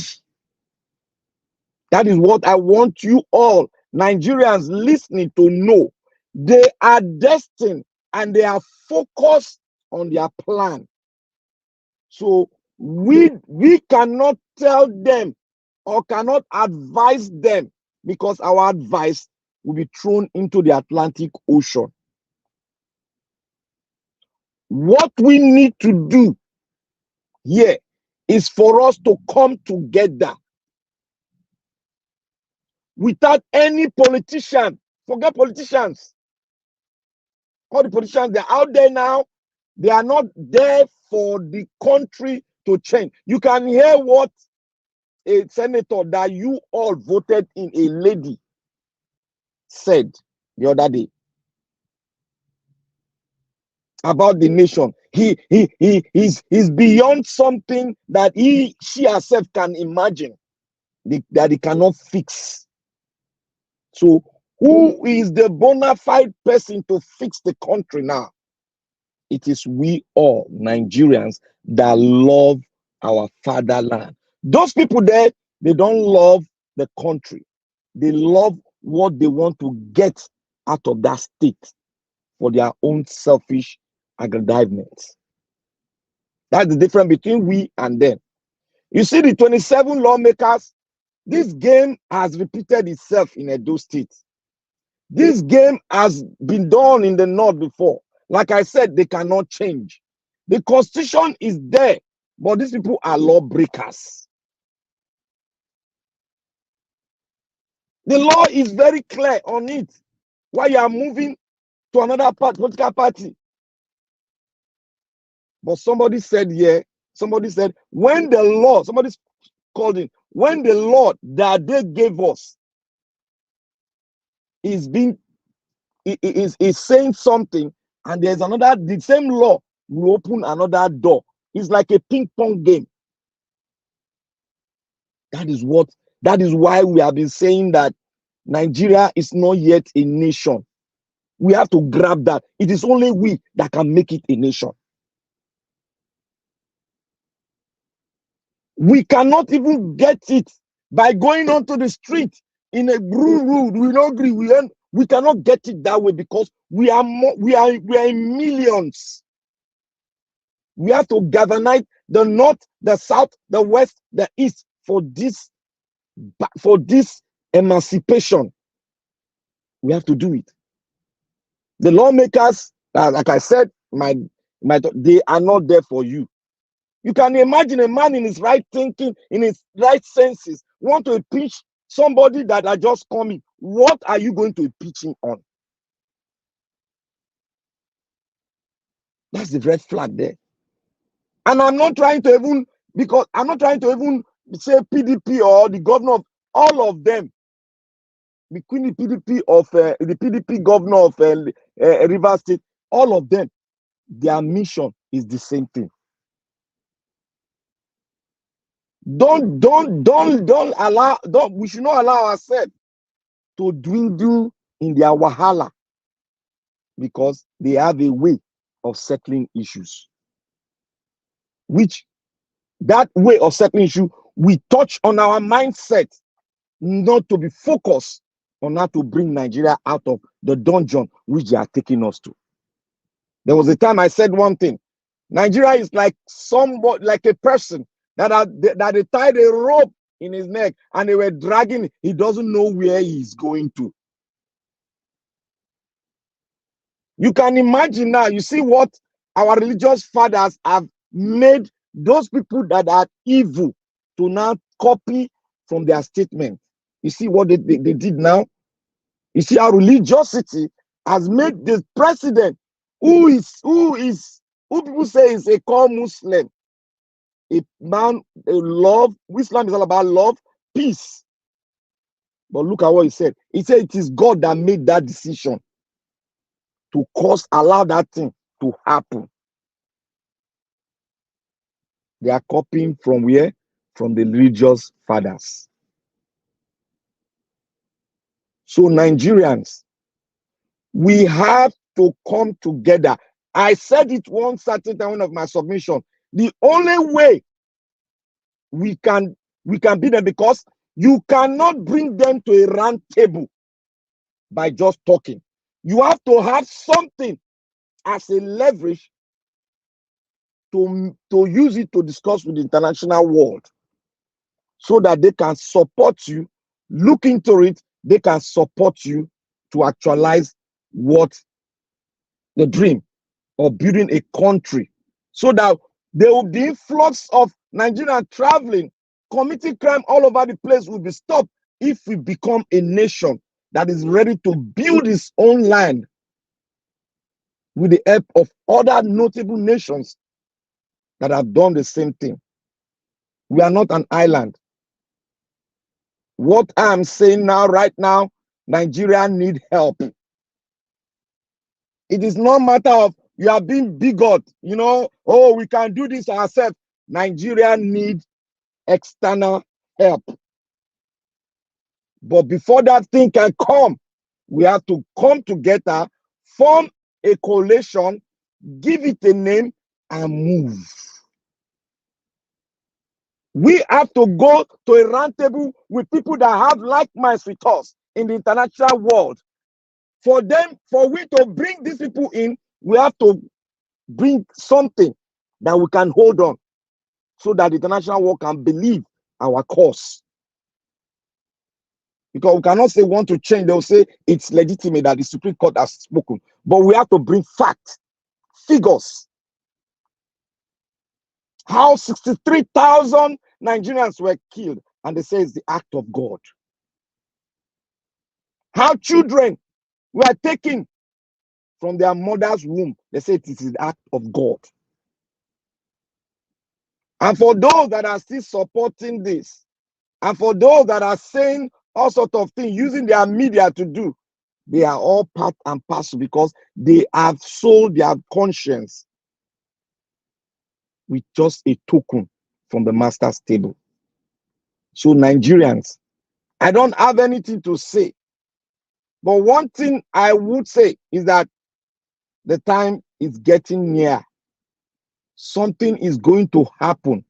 That is what I want you all Nigerians listening to know. They are destined and they are focused on their plan. So we cannot tell them or cannot advise them, because our advice will be thrown into the Atlantic Ocean. What we need to do here is for us to come together without any politician. Forget politicians. All the politicians, they're out there now. They are not there for the country to change. You can hear what a senator that you all voted in, a lady, said the other day about the nation. He's beyond something that she herself can imagine that he cannot fix. So who is the bona fide person to fix the country now? It is we all Nigerians that love our fatherland. Those people there, they don't love the country. They love what they want to get out of that state for their own selfish aggrandizements. That's the difference between we and them. You see, the 27 lawmakers, this game has repeated itself in Edo State. This game has been done in the north before. Like I said, they cannot change. The constitution is there, but these people are lawbreakers. The law is very clear on it. Why you are moving to another political party. But somebody said here, somebody said, when the law, somebody called in, when the law that they gave us is saying something, and there's another, the same law will open another door. It's like a ping-pong game. That is why we have been saying that Nigeria is not yet a nation. We have to grab that. It is only we that can make it a nation. We cannot even get it by going onto the street in a rude. We don't agree. We cannot get it that way because we are in millions. We have to galvanize the north, the south, the west, the east for this emancipation. We have to do it. The lawmakers, like I said, they are not there for you. You can imagine a man in his right thinking, in his right senses, want to impeach somebody that are just coming. What are you going to impeach him on? That's the red flag there. And I'm not trying to even, because I'm not trying to even say PDP or the governor of all of them. Between the PDP governor of Rivers State, all of them, their mission is the same thing. We should not allow ourselves to dwindle in their wahala because they have a way of settling issues. Which that way of settling issue, we touch on our mindset, not to be focused on how to bring Nigeria out of the dungeon which they are taking us to. There was a time I said one thing. Nigeria is like somebody, like a person that they tied a rope in his neck and they were dragging. He doesn't know where he's going to. You can imagine now, you see what our religious fathers have made those people that are evil to now copy from their statement. You see what they did now? You see how religiosity has made the president who people say is a core Muslim, a man, a love. Islam is all about love, peace. But look at what he said. He said it is God that made that decision to allow that thing to happen. They are copying from where? From the religious fathers. So Nigerians, we have to come together. I said it one certain time, one of my submission. The only way we can beat them, because you cannot bring them to a round table by just talking. You have to have something as a leverage to use it to discuss with the international world so that they can support you, look into it, they can support you to actualize what the dream of building a country, so that there will be influx of Nigerians traveling, committing crime all over the place will be stopped if we become a nation that is ready to build its own land with the help of other notable nations that have done the same thing. We are not an island. What I'm saying now, right now, Nigeria need help. It is no matter of you are being bigot, oh, we can do this ourselves. Nigeria need external help. But before that thing can come, we have to come together, form a coalition, give it a name, and move. We have to go to a round table with people that have like minds with us in the international world. For we to bring these people in, we have to bring something that we can hold on so that the international world can believe our cause. Because we cannot say we want to change. They'll say it's legitimate that the Supreme Court has spoken. But we have to bring facts, figures. How 63,000 Nigerians were killed, and they say it's the act of God. How children were taken from their mother's womb, they say it is the act of God. And for those that are still supporting this, and for those that are saying all sorts of things, using their media to do, they are all part and parcel because they have sold their conscience with just a token from the master's table. So Nigerians, I don't have anything to say. But one thing I would say is that the time is getting near. Something is going to happen.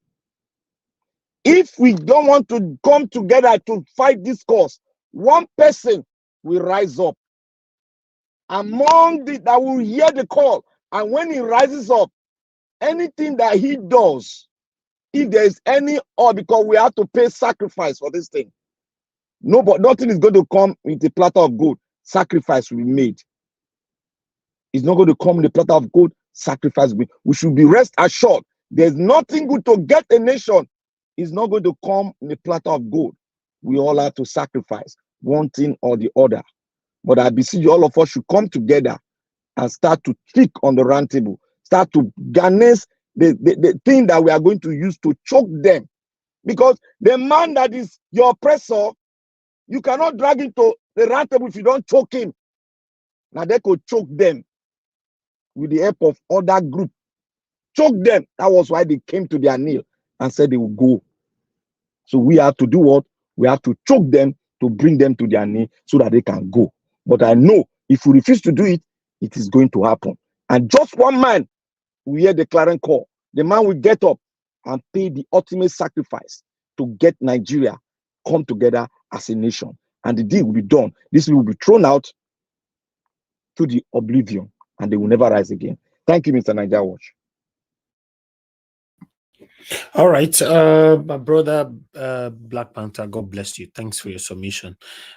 If we don't want to come together to fight this cause, one person will rise up among that will hear the call. And when he rises up, anything that he does, if there is any, or because we have to pay sacrifice for this thing, nothing is going to come with a platter of gold. Sacrifice will be made. It's not going to come in a platter of gold. Sacrifice will be. We should be rest assured. There's nothing good to get a nation. It's not going to come in a platter of gold. We all have to sacrifice one thing or the other. But I beseech you, all of us should come together and start to trick on the round table. Start to garnish the thing that we are going to use to choke them. Because the man that is your oppressor, you cannot drag him to the round table if you don't choke him. Now they could choke them with the help of other group. Choke them. That was why they came to their knee and said they will go. So we have to do what? We have to choke them to bring them to their knee so that they can go. But I know if we refuse to do it, it is going to happen. And just one man will hear the clarion call. The man will get up and pay the ultimate sacrifice to get Nigeria come together as a nation. And the deal will be done. This will be thrown out to the oblivion and they will never rise again. Thank you, Mr. Niger Watch. All right, my brother Black Panther, God bless you. Thanks for your submission.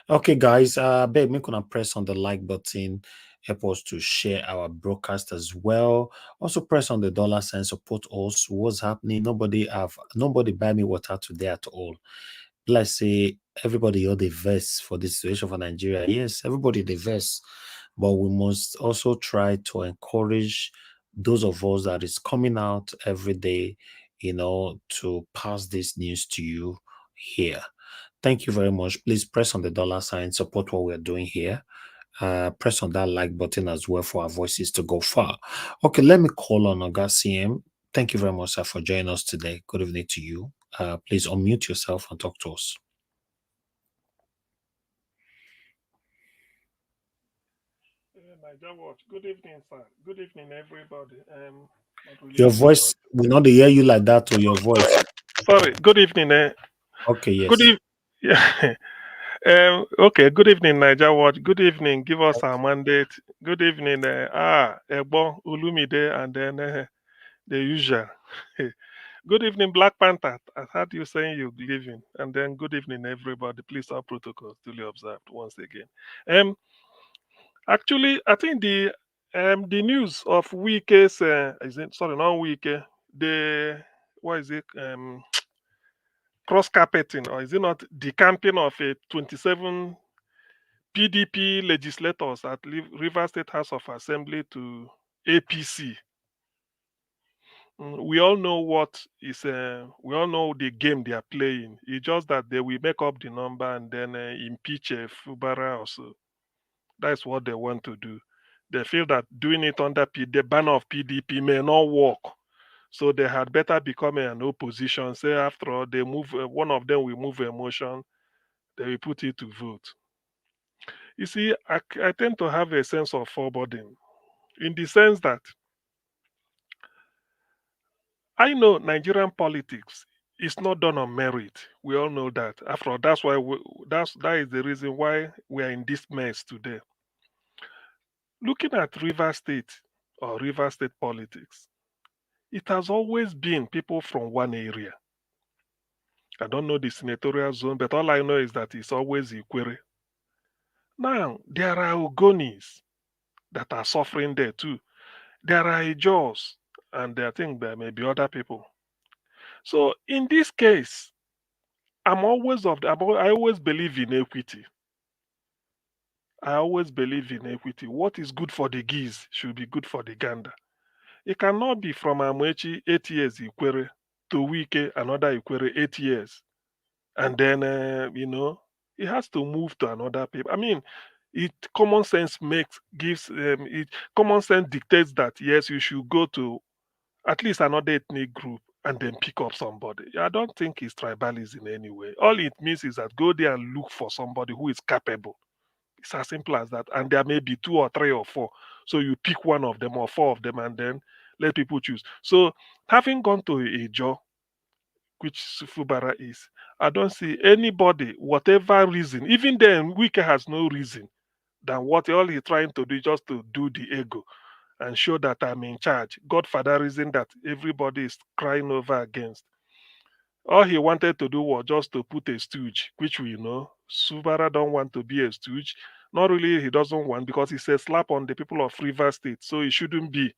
Okay, guys, babe, make gonna press on the like button. Help us to share our broadcast as well. Also press on the $sign, support us. What's happening? Nobody buy me water today at all. Let's say everybody all the verse for this situation for Nigeria. Yes, everybody the verse, but we must also try to encourage those of us that is coming out every day, to pass this news to you here. Thank you very much. Please press on the $sign, support what we're doing here. Press on that like button as well for our voices to go far. Okay, let me call on Oga CM. Thank you very much, sir, for joining us today. Good evening to you. Please unmute yourself and talk to us. Good evening, sir. Good evening, everybody. Your voice, we not hear you like that to your voice. Sorry. Good evening. Okay, yes. Yeah. Okay. Good evening, Niger Watch. Good evening. Give us our mandate. Good evening. Ebo Ulumide, and then the usual. Good evening, Black Panther. I heard you saying you're leaving, and then good evening, everybody. Please, our protocols duly observed once again. Actually, I think the news of Wike's not Wike, what is it? Cross carpeting, or is it not the campaign of a 27 PDP legislators at Rivers State House of Assembly to APC? We all know we all know the game they are playing. It's just that they will make up the number and then impeach Fubara or so. That's what they want to do. They feel that doing it under the banner of PDP may not work. So they had better become an opposition. Say after all, they move. One of them will move a motion. They will put it to vote. You see, I tend to have a sense of foreboding, in the sense that I know Nigerian politics it's not done on merit. We all know that. After all, that's why that is the reason why we are in this mess today. Looking at River State or River State politics, it has always been people from one area. I don't know the senatorial zone, but all I know is that it's always Ikwere. Now, there are Ogonis that are suffering there too. There are Ijos, and I think there may be other people. So in this case, I always believe in equity. I always believe in equity. What is good for the geese should be good for the gander. It cannot be from Amechi 8 years Ikwere to Wike another Ikwere 8 years, and then it has to move to another people. I mean, common sense common sense dictates that yes, you should go to at least another ethnic group and then pick up somebody. I don't think it's tribalism in any way. All it means is that go there and look for somebody who is capable. It's as simple as that. And there may be 2 or 3 or 4. So you pick one of them or 4 of them and then let people choose. So having gone to a job, which Fubara is, I don't see anybody, whatever reason, even then, Wike has no reason than what all he's trying to do just to do the ego and show that I'm in charge. Godfather reason that everybody is crying over against. All he wanted to do was just to put a stooge, which we know. Subara don't want to be a stooge. Not really, he doesn't want because it's a slap on the people of River State, so it shouldn't be.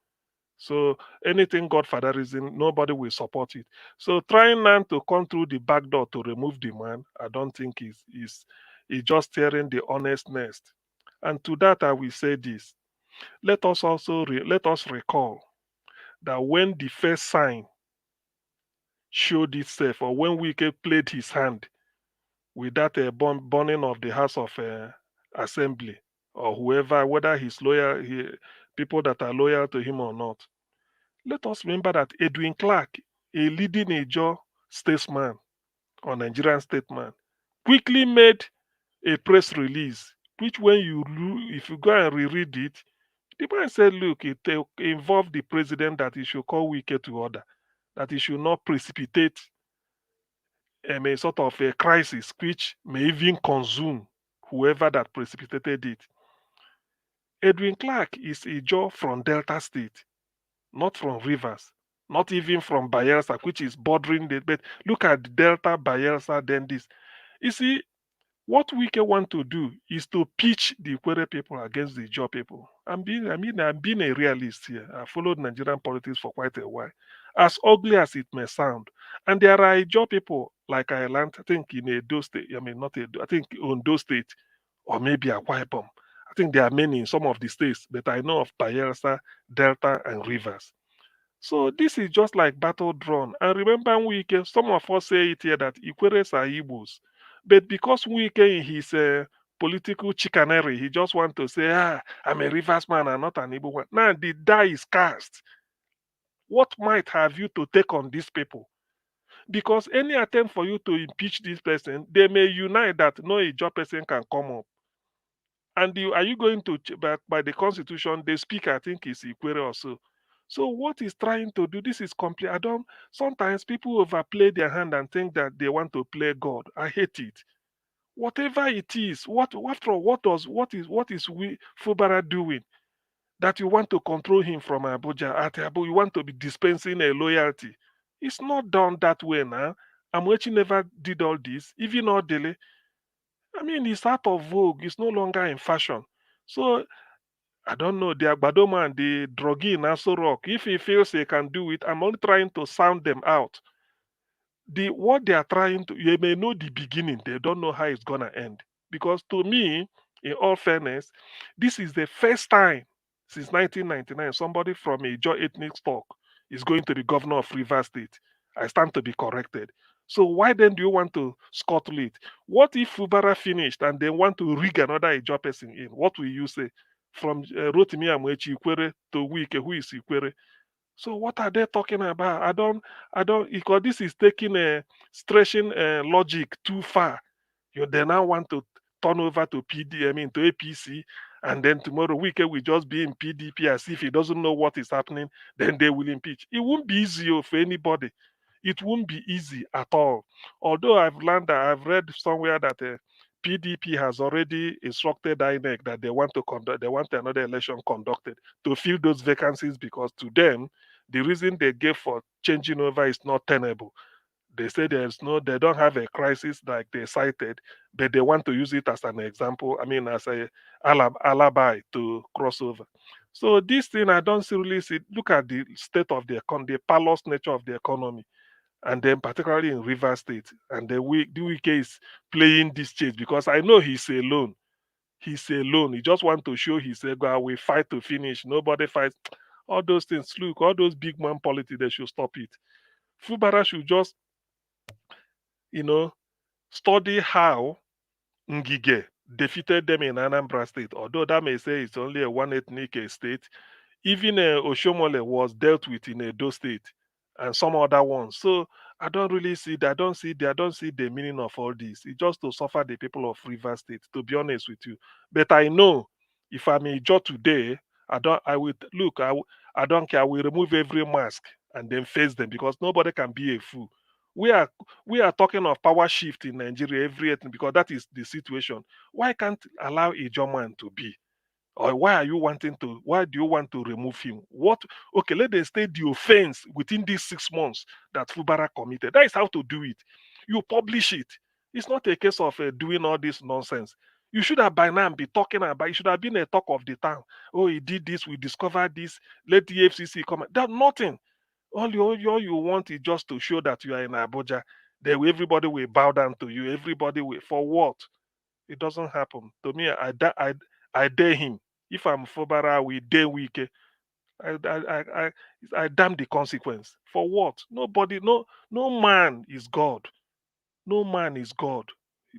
So anything Godfatherism, nobody will support it. So trying now to come through the back door to remove the man, I don't think is just tearing the honest nest. And to that I will say this: let us also let us recall that when the first sign showed itself, or when Wike played his hand with that burning of the House of Assembly, or whoever, whether he's loyal, people that are loyal to him or not. Let us remember that Edwin Clark, a leading Ijaw statesman or Nigerian statesman, quickly made a press release, which if you go and reread it, the man said, look, it involved the president that he should call Wike to order, that he should not precipitate a sort of a crisis which may even consume whoever that precipitated it. Edwin Clark is a Ijaw from Delta State, not from Rivers, not even from Bayelsa, which is bordering the. But look at Delta, Bayelsa, then this. You see, what Wike want to do is to pitch the Ikwere people against the Ijaw people. I'm being a realist here. I followed Nigerian politics for quite a while. As ugly as it may sound, and there are Ijaw people like I learned, I think in Edo State. I mean, not Edo. I think Ondo State, or maybe Akwa Ibom. I think there are many in some of the states, but I know of Bayelsa, Delta, and Rivers. So this is just like battle drawn. And remember, Wike, some of us say it here that Ikweres are Igbos. But because Wike in his political chicanery, he just want to say, I'm a Rivers man and not an Igbo one. Now the die is cast. What might have you to take on these people? Because any attempt for you to impeach this person, they may unite that no Ijaw person can come up. And are you going to, by the constitution, the speaker, I think, is Ikwere also. So what he's trying to do, this is complete. Sometimes people overplay their hand and think that they want to play God. I hate it. Whatever it is, what is Fubara doing that you want to control him from Abuja? At Abuja, you want to be dispensing a loyalty. It's not done that way now. Amechi never did all this, even Odele. I mean, it's out of vogue. It's no longer in fashion. So I don't know, the Agbado man, the druggie in Aso Rock, if he feels he can do it, I'm only trying to sound them out. What they are trying to, you may know the beginning, they don't know how it's going to end. Because to me, in all fairness, this is the first time since 1999 somebody from a Ijaw ethnic stock is going to be governor of Rivers State. I stand to be corrected. So why then do you want to scuttle it? What if Fubara finished and they want to rig another Ijaw person in? What will you say? From Rotimi Amechi Ikwere to Wike, who is Ikwere? So what are they talking about? I don't, because this is taking a stretching logic too far. They now want to turn over to to APC, and then tomorrow Wike will just be in PDP as if he doesn't know what is happening. Then they will impeach. It won't be easy for anybody. it won't be easy at all. Although I've read somewhere that PDP has already instructed INEC that they want another election conducted to fill those vacancies, because to them, the reason they gave for changing over is not tenable. They say they don't have a crisis like they cited, but they want to use it as an example. I mean, as a alibi to cross over. So this thing, I don't really see. Look at the state of the parlous nature of the economy, and then particularly in Rivers State, and the Wike is playing this change because I know he's alone. He's alone. He just want to show his ego. We fight to finish. Nobody fights. All those things. Look, all those big man politics, they should stop it. Fubara should just, study how Ngige defeated them in Anambra State. Although that may say it's only a one ethnic state, even Oshomole was dealt with in Edo State and some other ones. So I don't really see that. I don't see the meaning of all this. It's just to suffer the people of Rivers State, to be honest with you. But I know if I'm a judge today, I don't care. I will remove every mask and then face them, because nobody can be a fool. We are talking of power shift in Nigeria every ethnic, because that is the situation. Why can't allow a German to be? Or why do you want to remove him? Okay, let them state the offense within these 6 months that Fubara committed. That is how to do it. You publish it. It's not a case of doing all this nonsense. You should have by now be talking about, it should have been a talk of the town. Oh, he did this, we discovered this, let the FCC come. That's nothing. All you want is just to show that you are in Abuja. Then everybody will bow down to you. Everybody will, for what? It doesn't happen. To me, I dare him. If I'm Fubara, we dare Wike. I damn the consequence. For what? Nobody, no man is God. No man is God.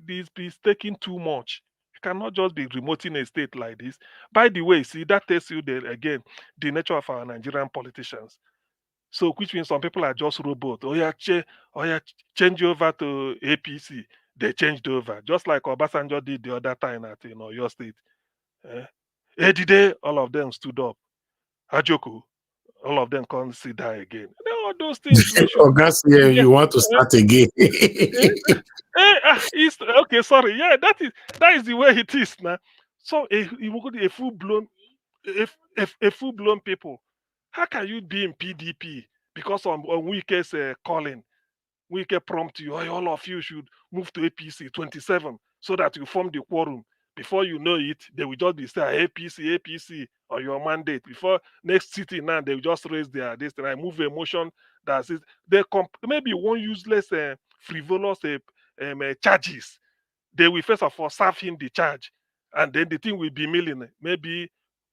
He's taking too much. You cannot just be remoting a state like this. By the way, see, that tells you again the nature of our Nigerian politicians. So, which means some people are just robots. Change over to APC. They changed over, just like Obasanjo did the other time at your state. Edide, all of them stood up. Ajoku, all of them can't sit down again. All those things we should. You want to start again? Okay, sorry. Yeah, that is the way it is now. So a full blown, a full blown people. How can you be in PDP because on Wike's calling? Wike prompt you, all of you should move to APC 27 so that you form the quorum. Before you know it, they will just be saying APC on your mandate. Before next sitting now, they will just raise this and I move a motion that says maybe one useless frivolous charges. They will first of all serve him the charge, and then the thing will be milling. Maybe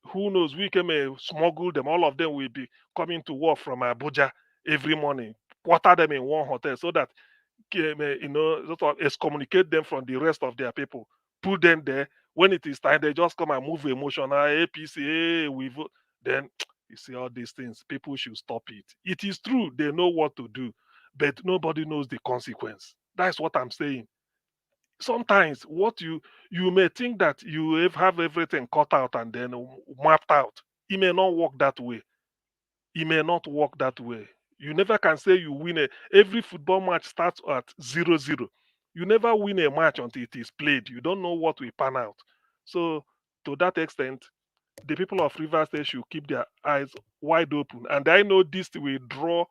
who knows, we can smuggle them. All of them will be coming to work from Abuja every morning, quarter them in one hotel so that sort of excommunicate them from the rest of their people, put them there. When it is time, they just come and move emotion. APC, hey, we vote. Then you see all these things. People should stop it. It is true, they know what to do, but nobody knows the consequence. That's what I'm saying. Sometimes what you may think that you have everything cut out and then mapped out. It may not work that way. It may not work that way. You never can say you win every football match starts at 0-0. You never win a match until it is played. You don't know what will pan out. So to that extent, the people of Rivers State should keep their eyes wide open. And I know this will draw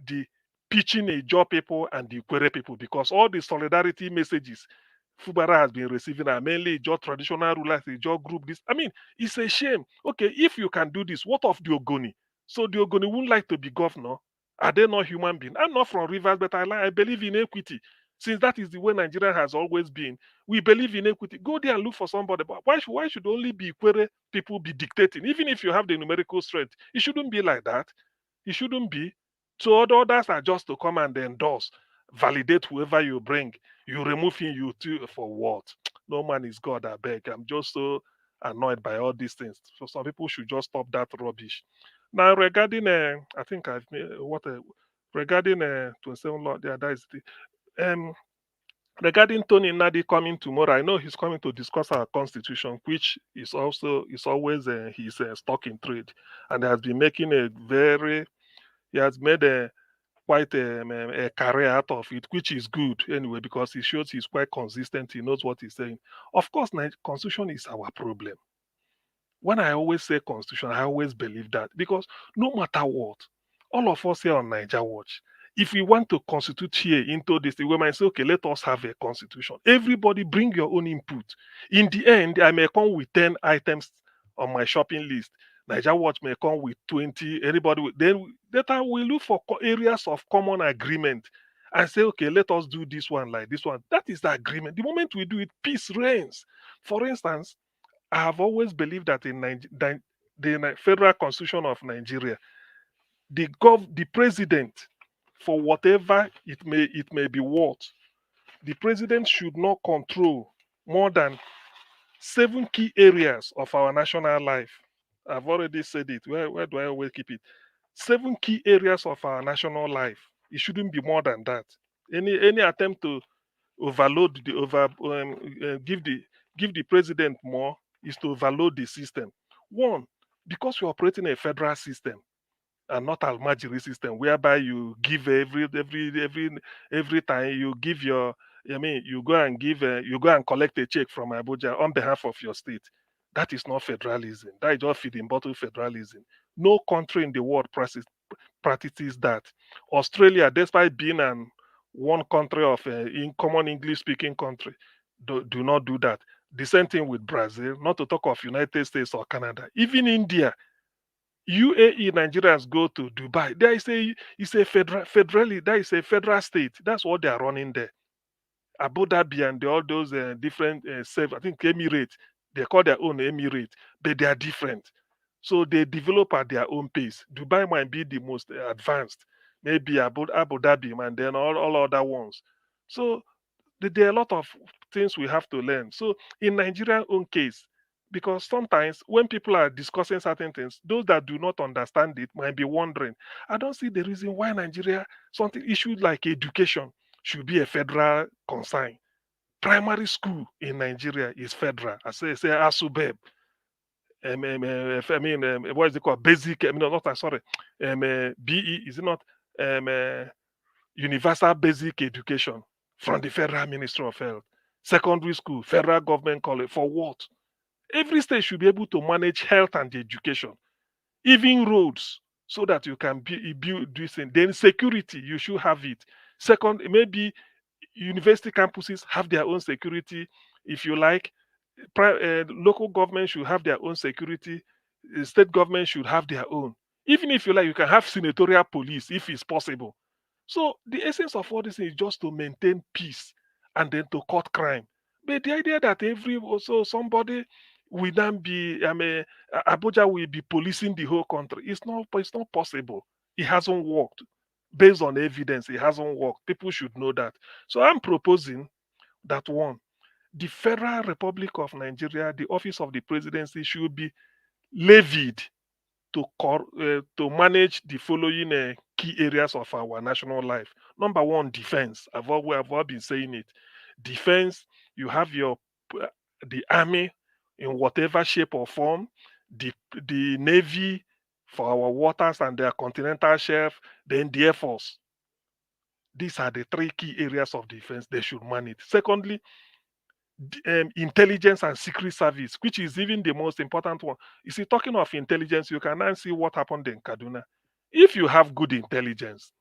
the pitching a job people and the Quere people, because all the solidarity messages Fubara has been receiving are mainly just traditional rulers, the job group. This, I mean, it's a shame. Okay, if you can do this, what of the Ogoni? So the Ogoni wouldn't like to be governor. Are they not human beings? I'm not from Rivers, but I believe in equity. Since that is the way Nigeria has always been, we believe in equity. Go there and look for somebody. But why should only be Quere people be dictating? Even if you have the numerical strength, it shouldn't be like that. It shouldn't be. So others are just to come and endorse, validate whoever you bring. You remove him, you too, for what? No man is God, I beg. I'm just so annoyed by all these things. So some people should just stop that rubbish. Now regarding I think I've made regarding 27 law, yeah, that is the regarding Tony Nadi coming tomorrow. I know he's coming to discuss our constitution, which is always his stock in trade, and has been making he has made quite a career out of it, which is good anyway, because it shows he's quite consistent. He knows what he's saying. Of course, constitution is our problem. When I always say constitution, I always believe that, because no matter what, all of us here on Niger Watch, if we want to constitute here into this, we might say, okay, let us have a constitution. Everybody bring your own input. In the end, I may come with 10 items on my shopping list. Niger Watch may come with 20. Anybody then later we look for areas of common agreement and say, okay, let us do this one like this one. That is the agreement. The moment we do it, peace reigns. For instance, I have always believed that in the Federal Constitution of Nigeria, the president, for whatever it may be worth, the president should not control more than 7 key areas of our national life. I've already said it. Where do I always keep it? 7 key areas of our national life. It shouldn't be more than that. Any attempt to overload give the president more is to overload the system. One, because we operate in a federal system and not a Almajiri system, whereby you give every time you give you go and collect a check from Abuja on behalf of your state. That is not federalism. That is just feeding bottle federalism. No country in the world practices that. Australia, despite being one country of in common English speaking country, do not do that. The same thing with Brazil, not to talk of United States or Canada. Even India, UAE Nigerians go to Dubai. There is a federal state. That's what they are running there. Abu Dhabi and all those different I think Emirates, they call their own Emirates, but they are different. So they develop at their own pace. Dubai might be the most advanced, maybe Abu Dhabi, and then all other ones. So there are a lot of things we have to learn. So in Nigeria's own case, because sometimes when people are discussing certain things, those that do not understand it might be wondering, I don't see the reason why Nigeria, something issues like education should be a federal concern. Primary school in Nigeria is federal. I say ASUBEB. What is it called? Basic, BE, is it not? Universal Basic Education from the Federal Ministry of Health. Secondary school, federal government college. For what? Every state should be able to manage health and education, even roads, so that you can build this thing. Then security, you should have it. Second, maybe university campuses have their own security. If you like, local government should have their own security. State government should have their own. Even if you like, you can have senatorial police if it's possible. So the essence of all this is just to maintain peace and then to cut crime. But the idea that somebody will then be, Abuja will be policing the whole country, it's not possible. It hasn't worked. Based on evidence, it hasn't worked. People should know that. So I'm proposing that one, the Federal Republic of Nigeria, the office of the presidency should be levied to manage the following key areas of our national life. Number one, defense. I've all been saying it. Defense, you have the army in whatever shape or form, the navy for our waters and their continental shelf, then the Air Force. These are the 3 key areas of defense they should manage. Secondly, intelligence and secret service, which is even the most important one. You see, talking of intelligence, you can now see what happened in Kaduna. If you have good intelligence,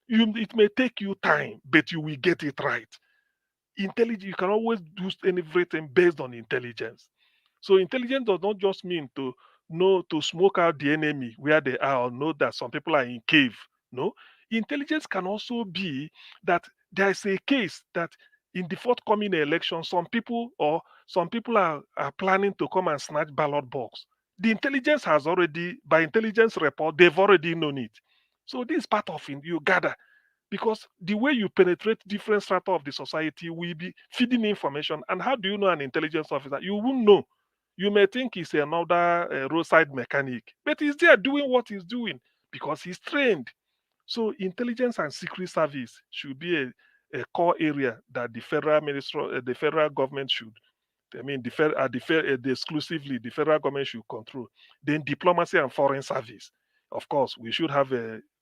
it may take you time, but you will get it right. Intelligence, you can always do everything based on intelligence. So intelligence does not just mean to know to smoke out the enemy where they are or know that some people are in cave. No, intelligence can also be that there is a case that in the forthcoming election, some people are planning to come and snatch ballot box. The intelligence has already, by intelligence report, they've already known it. So this is part of it you gather, because the way you penetrate different strata of the society will be feeding information. And how do you know an intelligence officer? You won't know. You may think he's another roadside mechanic, but he's there doing what he's doing because he's trained. So intelligence and secret service should be a core area that the federal government should, exclusively the federal government should control. Then diplomacy and foreign service. Of course, we should have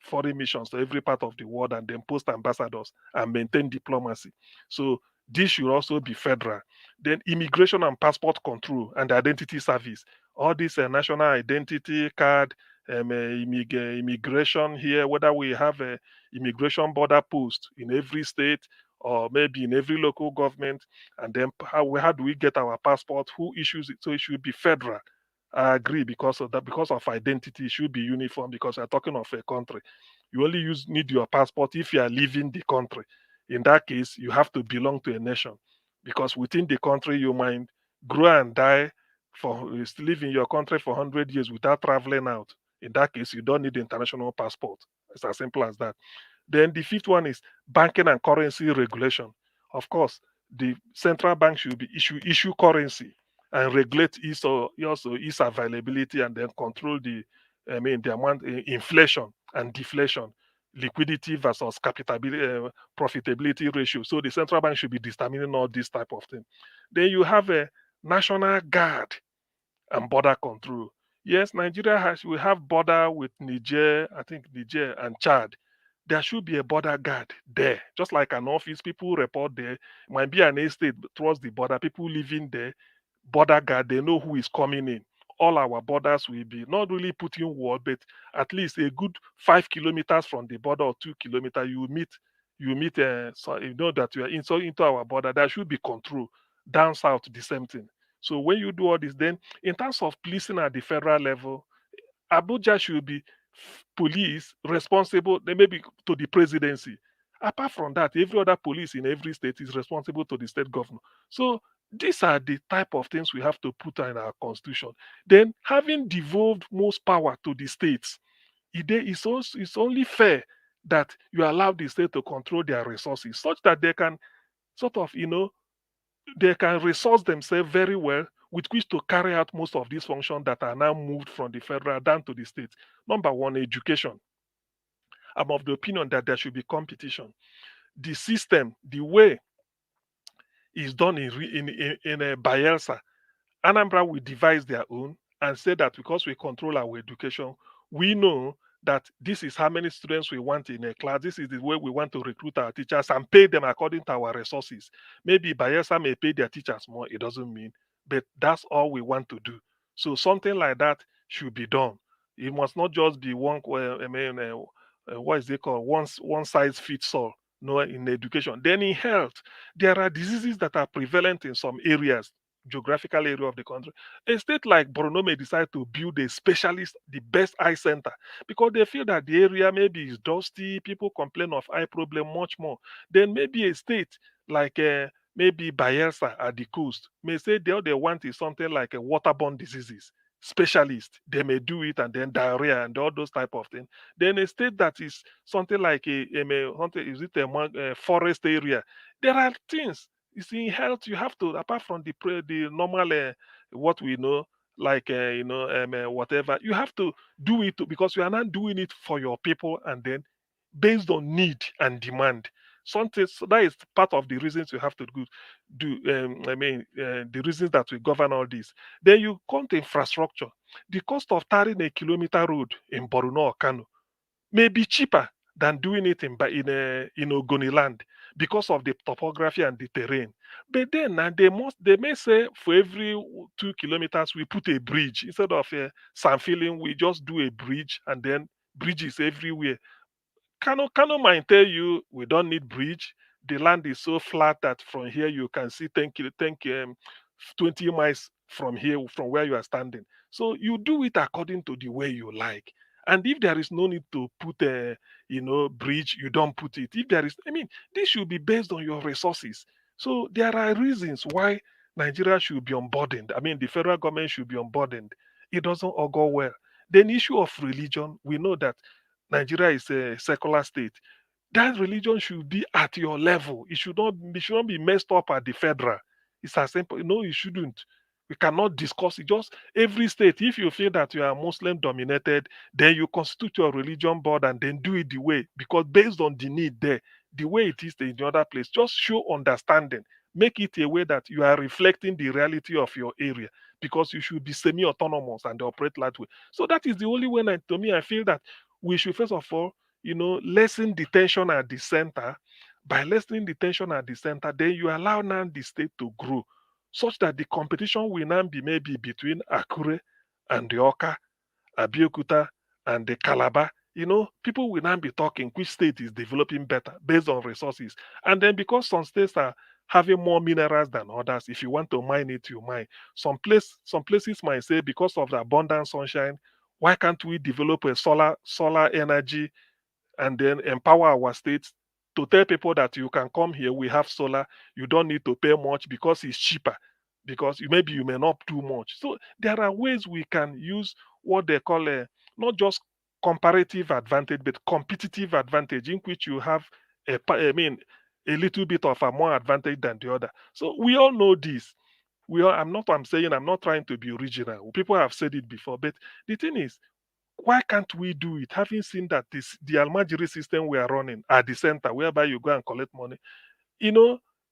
foreign missions to every part of the world and then post ambassadors and maintain diplomacy. So this should also be federal. Then immigration and passport control and identity service. All this national identity card, immigration here, whether we have a immigration border post in every state or maybe in every local government, and then how do we get our passport? Who issues it? So it should be federal. I agree because of that. Because of identity, it should be uniform. Because we're talking of a country, you only need your passport if you are leaving the country. In that case, you have to belong to a nation, because within the country you might grow and die for live in your country for 100 years without traveling out. In that case, you don't need international passport. It's as simple as that. Then the fifth one is banking and currency regulation. Of course, the central bank should be issue currency and regulate also its availability, and then control the amount inflation and deflation, liquidity versus profitability ratio. So the central bank should be determining all this type of thing. Then you have a national guard and border control. Yes, Nigeria we have border with Niger, I think Niger and Chad. There should be a border guard there, just like an office. People report there. Might be an estate towards the border. People living there, border guard. They know who is coming in. All our borders will be not really putting wall, but at least a good 5 kilometers from the border or 2 kilometers. You meet. So you know that you are into our border. There should be control. Down south, the same thing. So when you do all this, then in terms of policing at the federal level, Abuja should be police responsible, they may be to the presidency. Apart from that, every other police in every state is responsible to the state governor. So these are the type of things we have to put in our constitution. Then, having devolved most power to the states, it's only fair that you allow the state to control their resources such that they can sort of, they can resource themselves very well with which to carry out most of these functions that are now moved from the federal down to the states. Number one, education. I'm of the opinion that there should be competition. The system, the way is done in Bayelsa, Anambra will devise their own and say that because we control our education, we know that this is how many students we want in a class. This is the way we want to recruit our teachers and pay them according to our resources. Maybe Bayelsa may pay their teachers more. It doesn't mean, but that's all we want to do. So something like that should be done. It must not just be what is it called? One size fits all. No, in education. Then in health, there are diseases that are prevalent in some areas, geographical area of the country. A state like Borno may decide to build a specialist, the best eye center, because they feel that the area maybe is dusty, people complain of eye problem much more. Then maybe a state like maybe Bayelsa at the coast may say all they want is something like a waterborne diseases specialist. They may do it, and then diarrhea and all those type of things. Then a state that is something like a forest area, there are things. You see, in health, you have to, apart from the normal what we know, like whatever, you have to do it because you are not doing it for your people, and then based on need and demand. Something, so that is part of the reasons you have to do. The reasons that we govern all this. Then you come to infrastructure. The cost of tarring a kilometer road in Borno or Kano may be cheaper than doing it in Ogoni land because of the topography and the terrain. But then they may say for every 2 kilometers we put a bridge instead of sand filling. We just do a bridge, and then bridges everywhere. Kano might tell you we don't need bridge. The land is so flat that from here you can see 20 miles from here, from where you are standing. So you do it according to the way you like. And if there is no need to put a bridge, you don't put it. If there is, this should be based on your resources. So there are reasons why Nigeria should be unburdened. The federal government should be unburdened. It doesn't all go well. Then issue of religion, we know that Nigeria is a secular state. That religion should be at your level. It should not be messed up at the federal. It's as simple. No, it shouldn't. We cannot discuss it. Just every state, if you feel that you are Muslim dominated, then you constitute your religion board and then do it the way, because based on the need there, the way it is in the other place, just show understanding. Make it a way that you are reflecting the reality of your area, because you should be semi-autonomous and operate that way. So that is the only way, to me, I feel that we should first of all lessen the tension at the center. By lessening the tension at the center, then you allow now the state to grow, such that the competition will now be maybe between Akure and the Oka, Abeokuta and the Calabar. People will now be talking which state is developing better based on resources. And then because some states are having more minerals than others, if you want to mine it, you mine. Some places might say because of the abundant sunshine, why can't we develop a solar energy and then empower our states to tell people that you can come here, we have solar, you don't need to pay much because it's cheaper, because maybe you may not do much. So there are ways we can use what they call not just comparative advantage, but competitive advantage, in which you have a little bit of a more advantage than the other. So we all know this. I'm not trying to be original. People have said it before, but the thing is, why can't we do it? Having seen that the Almajiri system we are running at the center, whereby you go and collect money,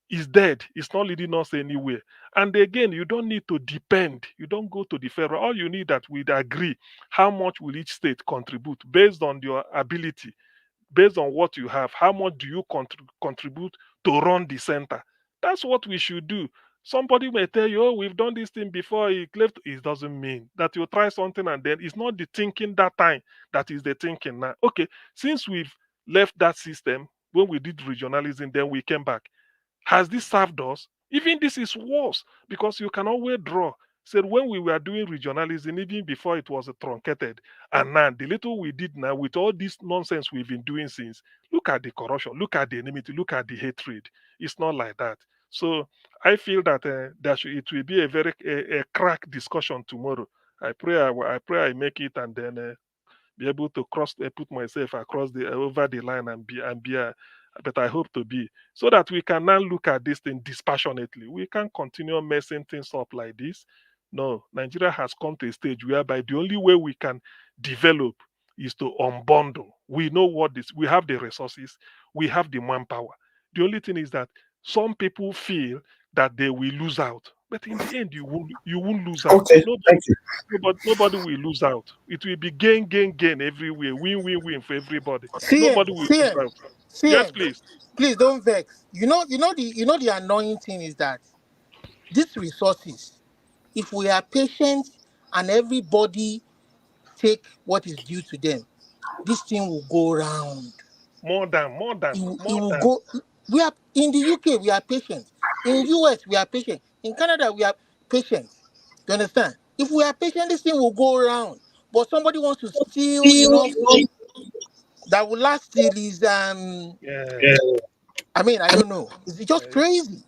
is dead. It's not leading us anywhere. And again, you don't need to depend. You don't go to the federal. All you need that we'd agree how much will each state contribute based on your ability, based on what you have. How much do you contribute to run the center? That's what we should do. Somebody may tell you, oh, we've done this thing before. It doesn't mean that you try something and then it's not the thinking that time that is the thinking now. Okay, since we've left that system, when we did regionalism, then we came back. Has this served us? Even this is worse because you can always draw. Said when we were doing regionalism, even before it was truncated, and now the little we did now with all this nonsense we've been doing since, look at the corruption, look at the enmity, look at the hatred. It's not like that. So I feel that it will be a very crack discussion tomorrow. I pray I make it and then be able to put myself across over the line and be but I hope to be, so that we can now look at this thing dispassionately. We can't continue messing things up like this. No, Nigeria has come to a stage whereby the only way we can develop is to unbundle. We know we have the resources, we have the manpower. The only thing is that some people feel that they will lose out. But in the end, you won't lose out. Okay, thank you. Nobody will lose out. It will be gain everywhere. Win for everybody. CM, Nobody will lose out. Yes, please. Please don't vex. The annoying thing is that these resources, if we are patient and everybody take what is due to them, this thing will go round. More than. It will go. We are in the UK. We are patient. In US, we are patient. In Canada, we are patient. You understand? If we are patient, this thing will go around. But somebody wants to steal enough that will last till his I don't know. It's just crazy.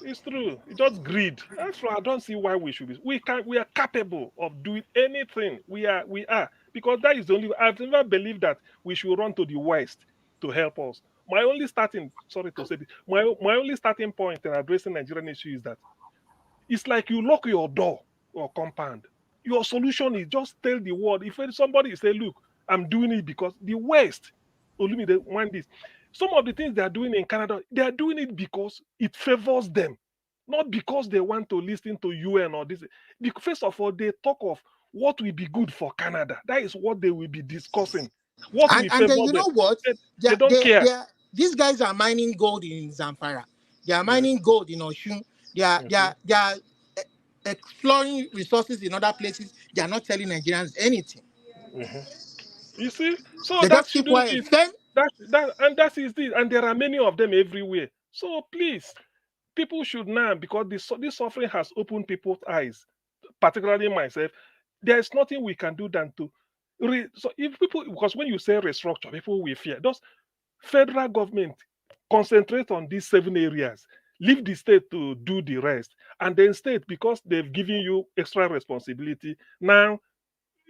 It's true. It's just greed. That's why I don't see why we should be. We are capable of doing anything. We are because that is the only. I've never believed that we should run to the West to help us. My only starting point in addressing Nigerian issue is that it's like you lock your door or compound. Your solution is just tell the world. If somebody say, look, I'm doing it because the West, they want this. Some of the things they are doing in Canada, they are doing it because it favors them, not because they want to listen to UN or this. Because first of all, they talk of what will be good for Canada. That is what they will be discussing. What will favor then you them. know what? They don't care. These guys are mining gold in Zamfara. They are mining gold in Oshun. They are exploring resources in other places. They are not telling Nigerians anything. You see, so they that just keep quiet. That is this, and there are many of them everywhere. So please, people should now, because this suffering has opened people's eyes, particularly myself. There is nothing we can do than to. So if people, because when you say restructure, people will fear. Those federal government concentrate on these 7 areas. Leave the state to do the rest, and then state, because they've given you extra responsibility, now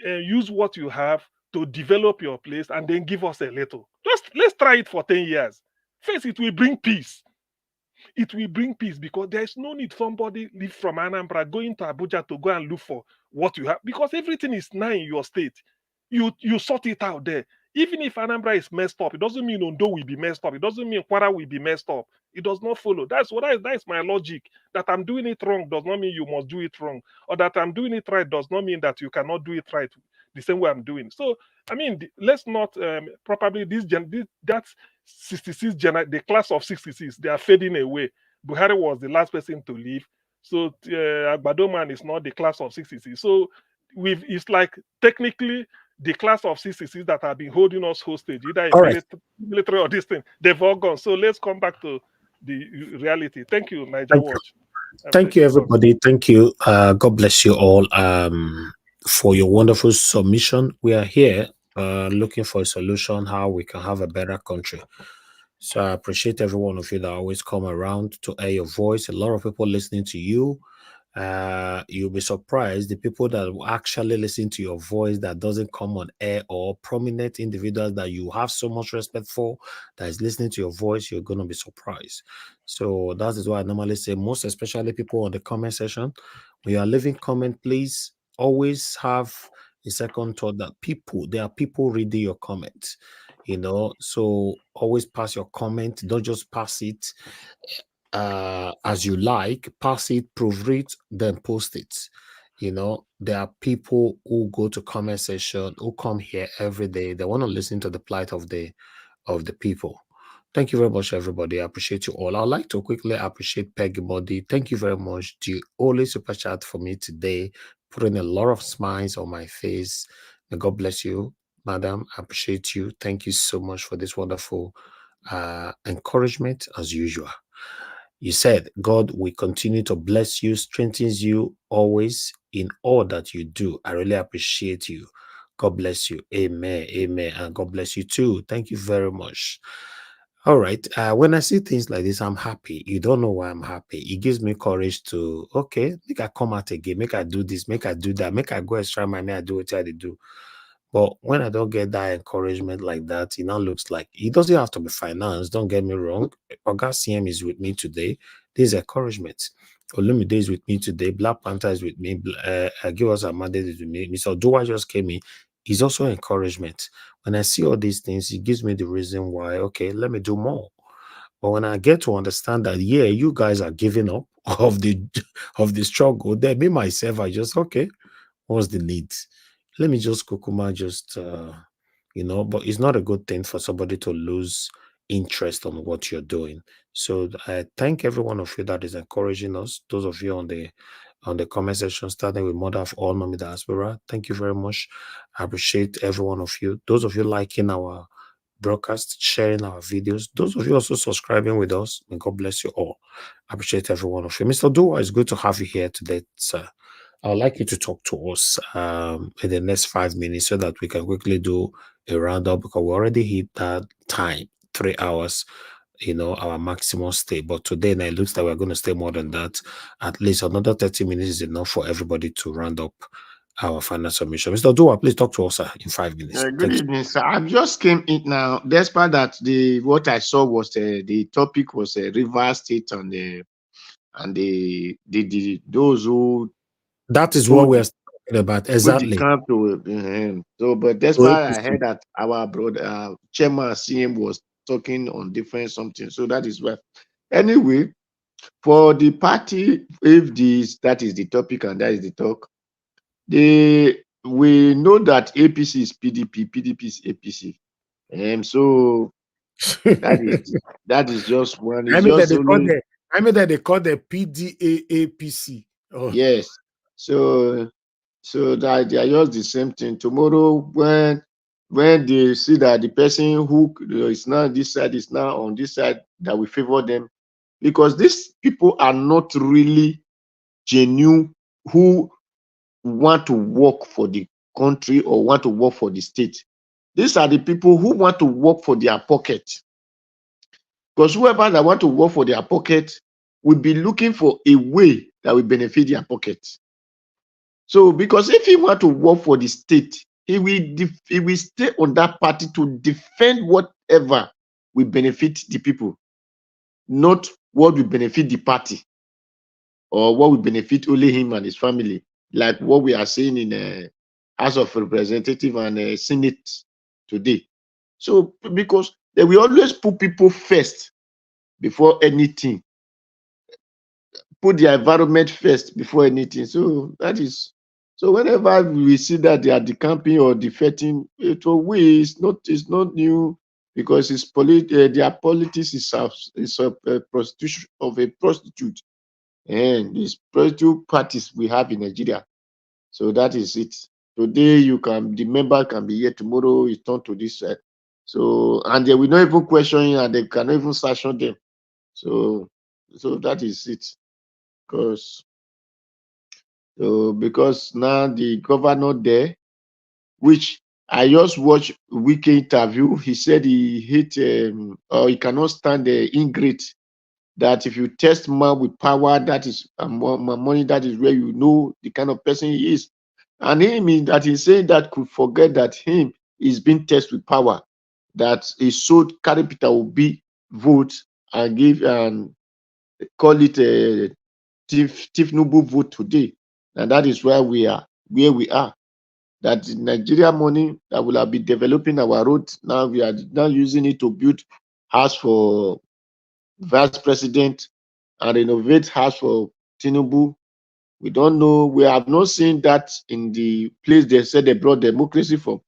use what you have to develop your place and then give us a little. Let's try it for 10 years. First, it will bring peace. It will bring peace because there is no need somebody live from Anambra going to Abuja to go and look for what you have, because everything is now in your state. You sort it out there. Even if Anambra is messed up, it doesn't mean Ondo will be messed up. It doesn't mean Kwara will be messed up. It does not follow. That's my logic. That I'm doing it wrong does not mean you must do it wrong. Or that I'm doing it right does not mean that you cannot do it right. the same way I'm doing. So I mean, let's not probably that 66 the class of 66, they are fading away. Buhari was the last person to leave, so Agbado man is not the class of 66. So it's like technically the class of 66 that have been holding us hostage, either in military or this thing, they've all gone. So let's come back to the reality. Thank you, Niger Watch. Thank you, everybody. Thank you. God bless you all for your wonderful submission. We are here looking for a solution how we can have a better country. So I appreciate every one of you that always come around to air your voice. A lot of people listening to you. You'll be surprised the people that will actually listen to your voice that doesn't come on air, or prominent individuals that you have so much respect for that is listening to your voice. You're going to be surprised. So that is why I normally say, most especially people on the comment section, when you are leaving comment, please always have a second thought that there are people reading your comments, so always pass your comment. Don't just pass it as you like. Pass it, proofread, then post it. There are people who go to comment section, who come here every day. They want to listen to the plight of the people. Thank you very much, everybody. I appreciate you all. I'd like to quickly appreciate Peggy Body. Thank you very much. The only super chat for me today, putting a lot of smiles on my face. May God bless you, madam. I appreciate you. Thank you so much for this wonderful encouragement as usual. You said God will continue to bless you, strengthens you always in all that you do. I really appreciate you. God bless you. Amen. Amen. And God bless you too. Thank you very much. All right. When I see things like this, I'm happy. You don't know why I'm happy. It gives me courage to, okay, make I come out again, make I do this, make I do that, make I go extra mile, make I do what I do. But when I don't get that encouragement like that, it now looks like it doesn't have to be finance. Don't get me wrong. Oga CM is with me today. This is encouragement. Olumide is with me today. Black Panther is with me. Give us a mandate with me. Mr. Dua just came in. It's also encouragement. When I see all these things, it gives me the reason why, okay, let me do more. But when I get to understand that, yeah, you guys are giving up of the struggle, then me myself, I just, okay, what's the need? Let me just kukuma but it's not a good thing for somebody to lose interest on what you're doing. So I thank every one of you that is encouraging us. Those of you on the comment section, starting with Mother of All Mommy Diaspora, thank you very much. I appreciate every one of you. Those of you liking our broadcast, sharing our videos, those of you also subscribing with us, and God bless you all. I appreciate every one of you. Mr. Dua, it's good to have you here today, sir. I would like you to talk to us in the next 5 minutes so that we can quickly do a roundup, because we already hit that time, 3 hours, our maximum stay. But today, now it looks like we're going to stay more than that. At least another 30 minutes is enough for everybody to round up our final submission. Mr. Dua, please talk to us, sir, in 5 minutes. Good evening, sir. I just came in now. Despite that, what I saw was the topic was River State and those who. That is what we're talking about, exactly. So, but despite I heard that our brother Chairman CM was talking on different something. So that is why. Anyway, for the party, if that is the topic and that is the talk, we know that APC is PDP, PDP is APC. So that is just one. I mean that they call the PDA APC. Oh. Yes. So that they are just the same thing. Tomorrow, when they see that the person who is now on this side is now on this side, that we favor them, because these people are not really genuine who want to work for the country or want to work for the state. These are the people who want to work for their pocket. Because whoever that want to work for their pocket will be looking for a way that will benefit their pocket. So, because if he want to work for the state, he will stay on that party to defend whatever will benefit the people, not what will benefit the party or what will benefit only him and his family, like what we are seeing in House of Representatives and Senate today. So, because they will always put people first before anything, put the environment first before anything. So So whenever we see that they are decamping or defecting, it's not new because their politics is a prostitution of a prostitute, and these prostitute parties we have in Nigeria. So that is it. Today the member can be here, tomorrow it's turned to this side. So and they will not even question you, and they cannot even sanction them. So that is it. Because now the governor there, which I just watched Wike interview, he said he hate or he cannot stand the ingrate. That if you test man with power, that is money, that is where you know the kind of person he is. And him that he's saying that could forget that him is being tested with power, that he should carry Peter Obi vote and give and call it a Tinubu vote today. And that is where we are. That Nigeria money that will have been developing our road, now we are now using it to build house for vice president and renovate house for Tinubu. We don't know. We have not seen that in the place they said they brought democracy from.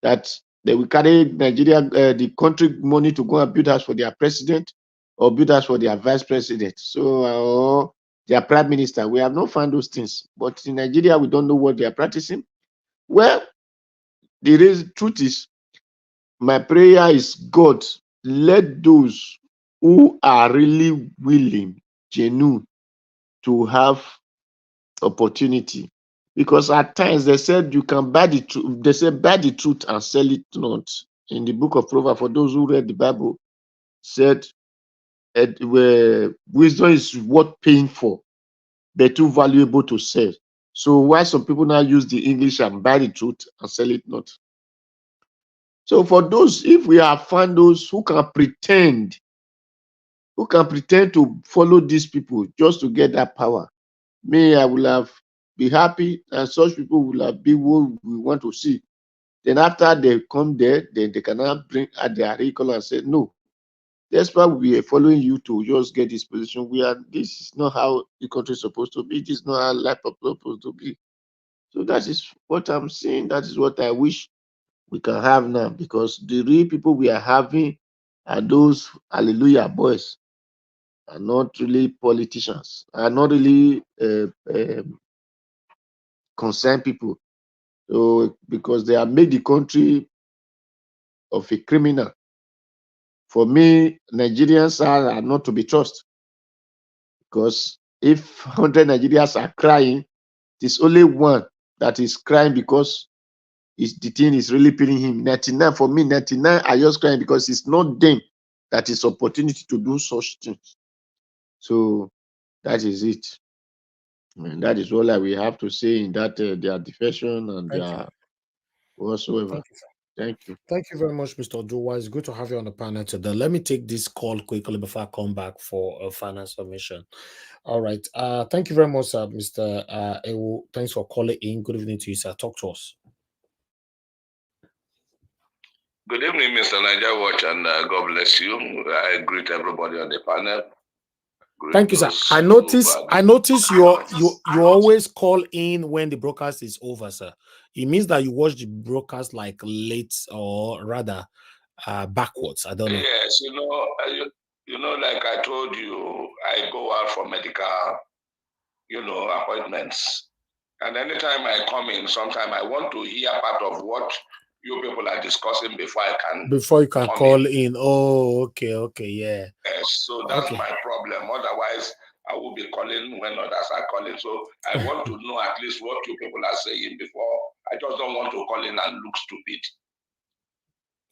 That they will carry Nigeria, the country money to go and build house for their president or build house for their vice president. So their prime minister. We have not found those things. But in Nigeria, we don't know what they are practicing. Well, the truth is, my prayer is, God, let those who are really willing, genuine, to have opportunity. Because at times they said you can buy the truth. They said buy the truth and sell it not. In the book of Proverbs, for those who read the Bible, said where wisdom is worth paying for, but too valuable to sell. So why some people now use the English and buy the truth and sell it not? So for those, if we have found those who can pretend to follow these people just to get that power, I will have be happy, and such people will have been what we want to see. Then after they come there, then they cannot bring at their recall and say, no, that's why we are following you to just get this position. This is not how the country is supposed to be. This is not how life is supposed to be. So that is what I'm saying. That is what I wish we can have now, because the real people we are having are those hallelujah boys, are not really politicians, are not really concerned people. So because they have made the country of a criminal. For me, Nigerians are not to be trusted, because if 100 Nigerians are crying, there's only one that is crying because the thing is really killing him. 99 for me, 99 are just crying because it's not them that is opportunity to do such things. So that is it. And that is all that we have to say in that their defection and their whatsoever. Thank you. Thank you very much, Mr. Oduwa. It's good to have you on the panel today. Let me take this call quickly before I come back for a final submission. All right. Thank you very much, Mr. Ewu. Thanks for calling in. Good evening to you, sir. Talk to us. Good evening, Mr. Niger Watch, and God bless you. I greet everybody on the panel. Thank you, sir. I notice you always call in when the broadcast is over, sir. It means that you watch the broadcast like late, or rather backwards. I don't know. Yes, you know, like I told you, I go out for medical, appointments. And anytime I come in, sometimes I want to hear part of what you people are discussing before you can call in. Oh, okay, yeah. Yes, so that's my problem. Otherwise, I will be calling when others are calling. So I want to know at least what you people are saying before. I just don't want to call in and look stupid.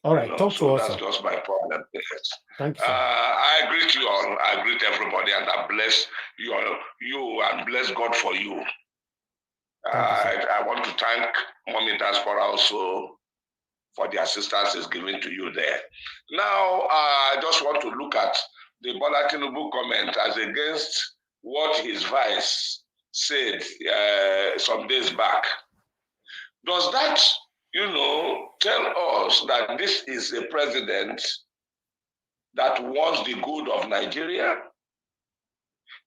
All right, talk to us. That's just my problem. Yes. Thank you. I greet you all. I greet everybody, and I bless you and bless God for you. I want to thank Mommy Diaspora also for the assistance is given to you there. Now, I just want to look at the Bola Tinubu comment as against what his vice said some days back. Does that, tell us that this is a president that wants the good of Nigeria?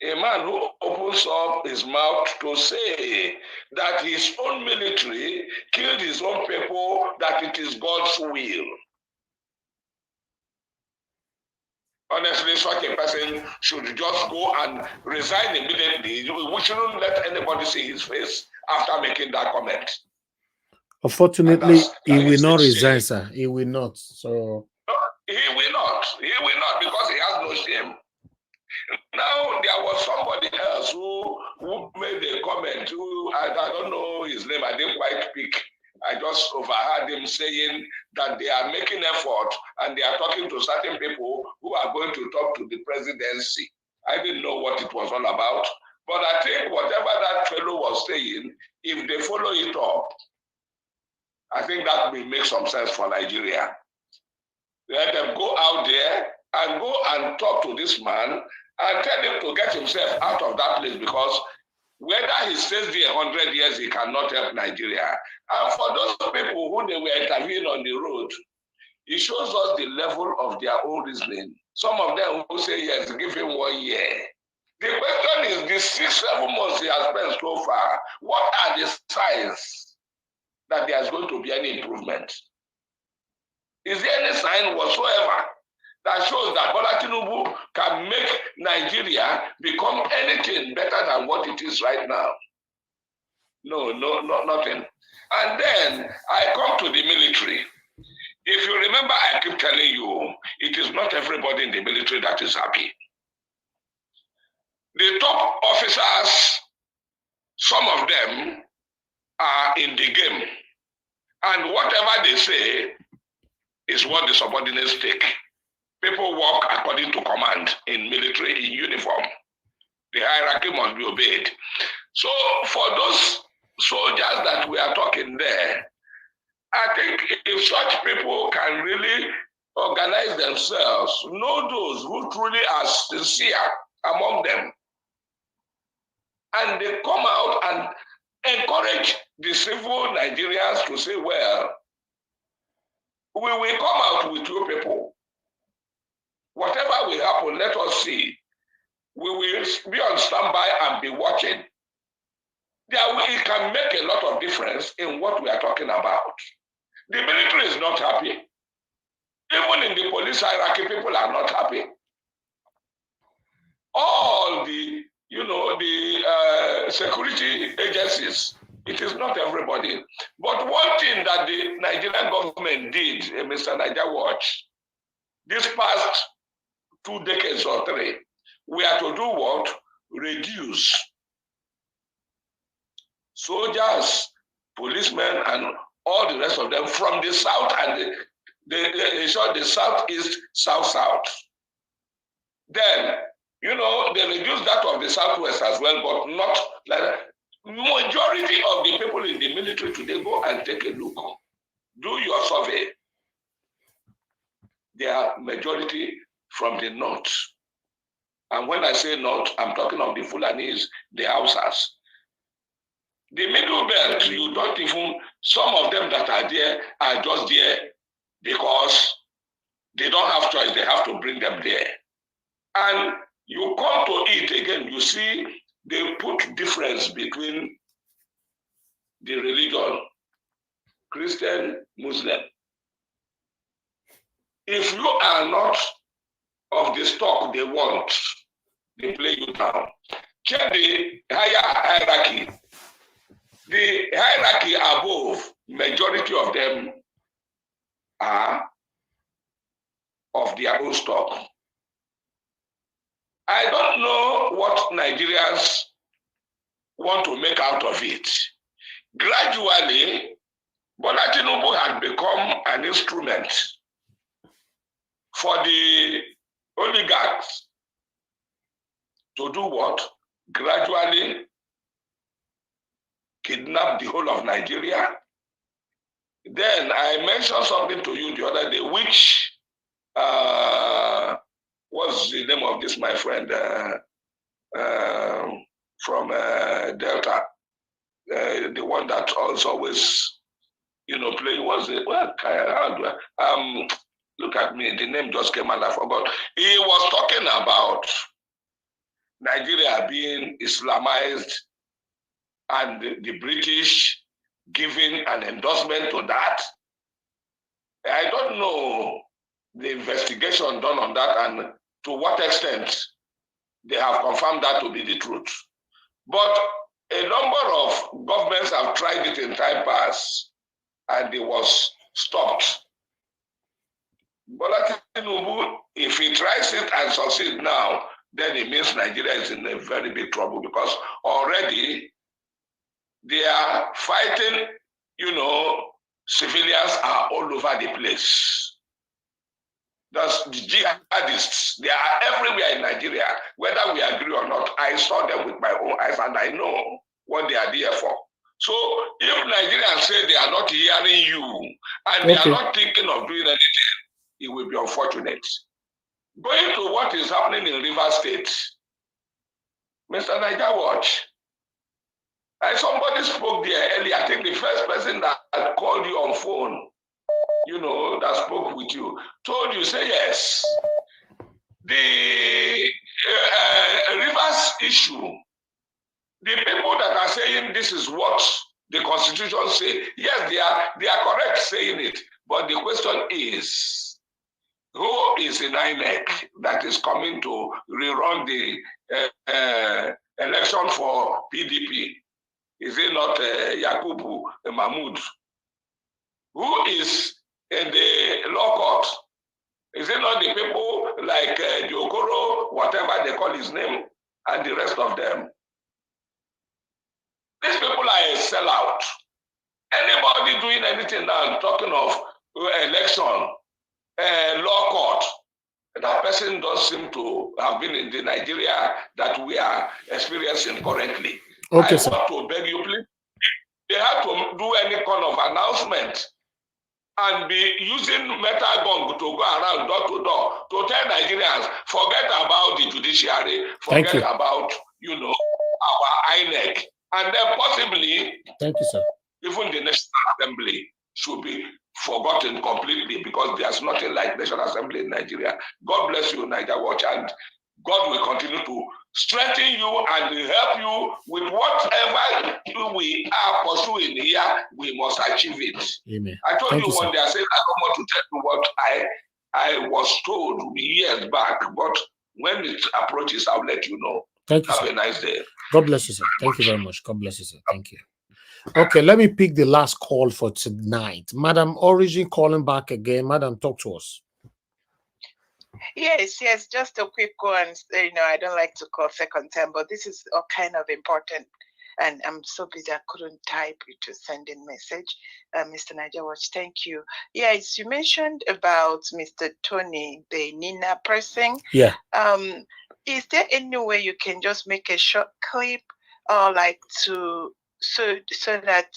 a man who opens up his mouth to say that his own military killed his own people, that it is God's will. Honestly, such a person should just go and resign immediately. We shouldn't let anybody see his face after making that comment. Unfortunately, he will not resign, sir. He will not. So he will not. He will not, because he has no shame. Now, there was somebody else who made a comment, I don't know his name, I didn't quite pick. I just overheard him saying that they are making effort and they are talking to certain people who are going to talk to the presidency. I didn't know what it was all about, but I think whatever that fellow was saying, if they follow it up, I think that will make some sense for Nigeria. Let them go out there and go and talk to this man and tell him to get himself out of that place, because whether he stays there 100 years, he cannot help Nigeria. And for those people who they were interviewing on the road, it shows us the level of their own reasoning. Some of them who say, yes, give him 1 year. The question is, the 6-7 months he has spent so far, what are the signs that there is going to be any improvement? Is there any sign whatsoever that shows that Bola Tinubu can make Nigeria become anything better than what it is right now? No, nothing. And then I come to the military. If you remember, I keep telling you, it is not everybody in the military that is happy. The top officers, some of them are in the game. And whatever they say is what the subordinates take. People work according to command in military, in uniform. The hierarchy must be obeyed. So for those soldiers that we are talking there, I think if such people can really organize themselves, know those who truly are sincere among them, and they come out and encourage the civil Nigerians to say, well, we will come out with you people. Whatever will happen, let us see. We will be on standby and be watching. It can make a lot of difference in what we are talking about. The military is not happy. Even in the police hierarchy, people are not happy. All the, security agencies, it is not everybody. But one thing that the Nigerian government did, Mr. Niger Watch, this past 2 decades or 3, we are to do what? Reduce soldiers, policemen, and all the rest of them from the south and the southeast, south. Then, they reduce that of the southwest as well, but not like that. Majority of the people in the military today, go and take a look. Do your survey. They are majority from the north. And when I say north, I'm talking of the Fulanis, the Hausas. The middle belt, you don't even, some of them that are there are just there because they don't have choice, they have to bring them there. And you come to it again, you see, they put difference between the religion, Christian, Muslim. If you are not of the stock they want, they play you down. Check the higher hierarchy. The hierarchy above, majority of them are of their own stock. I don't know what Nigerians want to make out of it. Gradually, Bola Tinubu had become an instrument for the oligarchs to do what? Gradually kidnap the whole of Nigeria. Then I mentioned something to you the other day, which what's the name of this, my friend, from Delta, the one that also always, play, was it? Well, how do I, look at me, the name just came and I forgot. He was talking about Nigeria being Islamized and the British giving an endorsement to that. I don't know the investigation done on that and to what extent they have confirmed that to be the truth. But a number of governments have tried it in time past and it was stopped. Bola Tinubu, if he tries it and succeeds now, then it means Nigeria is in a very big trouble because already they are fighting, civilians are all over the place. That's the jihadists. They are everywhere in Nigeria, whether we agree or not. I saw them with my own eyes and I know what they are there for. So if Nigerians say they are not hearing you and they are not thinking of doing anything, it will be unfortunate. Going to what is happening in Rivers State, Mr. Niger Watch, somebody spoke there earlier. I think the first person that called you on phone, that spoke with you, told you, say yes. The Rivers issue, the people that are saying this is what the Constitution says, yes, they are correct saying it. But the question is, who is in INEC that is coming to rerun the election for PDP? Is it not Yakubu Mahmoud? Who is in the law court? Is it not the people like Diokoro, whatever they call his name, and the rest of them? These people are a sellout. Anybody doing anything now, talking of election, law court, that person does seem to have been in the Nigeria that we are experiencing currently. Okay, I want to beg you, please, they have to do any kind of announcement and be using metal gun to go around door to door to tell Nigerians, forget about the judiciary, forget about, our INEC, and then possibly, thank you, sir, even the National Assembly should be forgotten completely because there's nothing like National Assembly in Nigeria. God bless you, Niger Watch, and God will continue to strengthen you and help you with whatever we are pursuing here. We must achieve it. Amen. I told Thank you you, one sir. day, I said, I don't want to tell you what I was told years back, but when it approaches, I'll let you know. Thank you, Have sir. a nice day. God bless you, sir. Thank you very much. God bless you, sir. Thank you. Okay, let me pick the last call for tonight. Madam Origin calling back again. Madam, talk to us. Yes, just a quick one. I don't like to call second time, but this is kind of important. And I'm so busy I couldn't type it to send in message. Mr. Niger Watch, thank you. Yes, you mentioned about Mr. Tony, the Nina person. Yeah. Is there any way you can just make a short clip or so that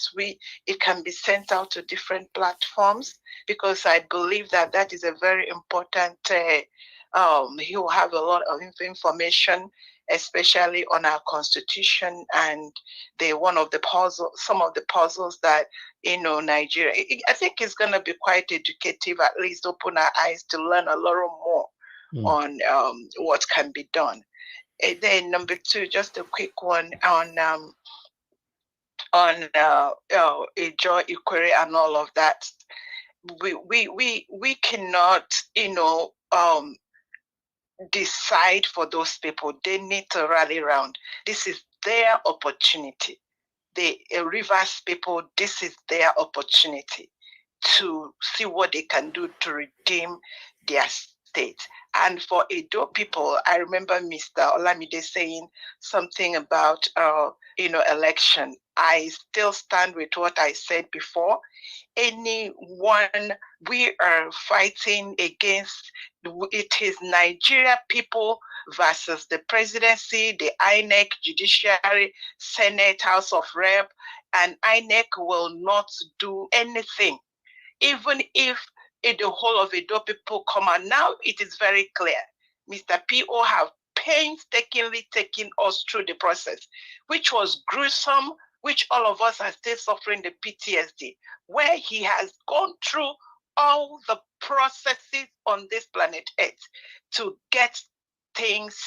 it can be sent out to different platforms? Because I believe that is a very important, he will have a lot of information, especially on our constitution and some of the puzzles that, Nigeria, I think it's going to be quite educative, at least open our eyes to learn a little more on what can be done. And then number two, just a quick one on Joy Ikwere and all of that. We cannot, decide for those people. They need to rally around. This is their opportunity. The Rivers people, this is their opportunity to see what they can do to redeem their state. And for Edo people, I remember Mr. Olamide saying something about, election. I still stand with what I said before. Anyone we are fighting against, it is Nigeria people versus the presidency, the INEC, judiciary, Senate, House of Rep, and INEC will not do anything. Even if the whole of Edo people come out, now it is very clear. Mr. P.O. have painstakingly taken us through the process, which was gruesome, which all of us are still suffering the PTSD, where he has gone through all the processes on this planet Earth to get things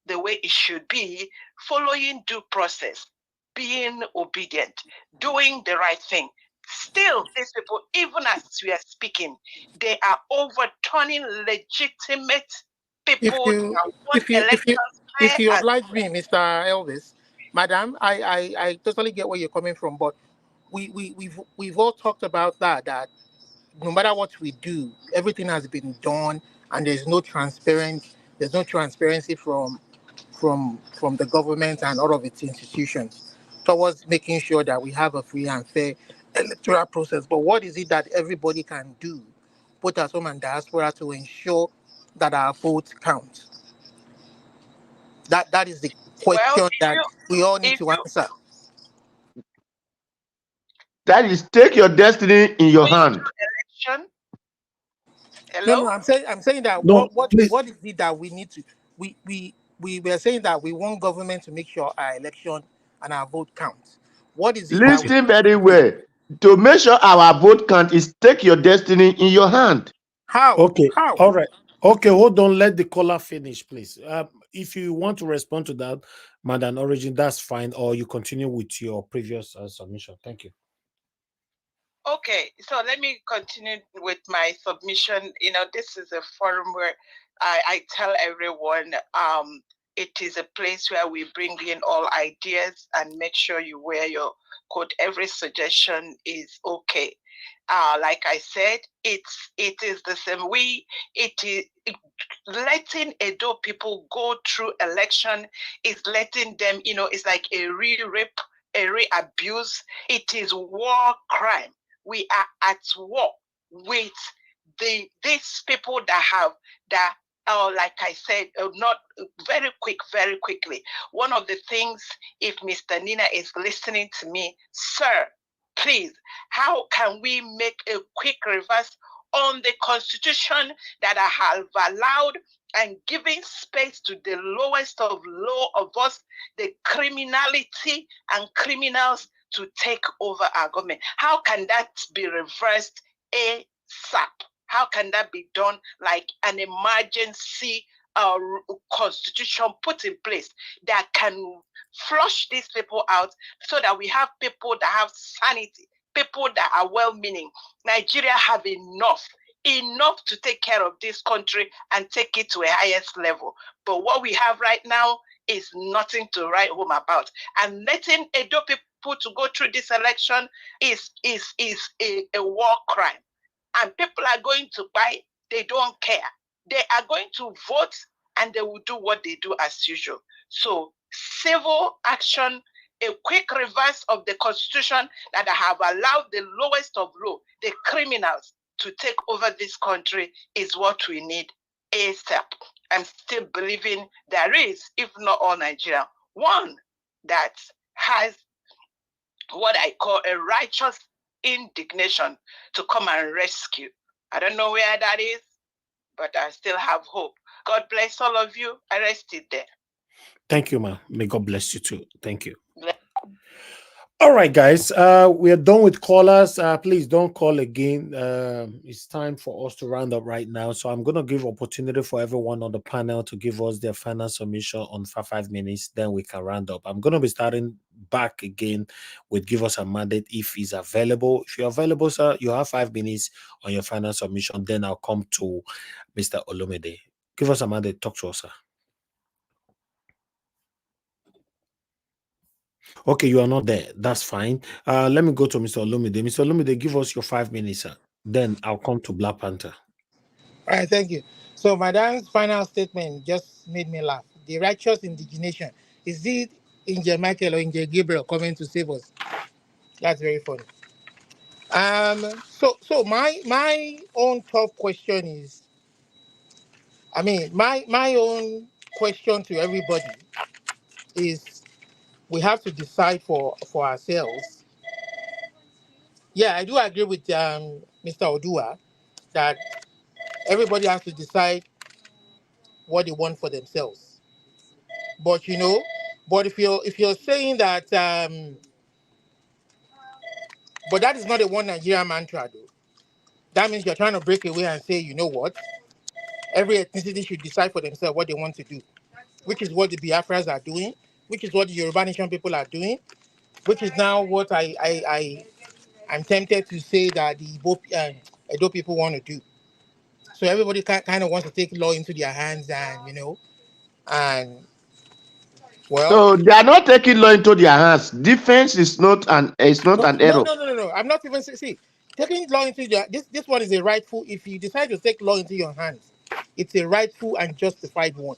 the way it should be, following due process, being obedient, doing the right thing. Still, these people, even as we are speaking, they are overturning legitimate people that won elections. If you oblige me, Mr. Elvis, Madam, I totally get where you're coming from, but we've all talked about that no matter what we do, everything has been done, and there's no transparency from the government and all of its institutions towards making sure that we have a free and fair electoral process. But what is it that everybody can do, both at home and diaspora, to ensure that our votes count? That is the question that we all need to answer. That is, take your destiny in your hand. Election. No, I'm saying that No, what is it that we need to we were saying that we want government to make sure our election and our vote counts. What is it Listen very well. To make sure our vote count is take your destiny in your hand. How? Okay. How? All right. Okay, hold on. Let the caller finish, please. If you want to respond to that, Madam Origin, that's fine. Or you continue with your previous submission. Thank you. Okay, so let me continue with my submission. You know, this is a forum where I tell everyone it is a place where we bring in all ideas and make sure you wear your coat. Every suggestion is okay. Like I said, it is the same. Letting Edo people go through election is letting them, you know, it's like a re-rape, a re-abuse. It is war crime. We are at war with these people like I said, not very quickly. One of the things, if Mr. Nina is listening to me, sir, please, how can we make a quick reverse on the constitution that I have allowed and giving space to the lowest of low of us, the criminality and criminals to take over our government? How can that be reversed ASAP? How can that be done like an emergency constitution put in place that can flush these people out so that we have people that have sanity, people that are well-meaning? Nigeria have enough to take care of this country and take it to a highest level. But what we have right now is nothing to write home about. And letting Edo people to go through this election is a war crime. And people are going to buy, they don't care. They are going to vote and they will do what they do as usual. So civil action, a quick reverse of the constitution that have allowed the lowest of low, the criminals, to take over this country is what we need ASAP. I'm still believing there is, if not all Nigeria, one that has what I call a righteous indignation to come and rescue. I don't know where that is, but I still have hope. God bless all of you. I rest it there. Thank you, ma. May God bless you too. Thank you. All right, guys. We are done with callers. Please don't call again. It's time for us to round up right now. So I'm going to give opportunity for everyone on the panel to give us their final submission on 5 minutes. Then we can round up. I'm going to be starting back again with give us a mandate if he's available. If you're available, sir, you have 5 minutes on your final submission. Then I'll come to Mr. Olumide. Give us a mandate. Talk to us, sir. Okay, you are not there. That's fine. Let me go to Mr. Olumide. Mr. Olumide, give us your 5 minutes, sir. Then I'll come to Black Panther. All right, thank you. So Madam's final statement just made me laugh. The righteous indignation. Is it Inge Michael or Inge Gabriel coming to save us? That's very funny. So my own tough question is, my own question to everybody is, we have to decide for ourselves. Yeah, I do agree with Mr. Odua that everybody has to decide what they want for themselves. But if you're saying that, but that is not a one Nigeria mantra, though. That means you're trying to break away and say, you know what? Every ethnicity should decide for themselves what they want to do. which is what the Biafras are doing, which is what the Yoruba Nation people are doing, which is now what I'm tempted to say that the both Edo people want to do. So everybody kind of wants to take law into their hands, and and well. So they are not taking law into their hands. Defense is not an error. No. I'm not even see taking law into your this one is a rightful. If you decide to take law into your hands, it's a rightful and justified one,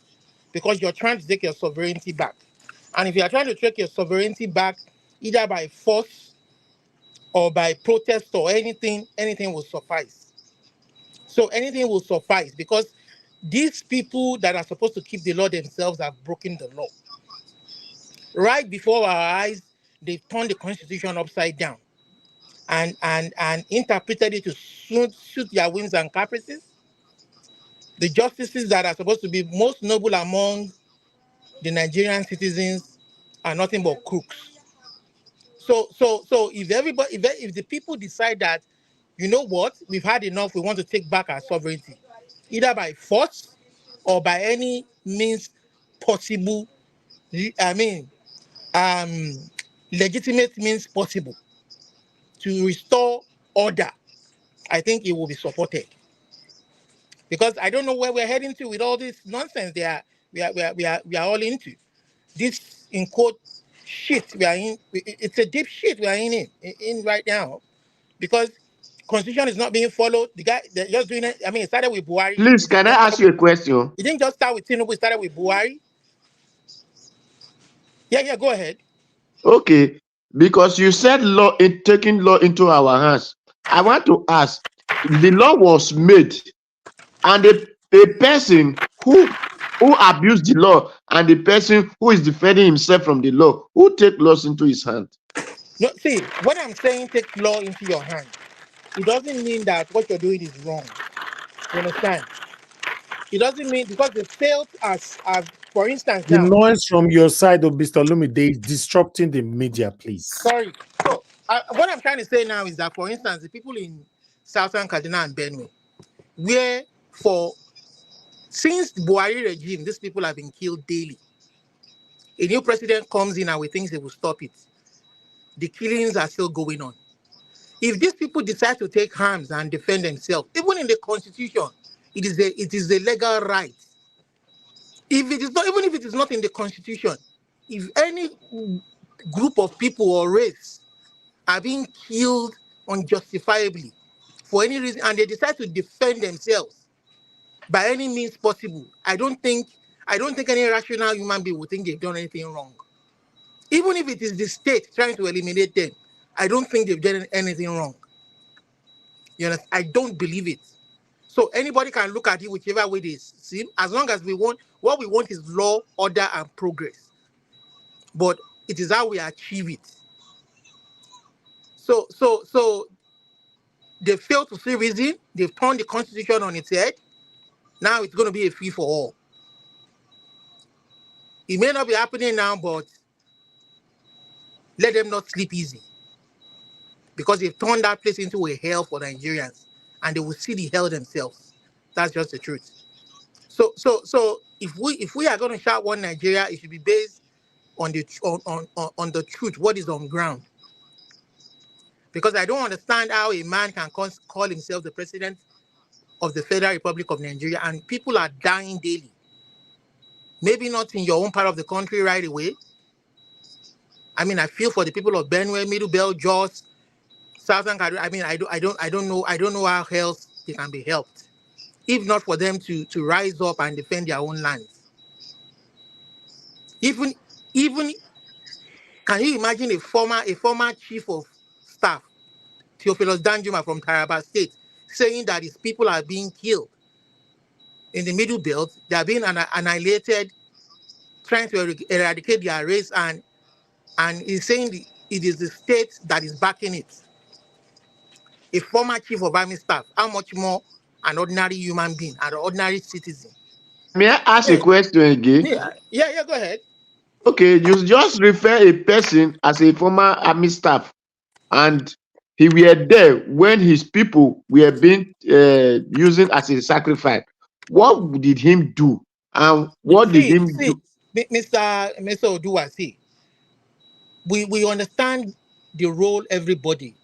because you're trying to take your sovereignty back. And if you are trying to take your sovereignty back, either by force or by protest or anything will suffice. So anything will suffice, because these people that are supposed to keep the law themselves have broken the law. Right before our eyes, they've turned the Constitution upside down and interpreted it to suit their whims and caprices. The justices that are supposed to be most noble among the Nigerian citizens are nothing but crooks. So if the people decide that, you know what, we've had enough, we want to take back our sovereignty, either by force or by any means possible, legitimate means possible to restore order, I think it will be supported. Because I don't know where we're heading to with all this nonsense we are all into. This in quote shit we are in. It's a deep shit we are in right now, because Constitution is not being followed. The guy they're just doing it. I mean, it started with Buhari. Please, can I ask you a question? It didn't just start with Tinubu. It started with Buhari. Yeah, go ahead. Okay, because you said law taking law into our hands. I want to ask: the law was made, and a person who abused the law and the person who is defending himself from the law, who take laws into his hand? No, see, what I'm saying, take law into your hand, it doesn't mean that what you're doing is wrong. You understand? It doesn't mean, because the failed as for instance, the now, noise from your side of Mr. Lumide is disrupting the media, please. Sorry. So what I'm trying to say now is that, for instance, the people in Southern Kaduna and Benue, where since the Buhari regime, these people have been killed daily. A new president comes in and we think they will stop it. The killings are still going on. If these people decide to take arms and defend themselves, even in the Constitution, it is a legal right. If it is not, even if it is not in the Constitution, if any group of people or race are being killed unjustifiably for any reason, and they decide to defend themselves by any means possible, I don't think any rational human being would think they've done anything wrong. Even if it is the state trying to eliminate them, I don't think they've done anything wrong. You know, I don't believe it. So anybody can look at it whichever way they see, as long as what we want is law, order, and progress. But it is how we achieve it. So they fail to see reason. They've turned the Constitution on its head. Now it's going to be a free for all. It may not be happening now, but let them not sleep easy, because they've turned that place into a hell for Nigerians, and they will see the hell themselves. That's just the truth. So if we are going to shout one Nigeria, it should be based on the truth, what is on ground. Because I don't understand how a man can call himself the president of the Federal Republic of Nigeria and people are dying daily. Maybe not in your own part of the country right away. I mean, I feel for the people of Benue, Middle Belt, Jos, Southern Kaduna. I mean, I don't know how else they can be helped, if not for them to rise up and defend their own lands. Even can you imagine a former chief of staff, Theophilus Danjuma from Taraba State, saying that his people are being killed in the Middle Belt, they are being annihilated, trying to eradicate their race, and he's saying it is the state that is backing it. A former chief of army staff, how much more an ordinary human being, an ordinary citizen? May I ask a question again? Yeah, go ahead. Okay, you just refer a person as a former army staff, and he were there when his people were being used as a sacrifice. What did him do? And what did him do? Mr. Oduwasi, we understand the role everybody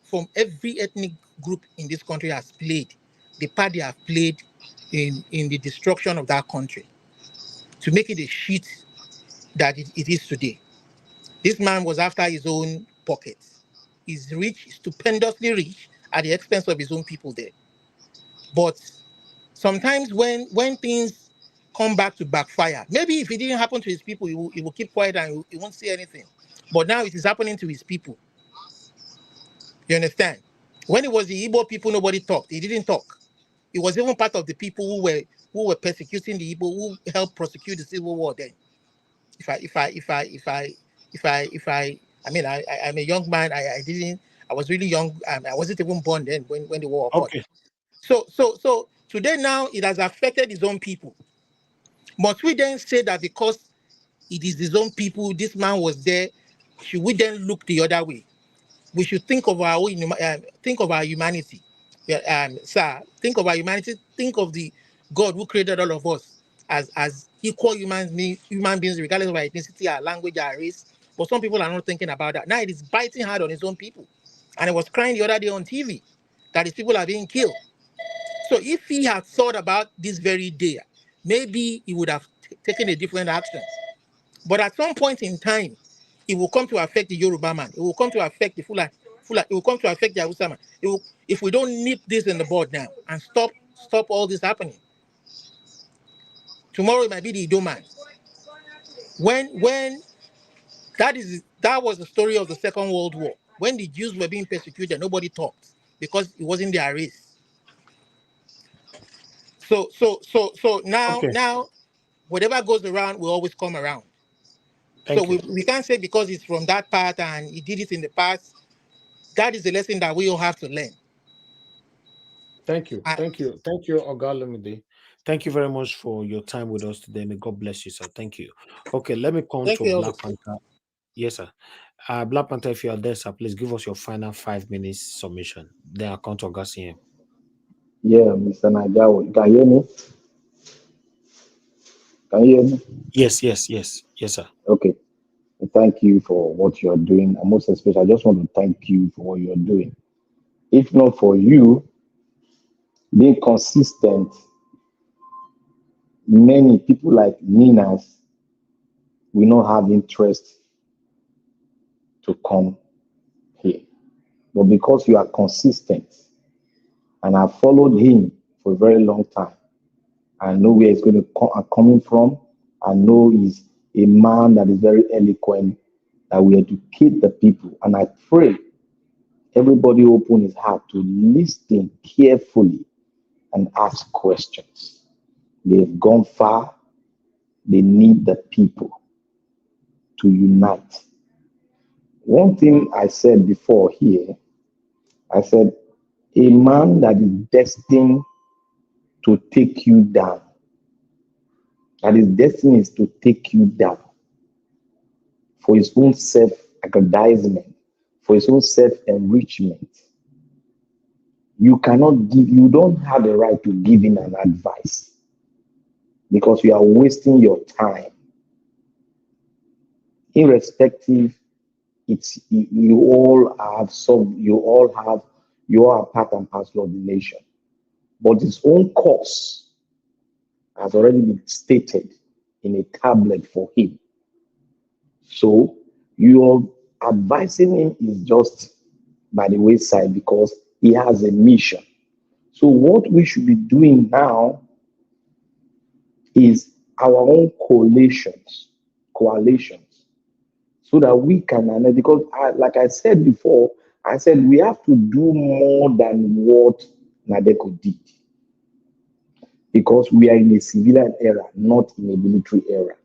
from every ethnic group in this country has played, the part they have played in the destruction of that country to make it a shit that it is today. This man was after his own pockets. He's rich, stupendously rich, at the expense of his own people there. But sometimes when things come back to backfire, maybe if it didn't happen to his people, he will keep quiet and he won't say anything. But now it is happening to his people. You understand? When it was the Igbo people, nobody talked. He didn't talk. He was even part of the people who were persecuting the Igbo, who helped prosecute the Civil War then. I'm a young man. I was really young. I wasn't even born then when the war occurred. Okay. So today now it has affected his own people. Must we then say that because it is his own people, this man was there, should we then look the other way? We should think of our own, think of our humanity. Sir, think of our humanity. Think of the God who created all of us as equal human beings, regardless of our ethnicity, our language, our race. But some people are not thinking about that. Now it is biting hard on his own people. And he was crying the other day on TV that his people are being killed. So if he had thought about this very day, maybe he would have taken a different action. But at some point in time, it will come to affect the Yoruba man. It will come to affect the Fulani. It will come to affect the Hausa man. If we don't nip this in the bud now and stop all this happening, tomorrow it might be the Ido man. When that was the story of the Second World War. When the Jews were being persecuted, nobody talked because it wasn't their race. So now, whatever goes around will always come around. So we can't say because it's from that part and he did it in the past. That is the lesson that we all have to learn. Thank you, Ogalamide. Thank you very much for your time with us today. May God bless you, sir. Thank you. Okay, let me come to Black Panther. Yes, sir. Black Panther, if you are there, sir, please give us your final 5 minutes submission. Then I'll come to Augustine. Yeah, Mr. Najawo, you can hear me? Can you hear me? Yes, sir. Okay. Thank you for what you're doing. And most especially, I just want to thank you for what you're doing. If not for you being consistent, many people like Ninas will not have interest to come here. But because you are consistent, and I've followed him for a very long time, I know where he's going to coming from. I know he's a man that is very eloquent, that will educate the people. And I pray everybody open his heart to listen carefully and ask questions. They've gone far. They need the people to unite. One thing I said before here, I said, a man that is destined to take you down, that his destiny is to take you down for his own self-aggrandizement, for his own self-enrichment. You don't have the right to give him an advice because you are wasting your time. Irrespective, you all are part and parcel of the nation. But his own course has already been stated in a tablet for him. So your advising him is just by the wayside because he has a mission. So what we should be doing now is our own coalitions, so that we can, because like I said before, I said we have to do more than what Nadeko did. Because we are in a civilian era, not in a military era.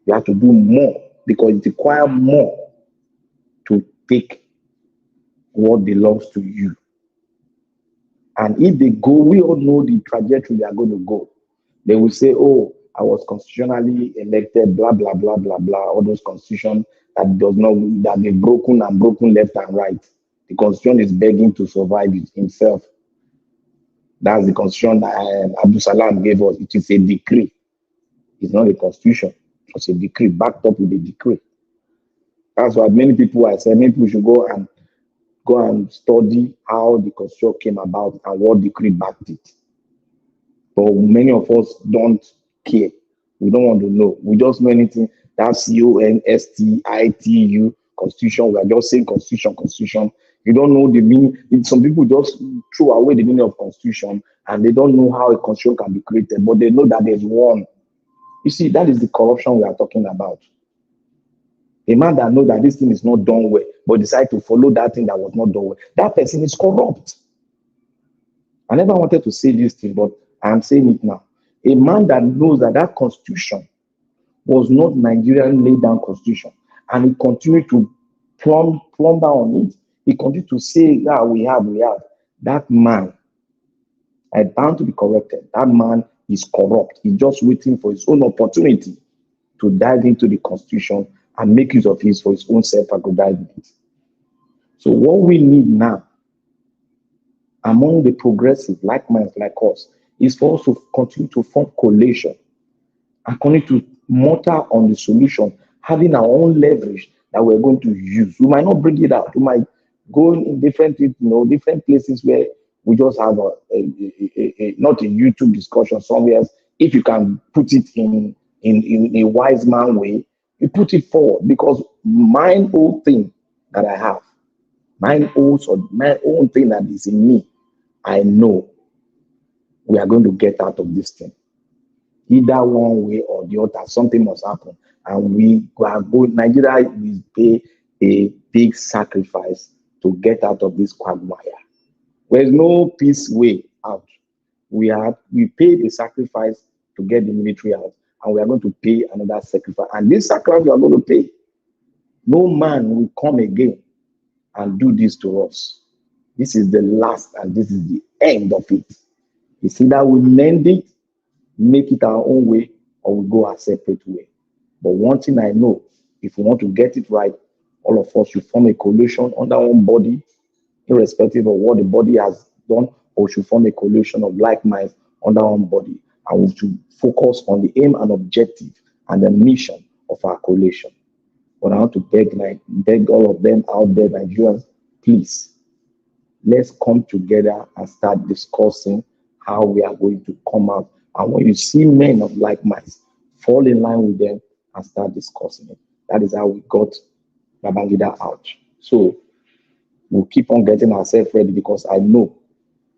We have to do more because it requires more to take what belongs to you. And if they go, we all know the trajectory they are going to go. They will say, oh, I was constitutionally elected, blah, blah, blah, blah, blah, all those constitutions that they've broken left and right. The constitution is begging to survive himself. That's the constitution that Abdul Salam gave us. It is a decree. It's not a constitution. It's a decree backed up with a decree. That's why many people I say many people should go and study how the constitution came about and what decree backed it. But many of us don't care. We don't want to know. We just know anything. That's CONSTITU, constitution. We are just saying constitution, constitution. You don't know the meaning. Some people just throw away the meaning of constitution and they don't know how a constitution can be created, but they know that there's one. You see, that is the corruption we are talking about. A man that knows that this thing is not done well, but decide to follow that thing that was not done well, that person is corrupt. I never wanted to say this thing, but I'm saying it now. A man that knows that that constitution was not Nigerian laid down constitution, and he continued to plumb down on it. He continued to say, "Yeah, we have." That man, I bound to be corrected. That man is corrupt. He's just waiting for his own opportunity to dive into the constitution and make use of it for his own self-aggrandizement. So what we need now, among the progressive, like minds like us, is for us to continue to form coalition and continue to mortar on the solution, having our own leverage that we're going to use. We might not bring it out. We might go in different places where we just have not a YouTube discussion somewhere else. If you can put it in a wise man way, you put it forward, because my own thing that I have, my own thing that is in me, I know we are going to get out of this thing. Either one way or the other, something must happen. And Nigeria will pay a big sacrifice to get out of this quagmire. There's no peace way out. We paid a sacrifice to get the military out, and we are going to pay another sacrifice. And this sacrifice we are going to pay, no man will come again and do this to us. This is the last, and this is the end of it. It's either we mend it, make it our own way, or we go our separate way. But one thing I know, if we want to get it right, all of us should form a coalition under one body, irrespective of what the body has done, or we should form a coalition of like minds under one body, and we should focus on the aim and objective and the mission of our coalition. But I want to beg all of them out there, Nigerians, please, let's come together and start discussing how we are going to come out. And when you see men of like minds, fall in line with them and start discussing it. That is how we got Babangida out. So we'll keep on getting ourselves ready, because I know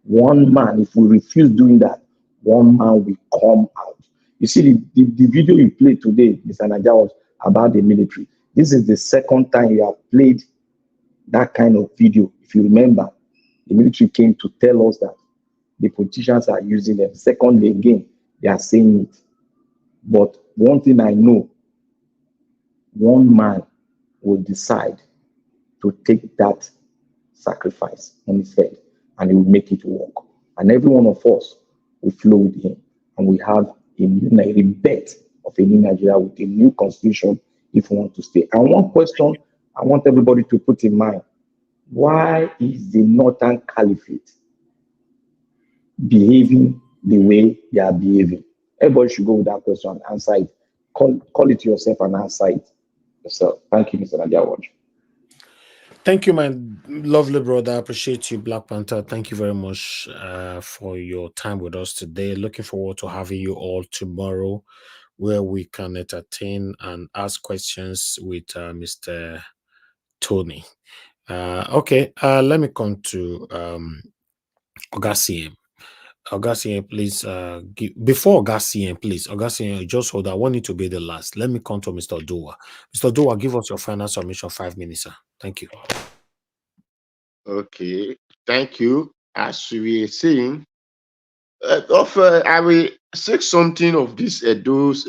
one man, if we refuse doing that, one man will come out. You see, the video you played today, Mr. Naja, was about the military. This is the second time you have played that kind of video. If you remember, the military came to tell us that the politicians are using them. Secondly, again, they are saying it. But one thing I know, one man will decide to take that sacrifice on his head, and he will make it work. And every one of us will flow with him, and we have a bet of a new Nigeria with a new constitution if we want to stay. And one question I want everybody to put in mind: why is the Northern Caliphate behaving the way they are behaving? Everybody should go with that question and answer it. Call it to yourself and answer it yourself. Thank you, Mr. Nadia. Thank you, my lovely brother. I appreciate you, Black Panther. Thank you very much for your time with us today. Looking forward to having you all tomorrow, where we can entertain and ask questions with Mr. Tony. Okay, let me come to Ogasiem. Ogasiem, please, before Ogasiem, please, Ogasiem, just hold. I want it to be the last. Let me come to Mr. Dua. Mr. Dua, give us your final submission, 5 minutes, sir. Thank you. Okay, thank you. As we were saying, I will say something of this those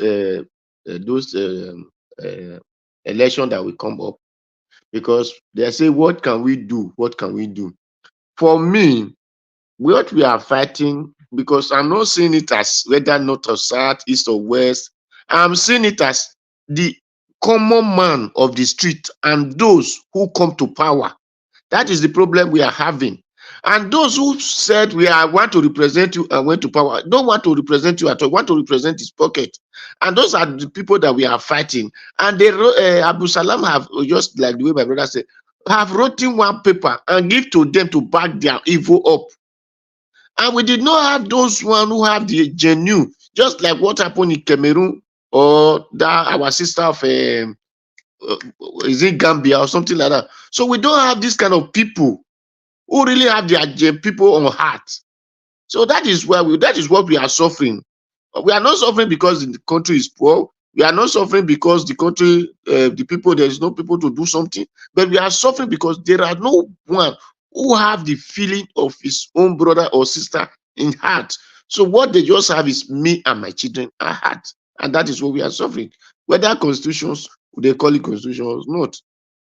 election that will come up, because they say, what can we do? What can we do? For me, what we are fighting, because I'm not seeing it as whether north or south, east or west, I'm seeing it as the common man of the street and those who come to power. That is the problem we are having. And those who said want to represent you and went to power, don't want to represent you at all, want to represent his pocket. And those are the people that we are fighting. And they Abu Salam have, just like the way my brother said, have written one paper and give to them to back their evil up. And we did not have those one who have the genuine, just like what happened in Cameroon or that our sister of is it Gambia or something like that. So we don't have this kind of people who really have their people on heart. So that is why that is what we are suffering. We are not suffering because the country is poor. We are not suffering because the country, the people, there is no people to do something. But we are suffering because there are no one who have the feeling of his own brother or sister in heart. So what they just have is me and my children at heart. And that is what we are suffering. Whether constitutions, they call it constitution or not,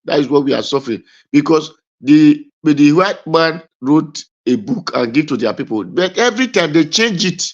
that is what we are suffering. Because the white man wrote a book and give to their people, but every time they change it.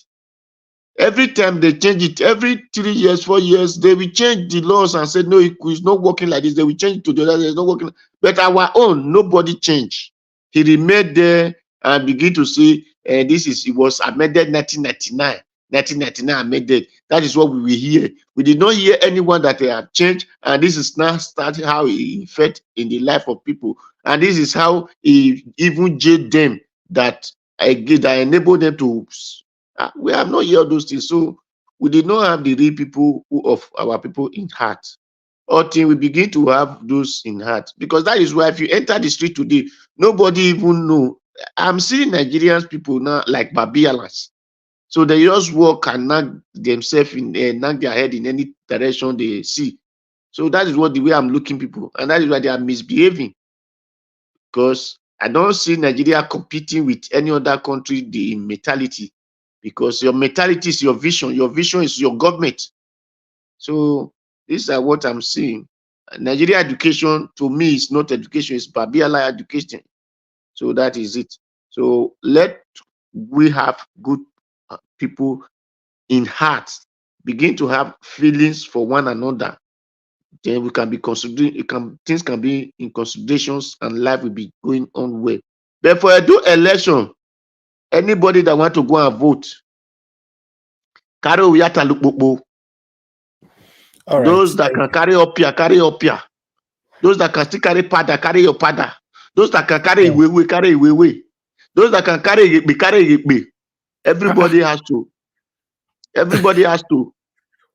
Every time they change it, every 3 years, 4 years, they will change the laws and say, no, it's not working like this. They will change it to the other, it's not working. But our own, nobody changed. He remained there and begin to say, it was amended 1999. 1999 amended. That is what we will hear. We did not hear anyone that they have changed, and this is now starting how it affects in the life of people. And this is how he even jailed them that enabled them to. We have not heard those things. So we did not have the real people of our people in heart. Until we begin to have those in heart. Because that is why if you enter the street today, nobody even know. I'm seeing Nigerians people now like Babialas. So they just walk and knock themselves knock their head in any direction they see. So that is what the way I'm looking people. And that is why they are misbehaving. Because I don't see Nigeria competing with any other country in mentality. Because your mentality is your vision. Your vision is your government. So these are what I'm seeing. Nigeria education, to me, is not education. It's Babiala education. So that is it. So we have good people in heart. Begin to have feelings for one another. Then we can be considering, things can be in considerations and life will be going on well. But for a election, anybody that want to go and vote, carry Oyata Lukpopo. Those that can carry up here, carry up here. Those that can still carry pada, carry your pada. Those that can carry iwewe, carry iwewe. Those that can carry igbe, carry igbe. Everybody has to. Everybody has to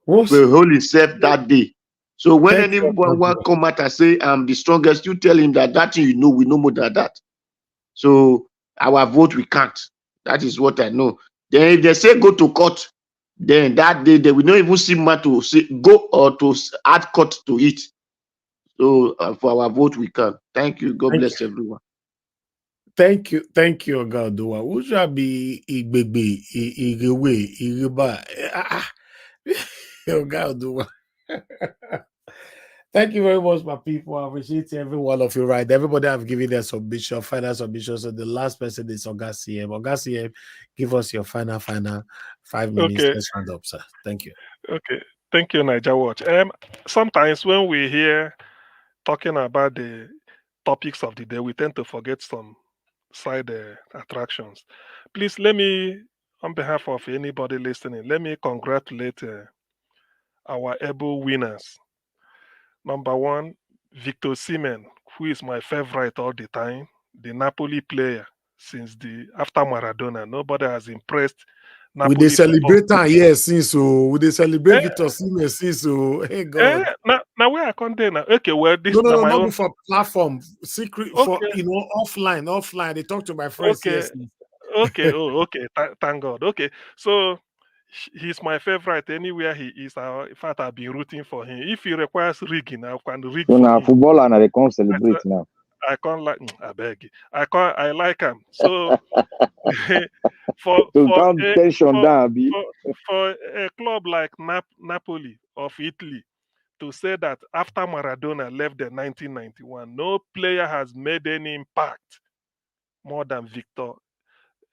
hold himself that day. So when anyone will come out and say, I'm the strongest, you tell him that thing you know, we know more than that. So our vote, we can't. That is what I know. Then if they say go to court, then that day they will not even see man to say go or to add court to it. So for our vote, we can. Thank you. God bless everyone. Thank you, Ogadua. Who shall be Igbegbe, Igewe, Igeba? Ogadua. Thank you very much, my people. I appreciate every one of you. Right, everybody have given their submission, final submission. So the last person is Ogasiem. Ogasiem, give us your final 5 minutes. Okay. Let's round up, sir. Thank you. Okay. Thank you, Niger Watch. Sometimes when we hear talking about the topics of the day, we tend to forget some side attractions. Please let me, on behalf of anybody listening, let me congratulate our able winners. Number one, Victor Osimhen, who is my favorite all the time, the Napoli player since after Maradona. Nobody has impressed Napoli. Would they celebrate yes, since so? Would they celebrate Victor Osimhen since so? Hey God. Now where I can't now. Okay, well this no, my not own for platform secret for offline. They talk to my friends. Okay. Yes. Okay. Oh, okay. Thank God. Okay. So he's my favorite anywhere he is. In fact, I've been rooting for him. If he requires rigging, I can rig so for now him. football and they can't celebrate now. I can't like. I beg you. I like him. So for a club like Napoli of Italy to say that after Maradona left in 1991, no player has made any impact more than Victor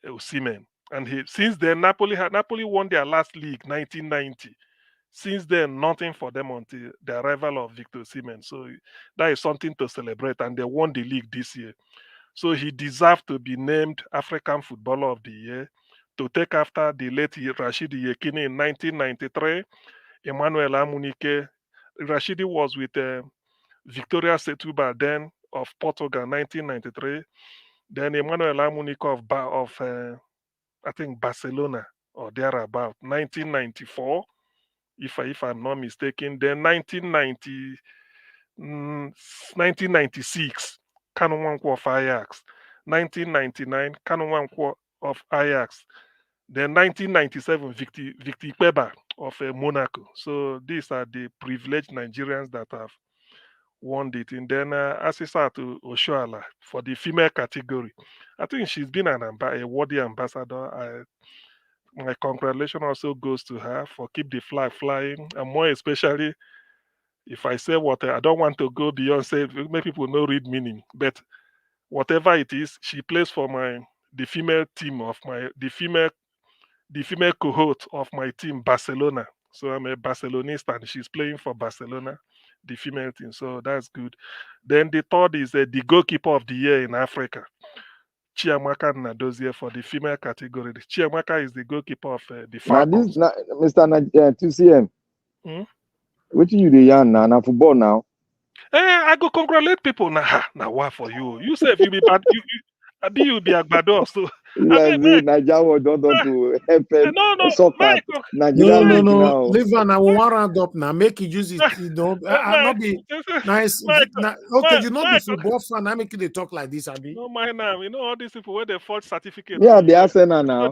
Osimhen. And since then, Napoli won their last league, 1990. Since then, nothing for them until the arrival of Victor Osimhen. So that is something to celebrate. And they won the league this year. So he deserved to be named African Footballer of the Year, to take after the late Rashidi Yekini in 1993, Emmanuel Amunike. Rashidi was with Victoria Setúbal then of Portugal, 1993. Then Emmanuel Amunike of I think Barcelona or thereabout, 1994, if I'm not mistaken. Then 1996, Kano Nwankwo of Ajax. 1999, Kano Nwankwo of Ajax. Then 1997, Victor Ikpeba of Monaco. So these are the privileged Nigerians that have won it. And then Asisatu Oshoala for the female category. I think she's been a worthy ambassador. My congratulations also goes to her for keep the flag flying, and more especially, if I say what I don't want to go beyond say, make people know read meaning, but whatever it is, she plays for the female team of the female cohort of my team, Barcelona. So I'm a Barcelonista, and she's playing for Barcelona, the female team. So that's good. Then the third is the goalkeeper of the year in Africa, Chiamaka Nadozie, for the female category. Chiamaka is the goalkeeper of the Falcons. Now this, Mr. 2CM, what you the yarn now football now? I go congratulate people now. Now what for you? You say if you be bad, you be Agbado. So Nigeria don't to help soccer. No. Leave on. I will round up now. Make it use it. Not be nice. Okay, you know the football fan. I make you talk like this, Abi. No, my now. You know all these people where they forge certificate. Yeah, the Arsenal now.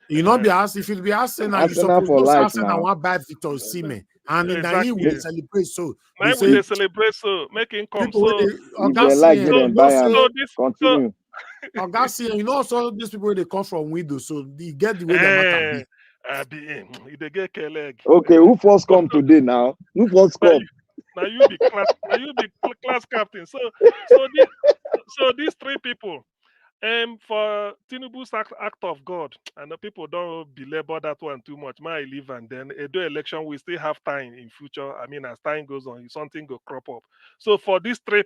You not be asked if you'll be Arsenal. You supposed to say Arsenal want buy Victor Osimhen, and then he will celebrate. So now we celebrate. So make income. So continue. Augustine, you know, so these people they come from windows, so they get the way they matter. Okay, who first come today now? Who first come? Now you be class captain. So these three people. For Tinubu's act of God, and the people don't belabor that one too much. My leave, and then Edo election, we still have time in future. I mean, as time goes on, something will crop up. So for these three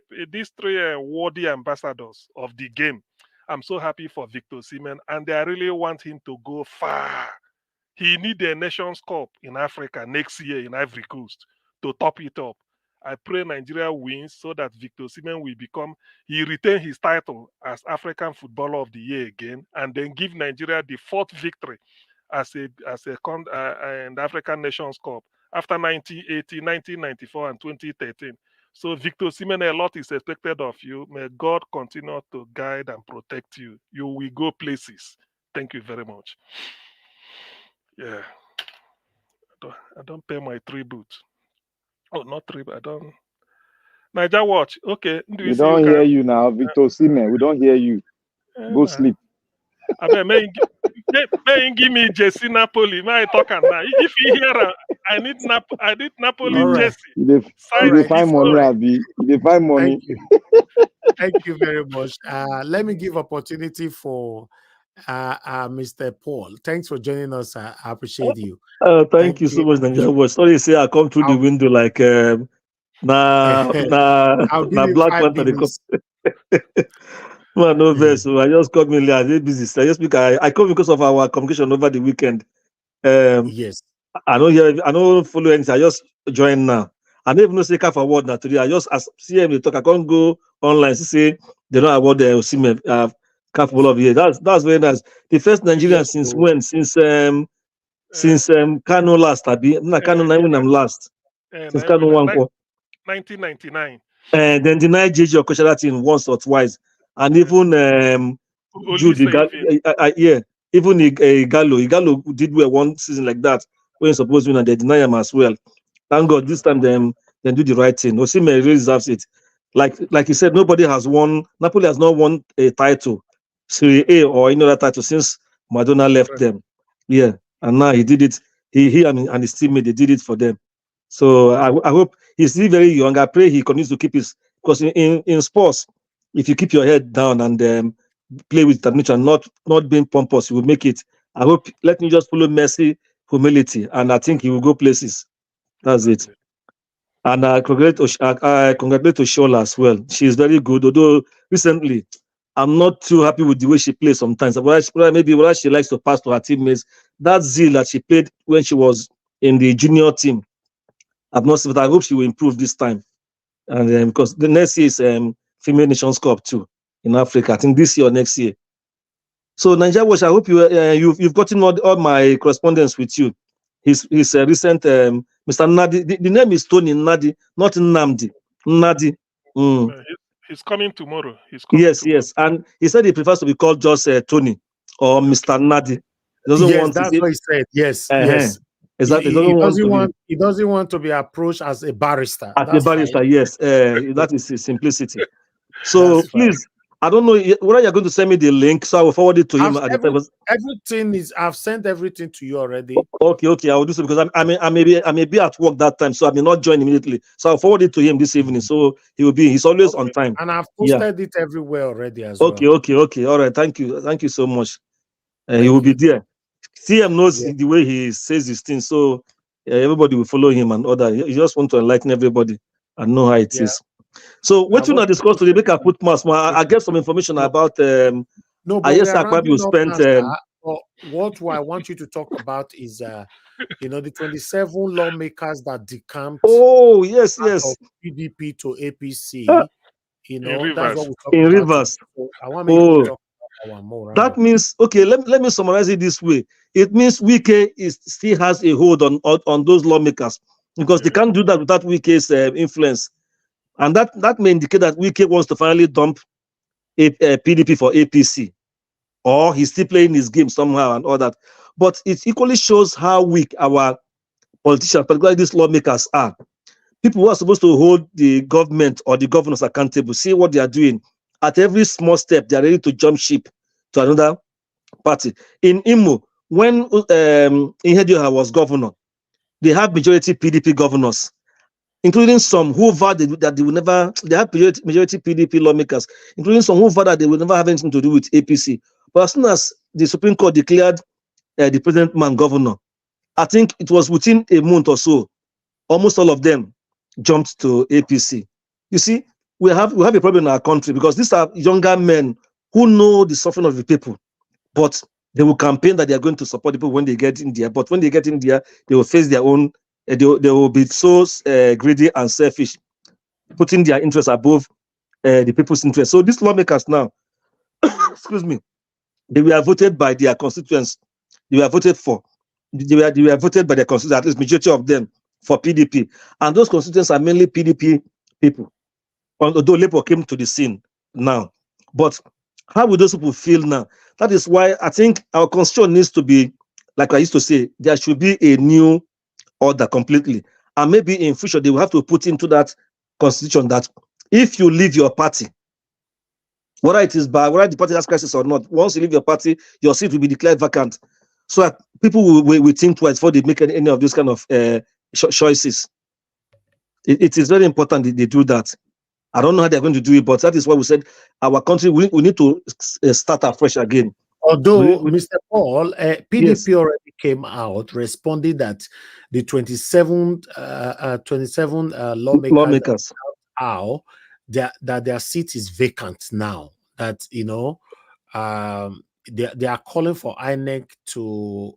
worthy ambassadors of the game, I'm so happy for Victor Osimhen, and I really want him to go far. He needs a Nations Cup in Africa next year in Ivory Coast to top it up. I pray Nigeria wins so that Victor Osimhen will retain his title as African Footballer of the Year again, and then give Nigeria the fourth victory as an African Nations Cup after 1980, 1994, and 2013. So Victor Osimhen, a lot is expected of you. May God continue to guide and protect you. You will go places. Thank you very much. Yeah, I don't pay my tribute. Oh, not trip. I don't. Niger watch. Okay. We don't hear you now, Victor Osimhen. We don't hear you. Go sleep. I bet may give me Jesse Napoli. May I talk now? If you hear, I need Napoli right. Jesse. They find money, Abi. They find money. Thank you very much. Let me give opportunity for Mr. Paul. Thanks for joining us. I appreciate you. Thank you so much, Nigeria. Sorry, say I come through the window like na Black Panther. Man, no verse. So I just got me late. Busy. I just because I come because of our communication over the weekend. Yes. I don't follow anything. I just join now. I don't even know say CAF award now today. I just as CM they talk. I can't go online. Say they don't award the Osimhen CAF Footballer of the Year. That's very nice. The first Nigerian since when? Since Kano last. Kano I'm last. Since Kano 1999. And then deny JJ Okocha once or twice. And even Jude, even Igalo did well one season like that when he's supposed to win, and they deny him as well. Thank God this time them do the right thing. Osimhen really deserves it. Like you said, Napoli has not won a title, Serie A or any other title since Madonna left them. Yeah, and now he did it. He and his teammate, they did it for them. So I hope he's still very young. I pray he continues to keep his, because in sports, if you keep your head down and play with determination, not being pompous, you will make it. I hope, let me just follow Messi, humility, and I think he will go places. That's it. And I congratulate Oshola as well. She's very good, although recently I'm not too happy with the way she plays sometimes. Maybe what she likes to pass to her teammates, that zeal that she played when she was in the junior team, I've not seen, but I hope she will improve this time. And because the next year is Female Nations Cup too in Africa. I think this year or next year. So Nigeria Watch, I hope you've gotten all my correspondence with you. His recent Mr. Nadi. The name is Tony Nadi, not Nnamdi. Nadi. He's coming tomorrow. Yes, and he said he prefers to be called just Tony or Mr. Nadi. That's what he said. Yes, yes. Exactly. He doesn't want to be approached as a barrister. As a barrister, fine. Yes. That is his simplicity. So please, I don't know whether you're going to send me the link, so I will forward it to him. I've sent everything to you already. Okay, I will do so because I may be at work that time, so I may not join immediately. So I'll forward it to him this evening, so he's always on time. And I've posted it everywhere already as well. Okay. All right, thank you so much. He will be there. CM knows the way he says his things, so everybody will follow him and other. You just want to enlighten everybody and know how it is. So what you not discuss today, make I put mass. I get some information about no, but you spent what I want you to talk about is the 27 lawmakers that decamped yes PDP to APC. That's what we talk in about. Rivers. So I want me to talk about one more. That means let me summarize it this way. It means Wike still has a hold on those lawmakers because they can't do that without Wike's influence. And that may indicate that Wike wants to finally dump PDP for APC, or he's still playing his game somehow and all that. But it equally shows how weak our politicians, particularly these lawmakers, are. People who are supposed to hold the government or the governors accountable, see what they are doing. At every small step, they are ready to jump ship to another party. In Imo, when Ihedioha was governor, they have majority PDP governors, including some who vowed that they will never, they have majority PDP lawmakers, including some who vowed that they will never have anything to do with APC. But as soon as the Supreme Court declared the present man governor, I think it was within a month or so, almost all of them jumped to APC. You see, we have a problem in our country because these are younger men who know the suffering of the people, but they will campaign that they are going to support people when they get in there. But when they get in there, they will face their own. They will be so greedy and selfish, putting their interests above the people's interests. So these lawmakers now, excuse me, they were voted by their constituents. They were voted for. They were voted by their constituents, at least majority of them, for PDP. And those constituents are mainly PDP people, although Labour came to the scene now. But how will those people feel now? That is why I think our constitution needs to be, like I used to say, there should be a new order completely. And maybe in future, they will have to put into that constitution that if you leave your party, whether it is by whether the party has crisis or not, once you leave your party, your seat will be declared vacant. So that people will think twice before they make any of these kind of choices. It is very important that they do that. I don't know how they're going to do it, but that is why we said our country, we need to start afresh again. Although, Mr. Paul, PDP already came out responding that the 27 lawmakers out, that their seat is vacant now. That, they are calling for INEC to,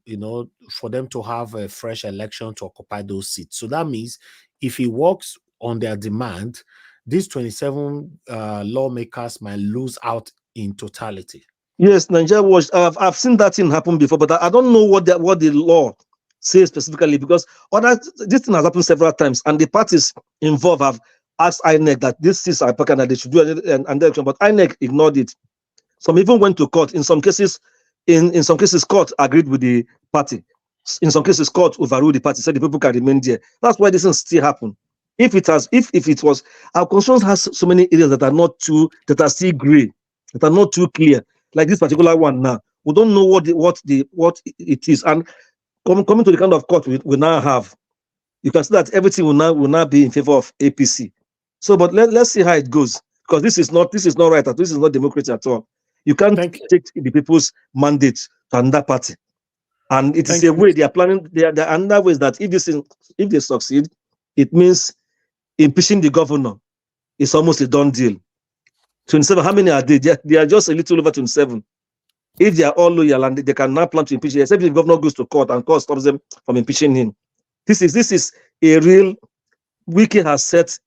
for them to have a fresh election to occupy those seats. So that means if he works on their demand, these 27 lawmakers might lose out in totality. Yes, Nigeria Watch. I've seen that thing happen before, but I don't know what the law says specifically, because this thing has happened several times, and the parties involved have asked INEC that this is a packet that they should do an election, but INEC ignored it. Some even went to court. In some cases, court agreed with the party. In some cases, court overruled the party, said the people can remain there. That's why this thing still happen. If it was, our constitution has so many areas that are still gray, that are not too clear. Like this particular one now, we don't know what it is. And coming to the kind of court we now have, you can see that everything will now be in favor of APC. So, but let's see how it goes, because this is not right. This is not democracy at all. You can't take the people's mandate to another party, and it is a way they are planning. There are other ways that if they succeed, it means impeaching the governor is almost a done deal. 27. How many are they? They are just a little over 27. If they are all loyal and they can now plan to impeach him, except if the governor goes to court and court stops them from impeaching him. This is a real. Wike has set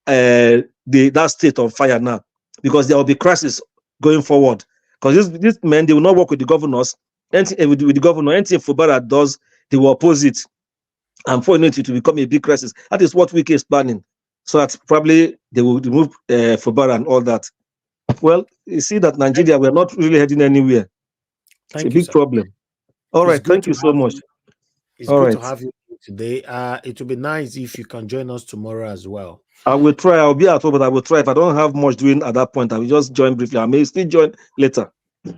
that state on fire now, because there will be crisis going forward. Because these men, they will not work with the governors. Anything with the governor, anything Fubara does, they will oppose it, and for it to become a big crisis. That is what Wike is planning. So that probably they will remove Fubara and all that. Well, you see that Nigeria, we're not really heading anywhere. It's a big problem. All right, thank you so much. It's good to have you today. It will be nice if you can join us tomorrow as well. I will try. I'll be at home, but I will try. If I don't have much doing at that point, I will just join briefly. I may still join later,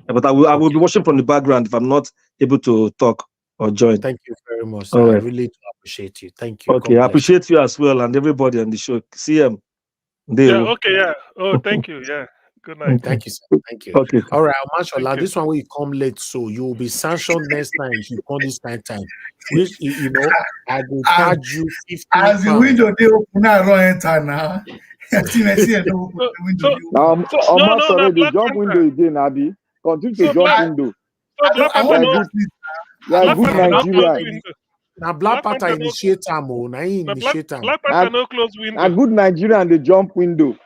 but I will be watching from the background if I'm not able to talk or join. Thank you very much. All right. I really do appreciate you. Thank you. Okay, I appreciate you as well and everybody on the show. See you. Yeah. Okay. Yeah. Oh, thank you. Yeah. Good night. Thank you, sir. Thank you. Okay. All right, Mashallah. This one will come late, so you will be sanctioned next time if you come this time. Which I will charge you 50 As the window they open, I run enter now. Sorry, the jump window again, Abi. Continue to jump window. Yeah, good Nigerian. Now Black Panther initiate time, now he initiate time. Black Panther no close window. A good Nigerian, the jump window.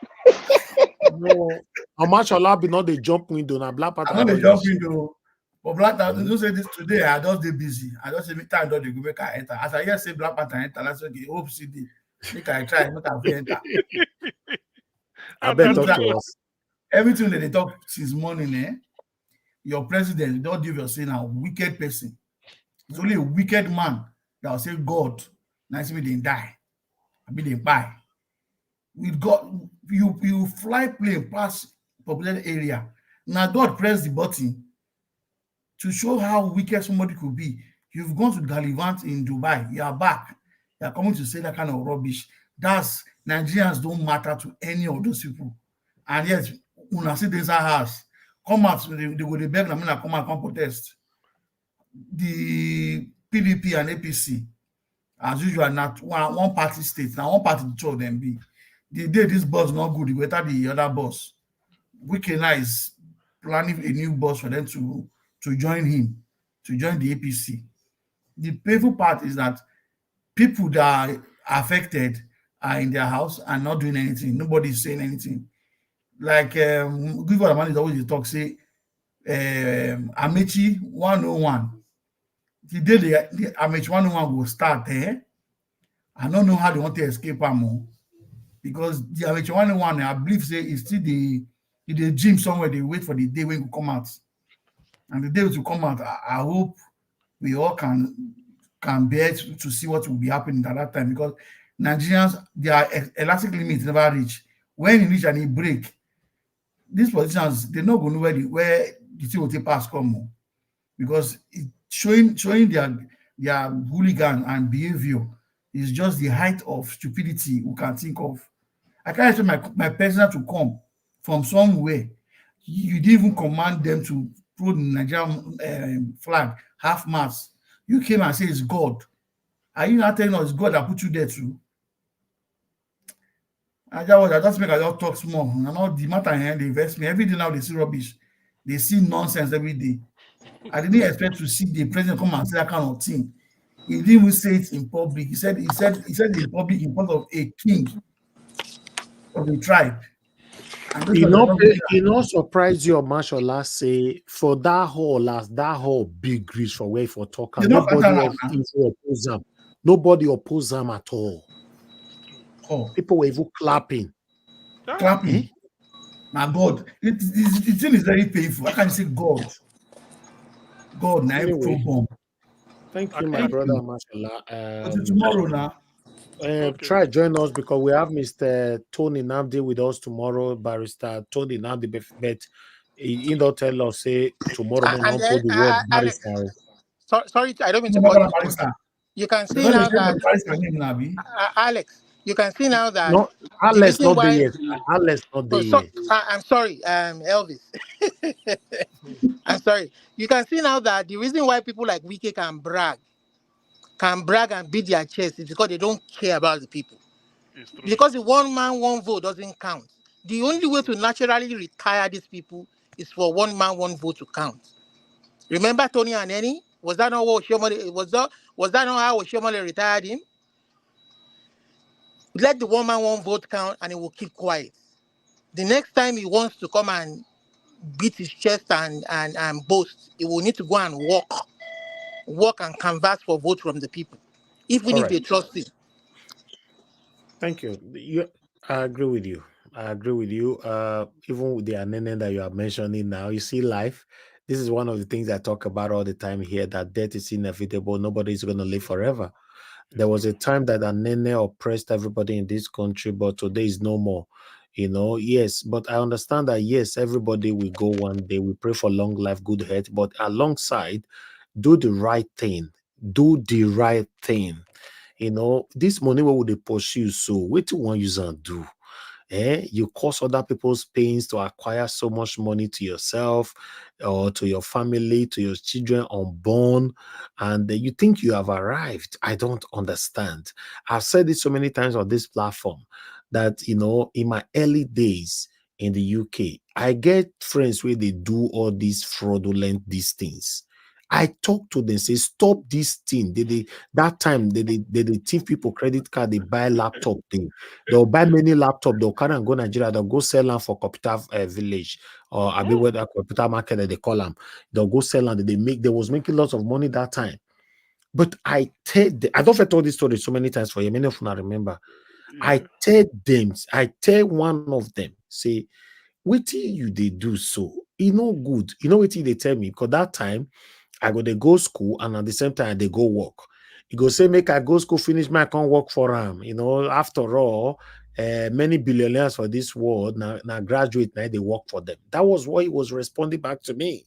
No, how much Allah be not the jump window now? Black Panther. I'm not the jump window. But Black Panther, you say this today. I just stay busy. I just say me time don't go make I enter. As I hear say Black Panther enter, that's okay. Hope CD. Make I try, make I enter. I bet talk to us. Everything that they talk since morning, your president don't give your say now wicked person. It's only a wicked man that will say God. Nice me they die. I mean they buy. With God, you fly plane past populated area. Now God press the button to show how wicked somebody could be. You've gone to Gallivant in Dubai. You are back. You are coming to say that kind of rubbish. That's Nigerians don't matter to any of those people. And yet, when I see this house, come out, they go to beg, I come and come protest. The PDP and APC, as usual, not one party state. Now one party, the two of them be. The day this boss not good, the better the other boss. Wike now is planning a new boss for them to join him, to join the APC. The painful part is that people that are affected are in their house and not doing anything. Nobody is saying anything. Like Give Man is always talk, say Amechi 101. The day the Amechi 101 will start there, I don't know how they want to escape more. Because the Amechi 101, I believe, say is still the gym somewhere. They wait for the day when it will come out, and the day it will come out. I hope we all can bear to see what will be happening at that time, because Nigerians, their elastic limit never reach. When it reach and it break, these politicians they not going to know where the thing will take pass come, because it showing their hooligan and behavior is just the height of stupidity we can think of. I can't expect my personal to come from somewhere. You didn't even command them to throw the Nigerian flag half mast. You came and say it's God. Are you not telling us it's God that put you there too? I just make I just talk small. And all the matter here, they invest me. Every day now they see rubbish. They see nonsense every day. I didn't expect to see the president come and say that kind of thing. He didn't even say it in public. He said it in public in front of a king of a tribe. It not surprise you, Mashallah, say for that whole big reach for where for talking. Nobody oppose them at all. Oh. People were even clapping. Clapping. My God, the thing is very painful. I can say God. God, now anyway. Thank you, my brother, Mashallah. Tomorrow now. Try join us because we have Mr. Tony Namdi with us tomorrow, Barrister Tony Namdi, but he don't tell us say tomorrow we not put the word barrister. Sorry, I don't mean to call you barrister. You can see now that Alex. You can see now that no, Alex not there yet. Alex not there yet. I'm sorry, Elvis. I'm sorry. You can see now that the reason why people like Wike can brag and beat their chest is because they don't care about the people. Because the one man, one vote doesn't count. the only way to naturally retire these people is for one man, one vote to count. Remember Tony Aneni? Was that not what Oshomole, was that not how Oshomole retired him? Let the one man, one vote count, and he will keep quiet. The next time he wants to come and beat his chest and boast, he will need to go and walk and canvass for votes from the people, even if they trust him. Thank you. I agree with you. Even with the Anene that you are mentioning now, you see life. This is one of the things I talk about all the time here, that death is inevitable. Nobody is going to live forever. There was a time that Anene oppressed everybody in this country, but today is no more. Yes, but I understand that, yes, everybody will go one day. We pray for long life, good health, but alongside, do the right thing. Do the right thing. This money, what would they pursue? So, what do you want you to do? You cause other people's pains to acquire so much money to yourself or to your family, to your children unborn, and you think you have arrived. I don't understand. I've said it so many times on this platform that, in my early days in the UK, I get friends where they do all these fraudulent these things. I talk to them, say, stop this thing. That time they thief people credit card, they buy laptop thing. They'll buy many laptop, they'll carry and go Nigeria, they'll go sell them for computer village or where the computer market that they call them. They'll go sell them. They was making lots of money that time. But I don't have told this story so many times for you. Many of you not remember. Yeah. I tell one of them, say, what you they do so? Good. What they tell me? Because that time I go school and at the same time they go work. He go say, make I go school, finish my can't work for him. After all, many billionaires for this world now graduate, now they work for them. That was what he was responding back to me.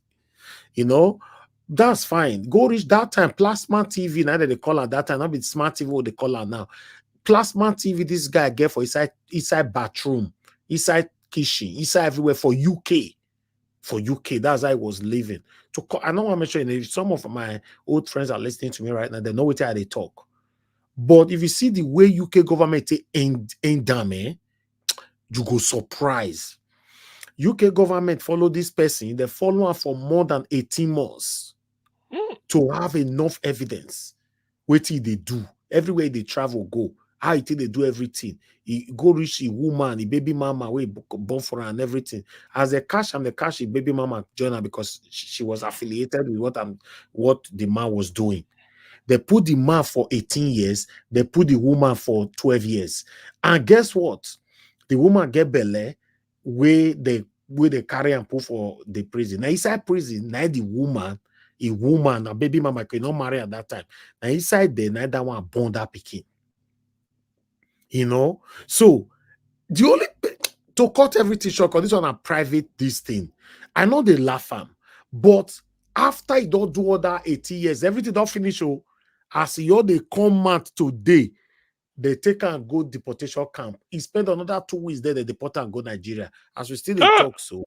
That's fine. Go reach that time. Plasma TV, now that they call it that time, not be smart TV what they call it now. Plasma TV, this guy get for inside bathroom, inside kitchen, inside everywhere for UK. For UK, that's how I was living. I know I'm sure if some of my old friends are listening to me right now, they know what they talk. But if you see the way UK government ain't damn, you go surprise. UK government follow this person, they follow her for more than 18 months to have enough evidence. What they do, everywhere they travel, go. How they do everything. He go reach a woman, the baby mama, we born for her and everything. As they cash and the cash, the baby mama join her because she was affiliated with what the man was doing. They put the man for 18 years, they put the woman for 12 years. And guess what? The woman get belly where they carry and put for the prison. Now inside prison, now the woman, a baby mama cannot marry at that time. Now inside there, now that one born that pikin. So the only to cut everything short, because this one a private this thing. I know they laugh am, but after you don't do all that 80 years, everything don't finish. As you they come out today, they take and go deportation camp. He spent another 2 weeks there, they deport and go Nigeria. As we still talk, so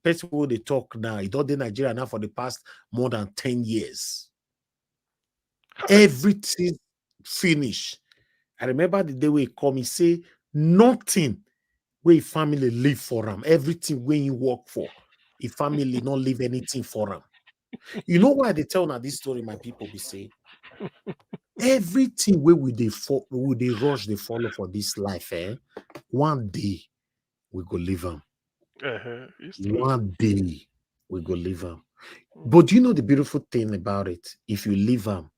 people they talk now, he don't do Nigeria now for the past more than 10 years. Everything finished. I remember the day we come, he say nothing where family live for him. Everything when you work for, if family not leave anything for him. You know why they tell now this story, my people be say everything where we they rush they follow for this life, one day we go live them. One day we go live them. But you know the beautiful thing about it, if you live them,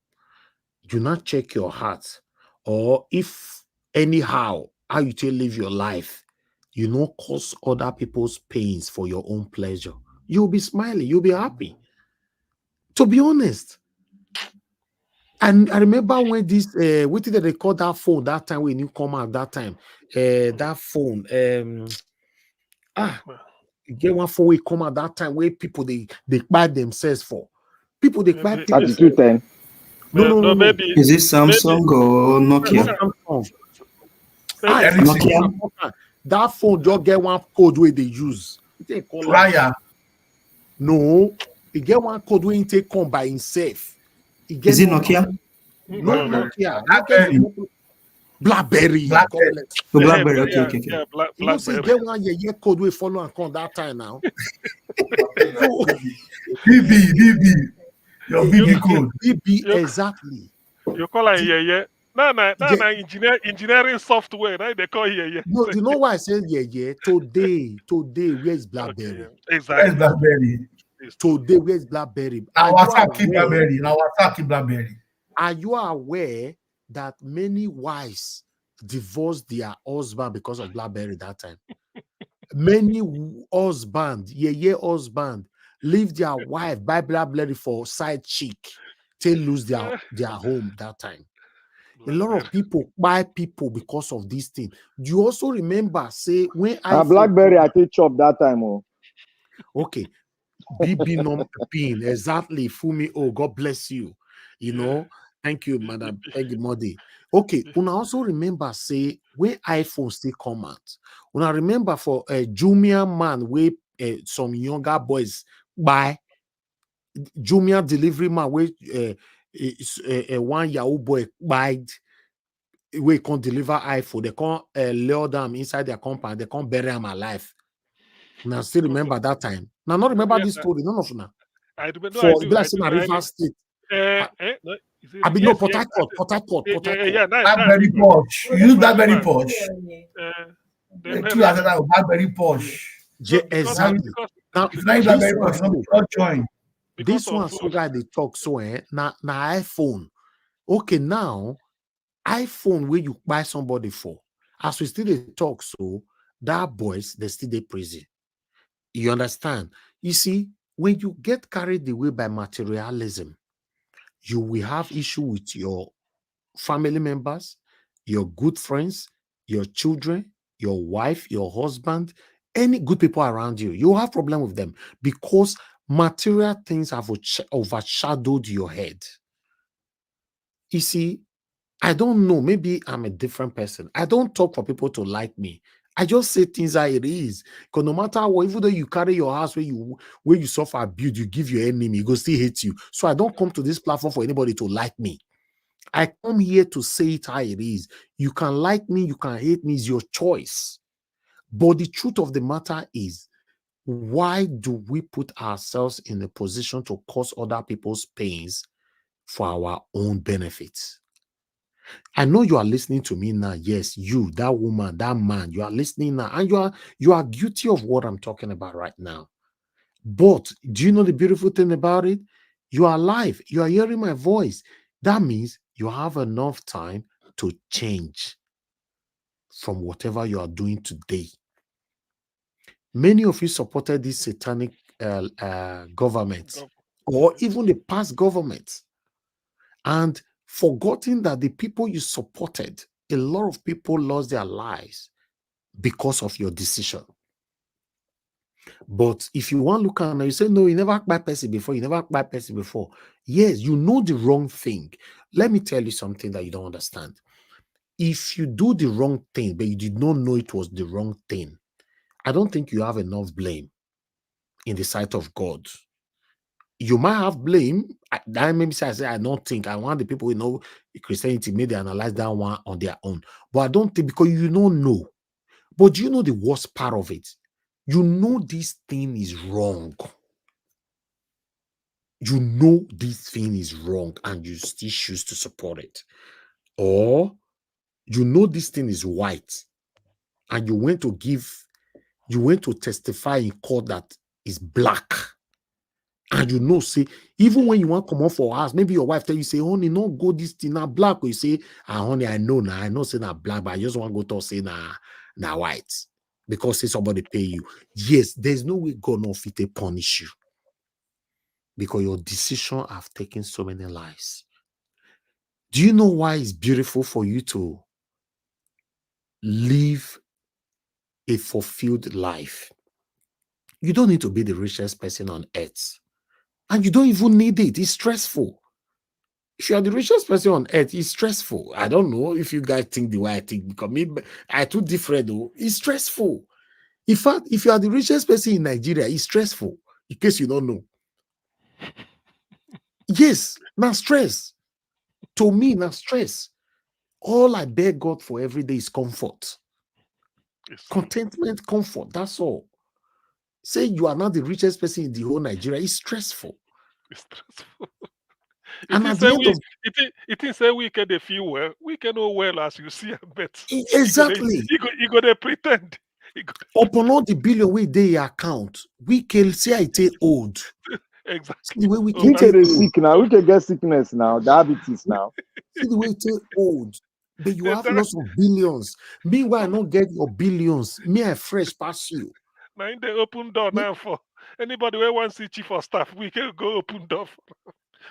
do not check your heart. Or if anyhow, how you tell live your life, you know, cause other people's pains for your own pleasure. You'll be smiling, you'll be happy. To be honest. And I remember when this, what did they call that phone that time when you come out that time? That phone, you get one phone we come out that time where people they buy themselves for. People they buy people. 3210. No. Maybe, is it Samsung or Nokia? Nokia. That phone just get one code where they use. They call Raya. No, you get one code where you take come by himself. Is it Nokia? No, Nokia. Blackberry. Blackberry. Oh, Blackberry. Yeah, Okay. yeah, You know, say Blackberry. get one year code we follow and come that time now. BB. Your BB code. BB, exactly. You call it yeah. No, engineering software, right? They call yeah. No, you know why I said yeah. Today, where's Blackberry? Okay, exactly. Where's Blackberry? Today, where's Blackberry? Now WhatsApp keep Blackberry. Now WhatsApp keep Blackberry. Are you aware that many wives divorced their husband because of Blackberry that time? Many husband, husband, leave their wife buy Blackberry for side chick till lose their home that time. A lot of people buy people because of this thing. Do you also remember, say, when I Blackberry, I take chop that time. Oh. Okay. BB number pin, exactly. Fumi, oh, God bless you. You know, thank you, Madam Peggy Modi. Okay, una also remember, say, when iPhone still come out, una remember for a Jumia man where some younger boys buy Jumia delivery man where one Yahoo boy buy we can't deliver iPhone, they can't lure them inside their compound, they can't bury them alive. Now, still remember that time. Now, not remember this story. None of them. I do. River State. I mean, no, Port Harcourt. Yeah, that very posh. You use that very posh. That very posh. Yeah, exactly. Now, if not that very posh, not join. This one, so guy they talk so now iPhone. Okay, now iPhone where you buy somebody for. As we still they talk, so that boys they still they prison. You understand? You see, when you get carried away by materialism, you will have issue with your family members, your good friends, your children, your wife, your husband, any good people around you. You have problem with them because material things have overshadowed your head. You see, I don't know. Maybe I'm a different person. I don't talk for people to like me. I just say things how it is. Because no matter what, even though you carry your house where you suffer abuse, you give your enemy, he go still hate you. So I don't come to this platform for anybody to like me. I come here to say it how it is. You can like me, you can hate me, it's your choice. But the truth of the matter is, why do we put ourselves in a position to cause other people's pains for our own benefits? I know you are listening to me now. Yes, you, that woman, that man, you are listening now, and you are guilty of what I'm talking about right now. But do you know the beautiful thing about it? You are alive. You are hearing my voice. That means you have enough time to change from whatever you are doing today. Many of you supported this satanic government or even the past government and forgotten that the people you supported, a lot of people lost their lives because of your decision. But if you want to look at it, you say, no, you never buy person before, you never buy person before. Yes, you know the wrong thing. Let me tell you something that you don't understand. If you do the wrong thing, but you did not know it was the wrong thing, I don't think you have enough blame in the sight of God. You might have blame. That maybe say, I don't think. I want the people who know Christianity, maybe analyze that one on their own. But I don't think, because you don't know. But you know the worst part of it? You know this thing is wrong. You know this thing is wrong and you still choose to support it. Or you know this thing is white and you went to testify in court that it's black. And you know, say, even when you want to come on for us, maybe your wife tell you, say, honey, no go this thing now black. Or you say, honey, I know say na black, but I just want to go to say na white. Because say somebody pay you. Yes, there's no way God no fit to punish you. Because your decision have taken so many lives. Do you know why it's beautiful for you to live a fulfilled life? You don't need to be the richest person on earth. And you don't even need it. It's stressful. If you are the richest person on earth, it's stressful. I don't know if you guys think the way I think, because maybe I'm too different though. It's stressful. In fact, if you are the richest person in Nigeria, it's stressful. In case you don't know. Yes, now stress. To me, now stress. All I beg God for every day is comfort. Contentment, comfort. That's all. Say you are not the richest person in the whole Nigeria. It's stressful. It's stressful. And It at is the say end we of it is say we can feel well. We can know well as you see, but exactly. You go they pretend. Upon all the billion we day account, we can say it old. Exactly. See the way we We can can sick now. We can get sickness now. Diabetes now. See the way it old. But you have lots of billions. Meanwhile, I don't get your billions. Me, I fresh past you. Now in the open door now for anybody who wants to see chief of staff, we can go open door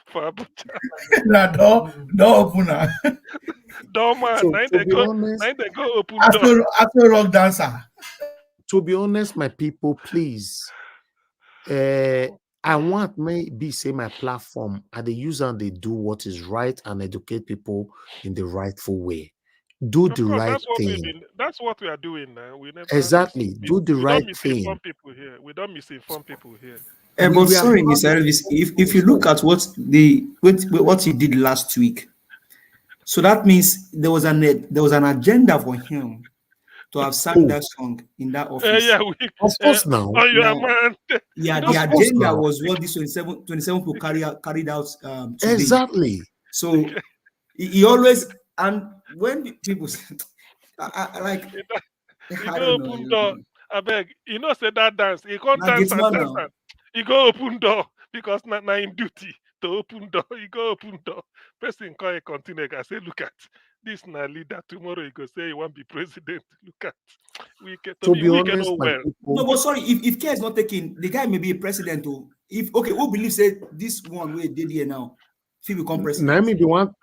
for Abuja. Nah, don't open her. Door man, So, now to be honest, they go open door. After rock dancer. To be honest, my people, please. I want maybe say my platform and they use and they do what is right and educate people in the rightful way. Do the right thing. That's what we are doing now. We never Exactly. Do the right don't thing. misinform people here. We don't misinform people here. But sorry, Mr. Elvis, if you look at what he did last week, so that means there was an agenda for him to have sang that song in that office. Of course now. The agenda was what this 27 people carried out today. Exactly. So he always, and when people like he go open door. I beg, you know, say that dance. He can't dance and dance. He go open door because not in duty to open door. He go open door. Person call a continue. I say, look at this na leader. Tomorrow he go say he want be president. Look at we can know well. No, but sorry, if care is not taken, the guy may be a president. If who believes say this one way did here now? If he become president. Now me be one.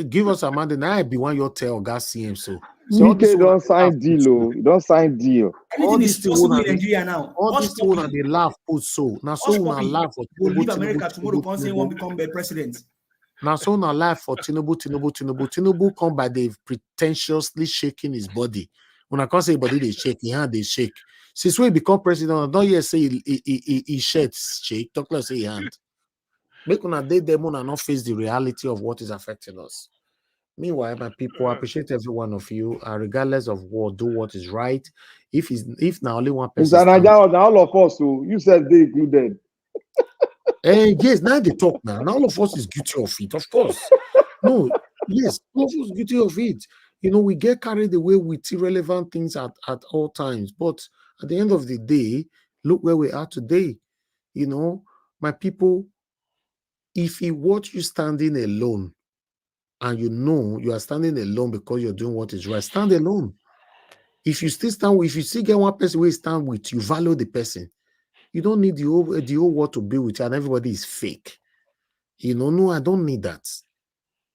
Give us a man. Now I be one. Your tell gas CM so. Wike don't sign deal. Don't sign deal. Anything is possible in Nigeria now. All this one and they laugh put so. Now so una laugh for will leave America tomorrow. Can't say one become the president. Now so una laugh for Tinubu come by the pretentiously shaking his body. When I can't say body they shake, his hand they shake. Since we become president, don't you say he shakes shake. Talk like say hand. Make una day them and not face the reality of what is affecting us. Meanwhile, my people, I appreciate every one of you, regardless of what, do what is right. If now only one person, all of us, so you said they included. Yes, now they talk now. Now all of us is guilty of it, of course. No, yes, all of us guilty of it. You know, we get carried away with irrelevant things at all times. But at the end of the day, look where we are today. You know, my people, if he watch you standing alone, and you know you are standing alone because you're doing what is right, stand alone. If you still stand, if you still get one person who stand with you, value the person. You don't need the whole world to be with you and everybody is fake. You know, no, I don't need that.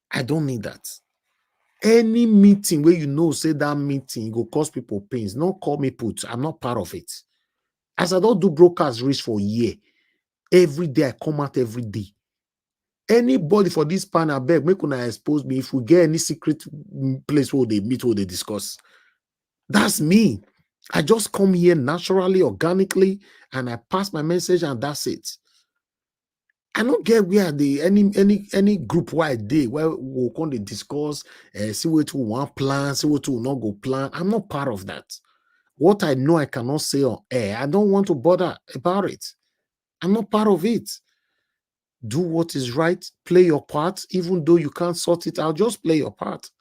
I don't need that. Any meeting where you know, say that meeting go cause people pains, don't call me put. I'm not part of it. As I don't do broadcast reach for a year, every day I come out every day. Anybody for this panel, beg, make una expose me. If we get any secret place where they meet, where they discuss, that's me. I just come here naturally, organically, and I pass my message, and that's it. I don't get where any group where I did where we'll come to discuss, see what to want plan, see what to not go plan. I'm not part of that. What I know I cannot say on air, I don't want to bother about it. I'm not part of it. Do what is right, play your part, even though you can't sort it out, just play your part.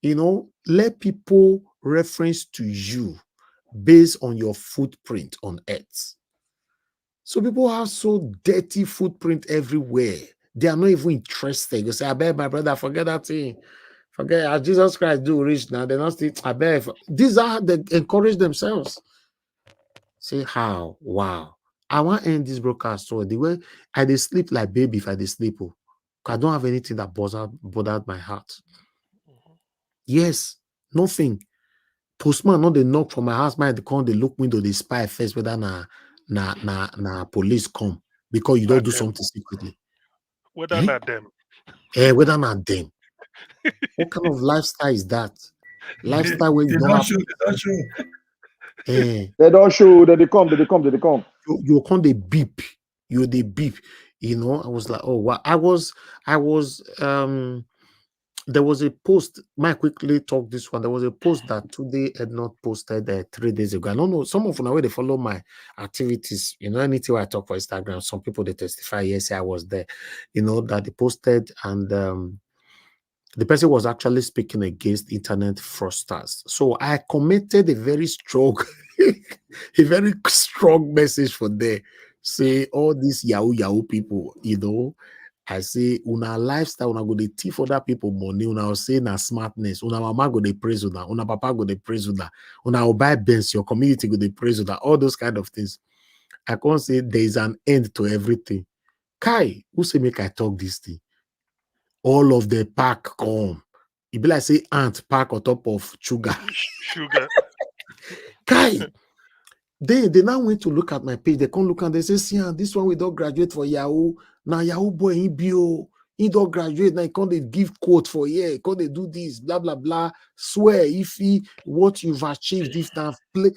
You know, let people reference to you based on your footprint on earth. So people have so dirty footprint everywhere. They are not even interested. You say, I bet my brother, forget that thing. Forget as Jesus Christ do rich now. They're not still, I bet. These are they encourage themselves. Say how? Wow. I want to end this broadcast so the way I dey sleep like baby if I dey sleep. I don't have anything that bothered my heart. Yes, nothing. Postman not they knock for my house, man. They come, they look window, they spy first whether na police come because you don't do something secretly. Whether not them. Whether not them. What kind of lifestyle is that? Lifestyle where you don't have. They don't show that they come. You can't they beep. You they beep. You know, I was like, oh wow. I was there was a post. Might quickly talk this one. There was a post that today had not posted 3 days ago. I don't know. Some of them, they follow my activities. Anything I talk for Instagram, some people they testify. Yes, I was there. That they posted, and the person was actually speaking against internet fraudsters. So I committed a very strong, message for them. Say all these Yahoo people, I say, una lifestyle, una go dey thief other people money, una say na smartness, una mama go dey praise una papa go dey praise una go buy Benz, your community go dey praise una, all those kind of things. I can't say there is an end to everything. Kai, who say make I talk this thing? All of the pack come. It be like say ant pack on top of sugar. Sugar. Kai, they now went to look at my page. They come look and they say, see, this one we don't graduate for Yahoo. Now Yahoo boy, he don't graduate. Now he can't give quote for year. Can't they do this? Blah blah blah. Swear if what you've achieved, if now play.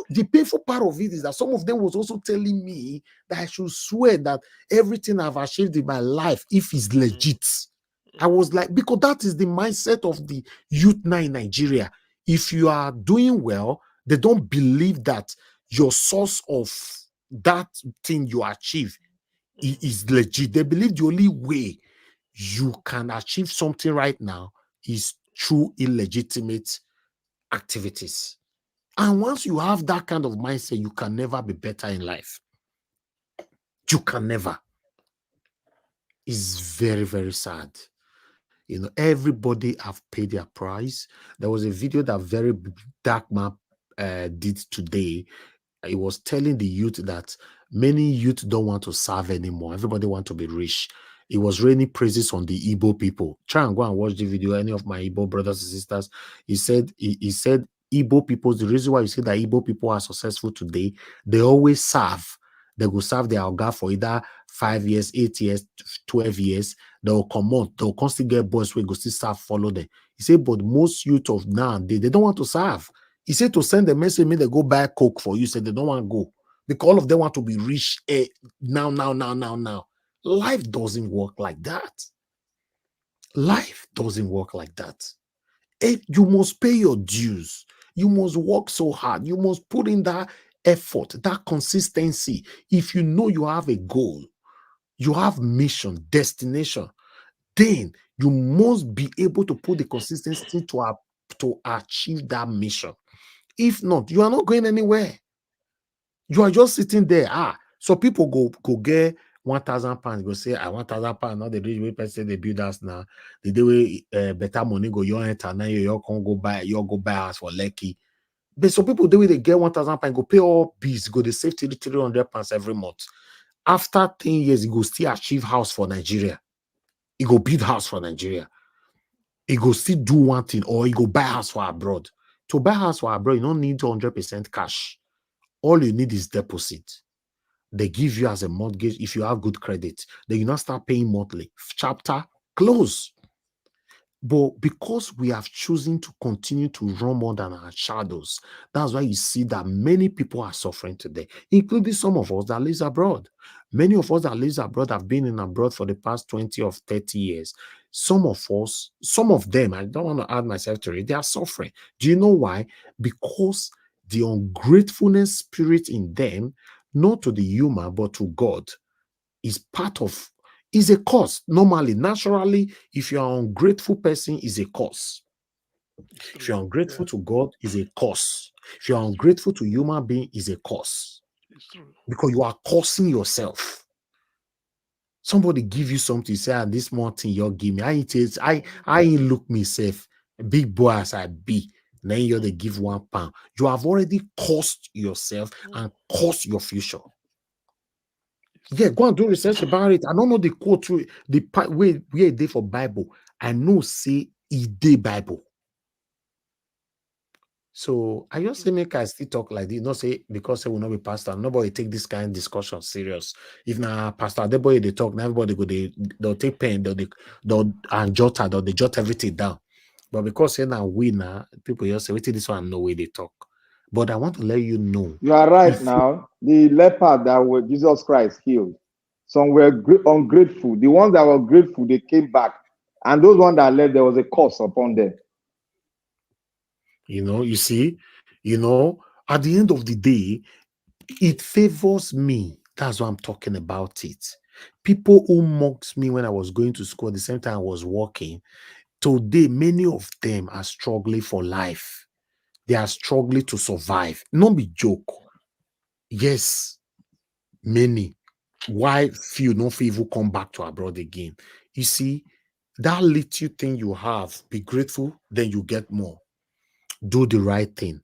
The painful part of it is that some of them was also telling me that I should swear that everything I've achieved in my life, if it's legit. I was like, because that is the mindset of the youth now in Nigeria. If you are doing well, they don't believe that your source of that thing you achieve is legit. They believe the only way you can achieve something right now is through illegitimate activities. And once you have that kind of mindset, you can never be better in life. You can never. It's very, very sad. Everybody have paid their price. There was a video that very dark man did today. It was telling the youth that many youth don't want to serve anymore. Everybody want to be rich. It was raining praises on the Igbo people. Try and go and watch the video. Any of my Igbo brothers and sisters. He said Igbo people, the reason why you say that Igbo people are successful today, they always serve. They go serve their Oga for either 5 years, 8 years, 12 years. They'll come out. They'll constantly get boys who go still serve, follow them. He said, but most youth of now, they don't want to serve. He said to send a message, they go buy Coke for you. He said they don't want to go. Because all of them want to be rich now. Life doesn't work like that. Life doesn't work like that. You must pay your dues. You must work so hard. You must put in that effort, that consistency. If you know you have a goal, you have mission, destination, then you must be able to put the consistency to achieve that mission. If not, you are not going anywhere. You are just sitting there. So people go get 1,000 pounds. Go say, I 1,000 pounds. Now the rich way person they build us now. The day we better money go your enter now you can go buy house for Lekki. But some people the way they get 1,000 pounds go pay all bills. Go they save 300 pounds every month. After 10 years, he go still achieve house for Nigeria. He go build house for Nigeria. He go still do one thing, or he go buy house for abroad. To buy house for abroad, you don't need 100% cash. All you need is deposit. They give you as a mortgage if you have good credit. Then you not start paying monthly. Chapter close. But because we have chosen to continue to run more than our shadows, that's why you see that many people are suffering today, including some of us that live abroad. Many of us that live abroad have been in abroad for the past 20 or 30 years. Some of them, I don't want to add myself to it, they are suffering. Do you know why? Because the ungratefulness spirit in them, not to the human, but to God, is a cause. Normally, naturally, if you are an ungrateful person, is a cause. If you're ungrateful to God, is a cause. If you're ungrateful to human being, is a cause. Because you are causing yourself. Somebody give you something, you say, this more thing you give me. I ain't look myself, big boy as I be. Then you're the give £1. You have already caused yourself and caused your future. Yeah, go and do research about it. I don't know the quote through the way it did for Bible. I know say it did Bible. So I just say make I still talk like this. Not say because I will not be pastor. Nobody take this kind of discussion serious. If now pastor everybody they talk, now everybody they'll take pen, they'll and jot they jot everything down. But because say now we now people just say wait till this one no way they talk. But I want to let you know. You are right now. The leper that Jesus Christ healed, some were ungrateful. The ones that were grateful, they came back And those ones that left, there was a curse upon them. You see, at the end of the day, it favors me. That's why I'm talking about it. People who mocked me when I was going to school at the same time I was working, today, many of them are struggling for life. They are struggling to survive. Not be joke. Yes, many. Why few no few come back to abroad again? You see, that little thing you have, be grateful, then you get more. Do the right thing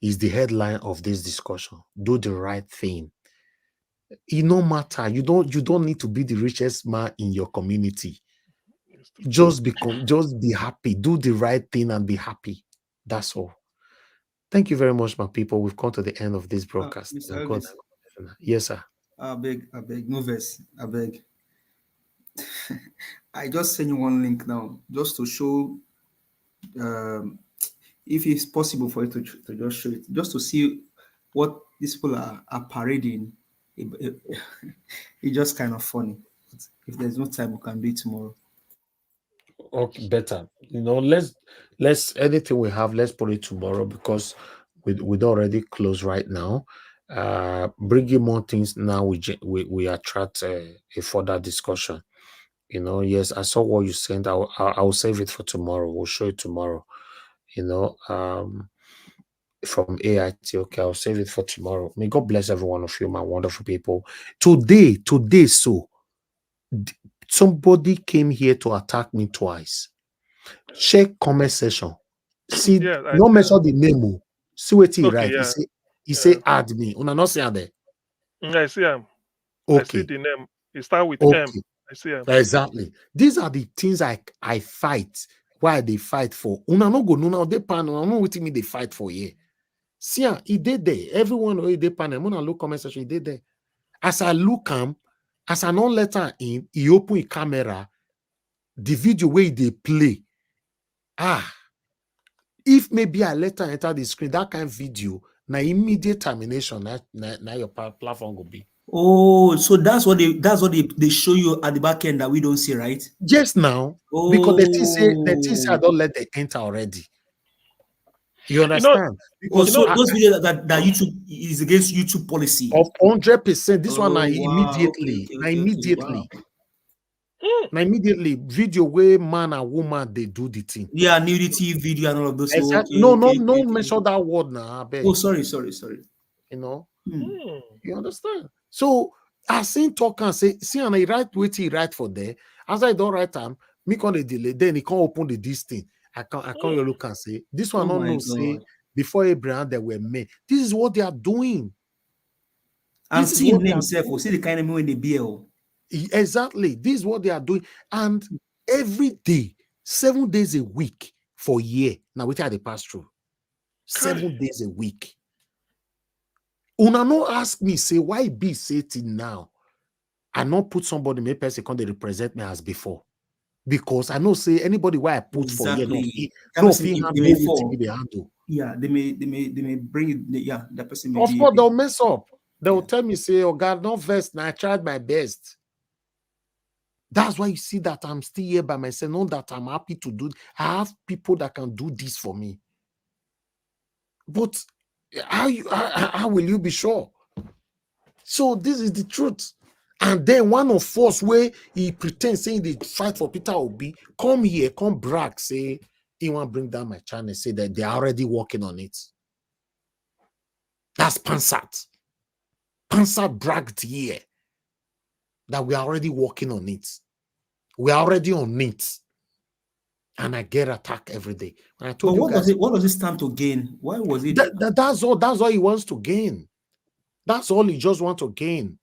is the headline of this discussion. Do the right thing. It no matter. You don't need to be the richest man in your community. Just be happy. Do the right thing and be happy. That's all. Thank you very much, my people. We've come to the end of this broadcast. Mr. Elvis. Yes, sir. I beg, no verse. I beg. I just sent you one link now, just to show, if it's possible for you to just show it, just to see what these people are parading. It's just kind of funny. If there's no time, we can do it tomorrow. Okay, better. Let's anything we have, let's put it tomorrow because we'd already close right now. Bringing more things now, we attract a further discussion. Yes, I saw what you sent. I'll save it for tomorrow. We'll show it tomorrow. From AIT. Okay, I'll save it for tomorrow. May God bless every one of you, my wonderful people. Today, so somebody came here to attack me twice. Check comment section. See, no mention the name. See what he write. Yeah. He say add me. Una not see there. I see him. Okay. I see the name. It start with M. I see him. Exactly. These are the things I fight. Why they fight for? Una no go no they pan. Una no with me they fight for here. See, he did there. Everyone who they pan. I'm gonna look comment section. He did there. As I look him, as I don't let her in, he open a camera. The video where they play. If maybe I let her enter the screen, that kind of video, now immediate termination. Now your platform will be. Oh, so that's what they show you at the back end that we don't see, right? Just now, because the thing say I don't let them enter already. You understand? Because those videos that YouTube is against YouTube policy of 100%. This one immediately. Wow. Now immediately video where man and woman they do the thing. Yeah, nudity video and all of those. Exactly. No mention that word now. Oh, sorry. You understand? So I seen talk and say, see, and I write what he write for there. As I don't write time, me can they delay. Then he can't open this thing. I can't look and say this one. No say before Abraham they were made. This is what they are doing. And see themselves or see the kind of way they be. Exactly. This is what they are doing. And every day, 7 days a week for a year. Now, we had to pass through. 7 days a week. Una no ask me, say, why be sitting now? I not put somebody, maybe person they represent me as before. Because I know, say, anybody where I put for here, yeah, they may bring it, that person may of course, they'll mess up. They'll tell me, say, oh God, no vest, now I tried my best. That's why you see that I'm still here by myself, not that I'm happy to do. I have people that can do this for me. But how will you be sure? So this is the truth. And then one of us where he pretends saying they fight for Peter Obi, come here, come brag, say, he want to bring down my channel, say that they're already working on it. That's Pansat. Pansat bragged here that we are already working on it. We are already on it. And I get attacked every day. When I told what does it stand to gain? Why was it? That's all he wants to gain. That's all he just wants to gain.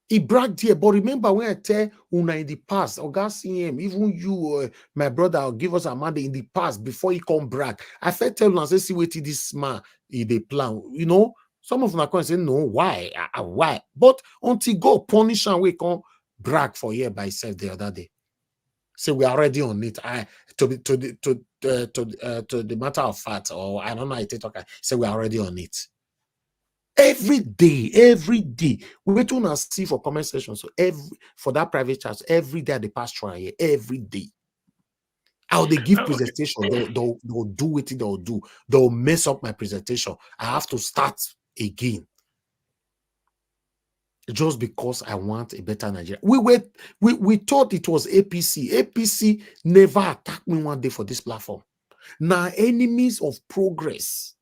He bragged here, but remember when I tell Una in the past, or God see him, even you, my brother, will give us a man in the past before he come brag. I felt tell Una, say, see what this man they plan. Some of them can say, no, why? Why? But until God punish and we can brag for here by himself the other day. So we are already on it. To the matter of fact, or I don't know how to talk. So we are already on it. Every day. We do not see for comment section. So for that private chat, every day they pass through here, every day. How they give presentation, they'll do what they'll do. They'll mess up my presentation. I have to start again. Just because I want a better Nigeria. We thought it was APC. APC never attacked me one day for this platform. Now, enemies of progress.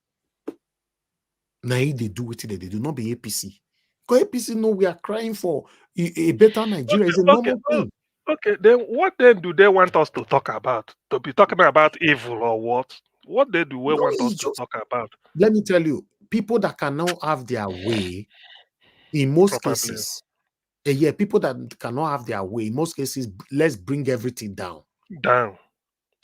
Now, they do what they do, not be APC. Because APC know we are crying for a better Nigeria. It's a normal thing. Okay, then what then do they want us to talk about? To be talking about evil or what? What they do we want us to talk about? Let me tell you, people that can now have their way, in most cases, yeah, people that cannot have their way, in most cases, let's bring everything down.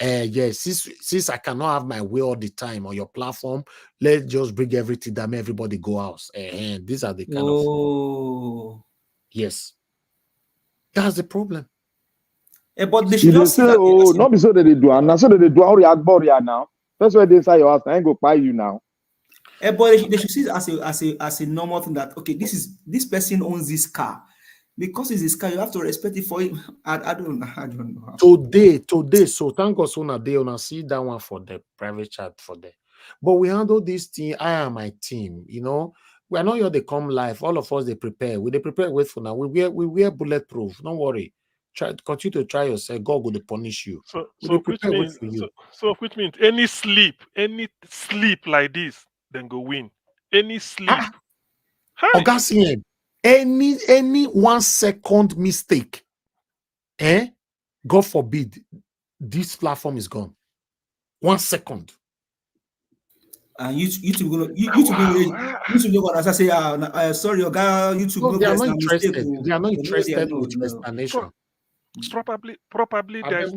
Yes, since I cannot have my way all the time on your platform, let's just bring everything down, everybody go out. And these are the kind of yes. That's the problem. But they should just say, oh, not be so that they do, and so that they do react now. That's why they inside your house. I ain't go buy you now. But they should see it as a normal thing that this person owns this car. Because it's his car, you have to respect it for him. I don't know. Today, so thank God so they wanna see that one for the private chat for them. But we handle this thing. I am my team, you know. We are not here, they come live. All of us they prepare. We prepare wait for now. We wear bulletproof. Don't worry. Continue to try yourself. God will punish you. So which means any sleep like this, then go win. Any sleep. Augustine, any 1 second mistake, God forbid, this platform is gone. 1 second. And YouTube gonna say, sorry, your guy, YouTube. No, they are not interested. They are not interested with your explanation. Probably there's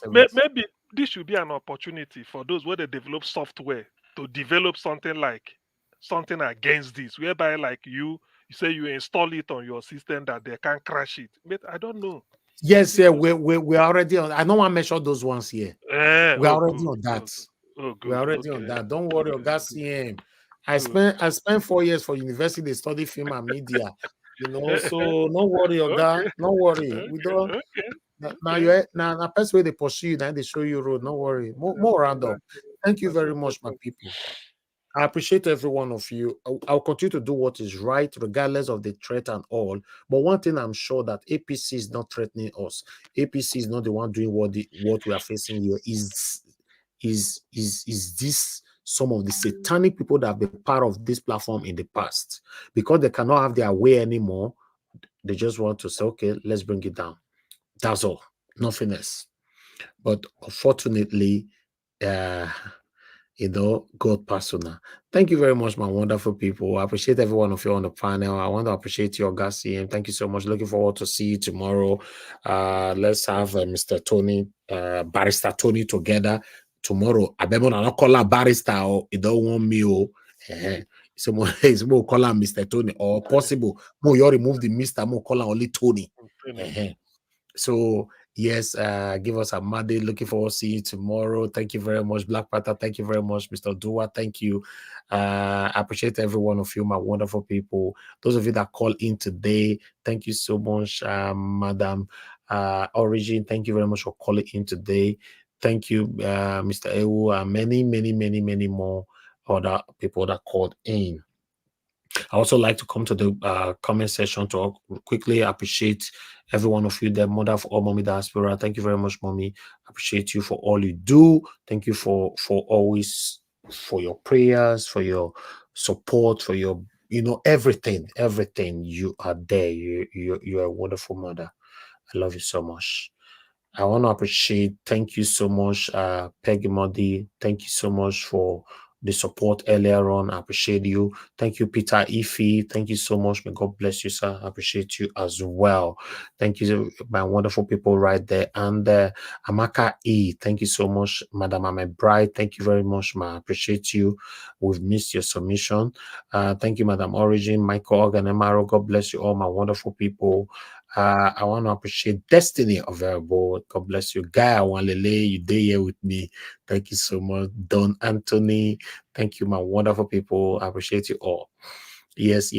maybe this should be an opportunity for those where they develop software to develop something against this, whereby like you say you install it on your system that they can't crash it. But I don't know. Yes, yeah, we're already on. I don't want to mention those ones here. We're already on that. We're already on that. Don't worry, Augustine. I spent 4 years for university. They study film and media. You know, so no worry, Oga. No worry. We don't. Now the best way they pursue you, then they show you road. No worry. More random. Thank you very much, my people. I appreciate every one of you. I'll continue to do what is right, regardless of the threat and all. But one thing I'm sure that APC is not threatening us. APC is not the one doing what we are facing here. Is this some of the satanic people that have been part of this platform in the past? Because they cannot have their way anymore, they just want to say, okay, let's bring it down. That's all. Nothing else. But unfortunately, God personal. Thank you very much, my wonderful people. I appreciate every one of you on the panel. I want to appreciate your Garcia. Thank you so much. Looking forward to see you tomorrow. Let's have Mr. Tony, Barrister Tony together tomorrow. I bet I not call her Barrister or it don't want me. So more call her Mr. Tony or possible. More you remove the Mr. More call her only Tony. So yes, give us a Monday. Looking forward to seeing you tomorrow. Thank you very much, Black Panther. Thank you very much, Mr. Dua. Thank you. I appreciate every one of you, my wonderful people. Those of you that call in today, thank you so much, Madam Origin. Thank you very much for calling in today. Thank you, Mr. Ewu, and many more other people that called in. I also like to come to the comment section to quickly appreciate every one of you, the mother of all Mommy Diaspora. Thank you very much, Mommy. I appreciate you for all you do. Thank you for always, for your prayers, for your support, for your, everything. You are there. You're a wonderful mother. I love you so much. I want to appreciate, thank you so much, Peggy Modi. Thank you so much for the support earlier on. I appreciate you. Thank you, Peter Ife. Thank you so much. May God bless you, sir. I appreciate you as well. Thank you, my wonderful people right there. And Amaka E. Thank you so much, Madam Ame Bride. Thank you very much, ma. I appreciate you. We've missed your submission. Thank you, Madam Origin, Michael Organemaro. God bless you all, my wonderful people. I want to appreciate Destiny Available. God bless you. Guy Wanlele, you day here with me. Thank you so much. Don Anthony. Thank you, my wonderful people. I appreciate you all. Yes.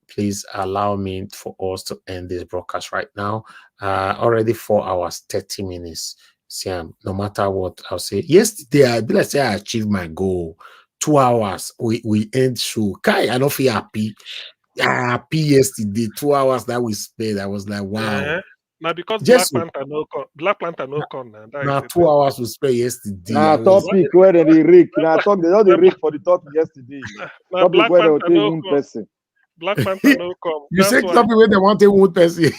Please allow me for us to end this broadcast right now. Already 4 hours, 30 minutes. See, no matter what, I'll say, yesterday, I be like, say I achieved my goal. 2 hours, we end show. Kai, I don't feel happy. Happy yesterday, 2 hours that we spent. I was like, wow. Now because Just Black Panther no come now. now 2 hours we spent yesterday. Nah, topic where they rake. Nah, talk they don't rake for the topic yesterday. Now Topic where they will take one person. Black Panther no come. You say topic where they want to one person.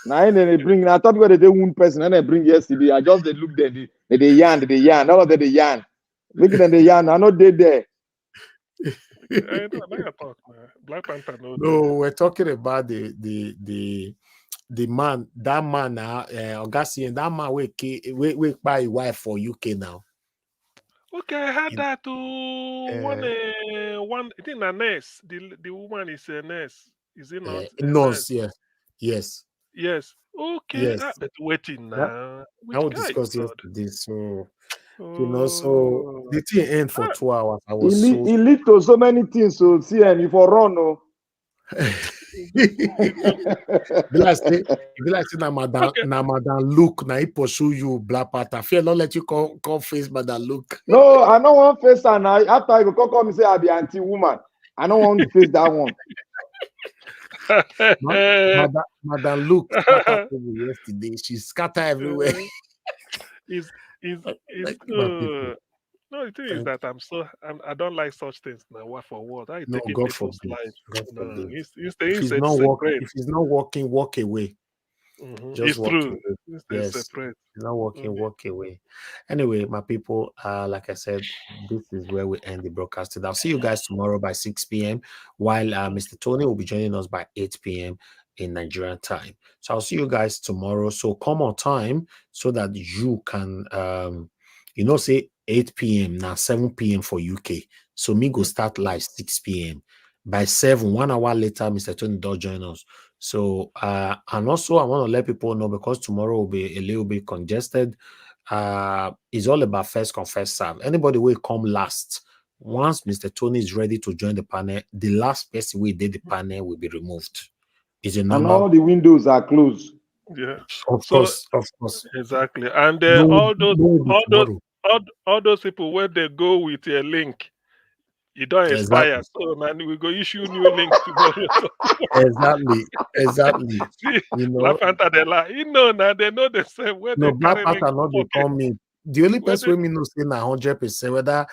Now they bring. Now topic where they take one person and they bring yesterday. I just they look there. They yarn. All of them they yarn. Look at them they yarn. I know they there. Black Panther No, we're talking about the man, that man now, Augustine, that man we buy a wife for UK now. Okay, I had that to one. I think a nurse. The woman is a nurse. Is it not? Nurse, yes. Okay, Yes. but waiting now. I will discuss yesterday. So so the thing end for 2 hours. I was It lead to so many things. So see, and if I run, no. Be like say na madam look na he pursue you Black Panther. Fear not let you come face madam look. No, I don't want face her now. After I go come and say I be anti-woman. I don't want to face that one. Madam look scatter yesterday. She scatter everywhere. No, the thing is that I don't like such things now. What for what? I No, taking God people's forbid. life. God No, forbid. it's If he's not working, walk away. Just It's walk true. away. It's Yes. separate. If you're not working, walk away. Anyway, my people, like I said, this is where we end the broadcast today. I'll see you guys tomorrow by 6 p.m. while Mr. Tony will be joining us by 8 p.m. in Nigerian time. So I'll see you guys tomorrow. So come on time so that you can say 8 p.m. now 7 p.m. for UK. So me go start live 6 p.m. By 7, 1 hour later, Mr. Tony does join us. So and also I want to let people know, because tomorrow will be a little bit congested. It's all about first come, first serve. Anybody will come last. Once Mr. Tony is ready to join the panel, the last person we did the panel will be removed. It's a And normal. all the windows are closed. Yeah. Of course. Exactly. And No, all those people where they go with a link, it don't expire. So now we go issue new links tomorrow. Exactly. See, You know, Black Panther they lie. Now they know the same where no, they Black carry link Panther not pocket. become me. The only Where person we know say na 100% whether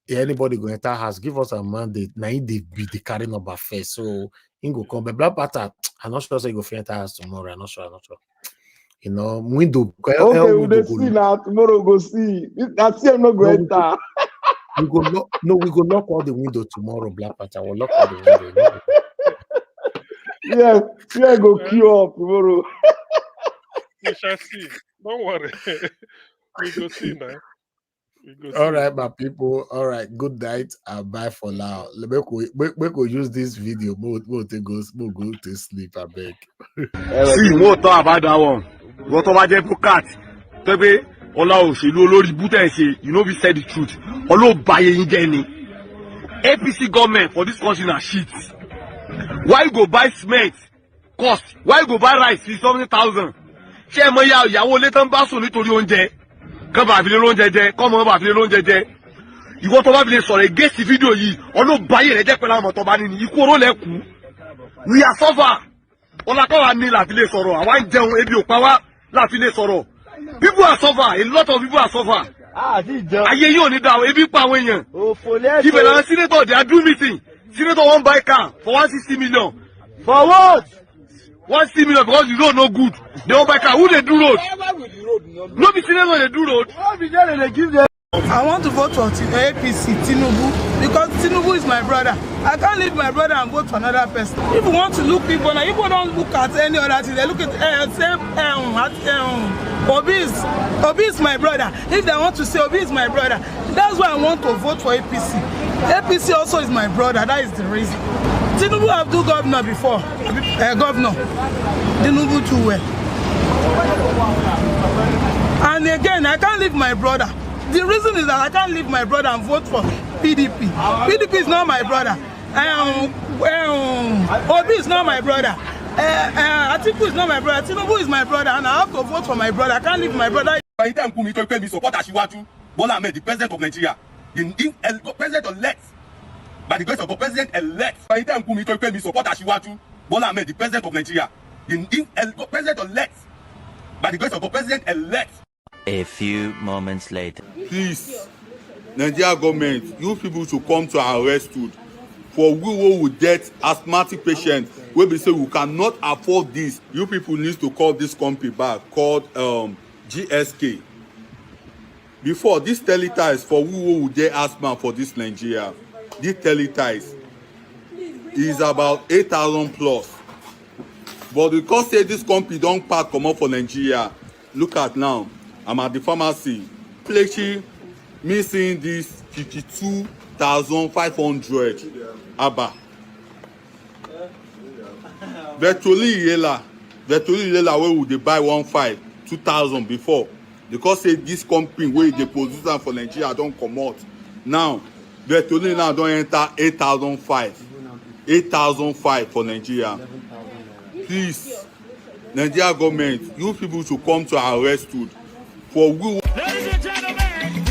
anybody go enter house, give us a mandate. Now he be the carry number first, so he go come. But Black Panther, I'm not sure say he go enter house tomorrow. I'm not sure. You know, window. Okay, we will see now. Tomorrow go see. That's him not go enter. We go lock all the window tomorrow. Black Panther will lock all the window. Yeah, go queue up tomorrow. We shall see. Don't worry. We go see now. All right, my people. All right, good night and bye for now. We go use this video. We'll go to sleep. I beg. See, more talk about that one. What about the cat? Tebe, Ola Oshelu Olori Butense, you know we said the truth. Olo baye ingeni. APC government for this country na shit. Why you go buy cement? Cost. Why you go buy rice? 70,000. Ṣé mo ya ìyàwó lé tán bá sùn nítorí oúnjẹ? Kán bá fi lé lóúnjẹ jẹ, kán mọ́ bá fi lé lóúnjẹ jẹ. Ìwọ tó bá fi lè sọ̀rọ̀ against fídíò yìí, Olo baye rẹ̀ jẹ́ pẹ̀lú àwọn tó bá ní ní ikú oró lẹ́kùú. We are suffer. Olakawa ní láti lè sọ̀rọ̀, àwa ń jẹun ebi ò pa wá láti lè sọ̀rọ̀. People are suffer, a lot of people are suffer. Ayé yóò ní dáwọ̀, ebi pa àwọn èèyàn. Ibẹ̀ làwọn senator they are doing meeting. Senator wan buy car for 160 million. For what? 160 million because the road no good. They wan buy car. Who they do road? No be senator they do road. I want to vote for APC, Tinubu, because Tinubu is my brother. I can't leave my brother and vote for another person. If you want to look people, now people don't look at any other thing. They look at Obi is my brother. If they want to say Obi is my brother, that's why I want to vote for APC. APC also is my brother. That is the reason. Tinubu have do governor before. Governor. Tinubu too well. And again, I can't leave my brother. The reason is that I can't leave my brother and vote for PDP. PDP is not my brother. Obi is not my brother. Atiku is not my brother. Tinubu is my brother, and I have to vote for my brother. I can't leave my brother. Anytime Kumi to me support Asiwaju, Bola Ahmed, the president of Nigeria, the president-elect, by the grace of the president-elect. Anytime Kumi to me support Asiwaju, Bola Ahmed, the president of Nigeria, the president-elect, by the grace of the president-elect. A few moments later. Please, Nigeria government, you people should come to our rescue. For we will get asthmatic patients, where we say we cannot afford this. You people need to call this company back called GSK. Before, this teleties for who will get asthma for this Nigeria. This teleties is about 8,000 plus. But because say this company don't pack come up for Nigeria, look at now. I'm at the pharmacy. Plechy missing this 52,500 Abba. Virtually Yela where would they buy 2,000 before? Because say this company where they produce them for Nigeria don't come out. Now virtually now don't enter 8,005 for Nigeria. Please, Nigeria government, you people should come to our rescue. For we. Ladies and gentlemen,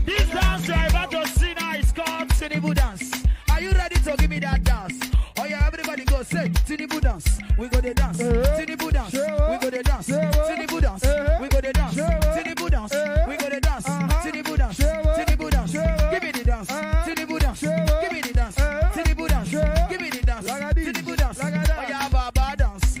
this dance you're about to see now is called Tinubu dance. Are you ready to give me that dance? Oh yeah, everybody go say Tinubu dance. We go the dance. Tinubu dance. We go the dance. Tinubu dance. We go the dance. Tinubu dance. We go the dance. Tinubu dance. Tinubu dance. Give me the dance. Tinubu dance. Give me the dance. Tinubu dance. Give me the dance. Tinubu dance. Oh yeah, Baba dance.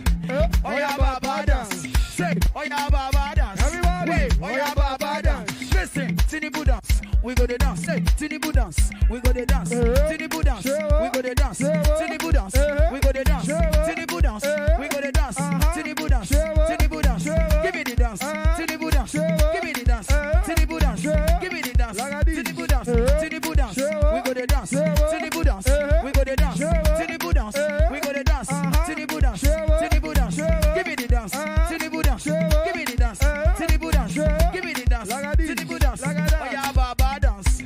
Oh yeah, Baba dance. Say, oh yeah, Baba dance. Wait, oh yeah, Baba dance. Listen, Tinubu dance. We go the dance. Say, Tinubu dance. We go the dance. Tinubu dance. We go the dance. Tinubu dance. We go the dance. Tinubu dance. We go the dance. Tinubu dance. Tinubu dance. Give me the dance. Tinubu dance. Give me the dance. Tinubu dance. Give me the dance. Tinubu dance. Tinubu dance. We go the dance. Tinubu dance. We go the dance. Tinubu dance. We go the dance. Tinubu dance. Tinubu dance. Give me the dance. Tinubu dance. Give me the dance. Tinubu dance. Give me the dance. Tinubu dance. Oh yeah, Baba dance.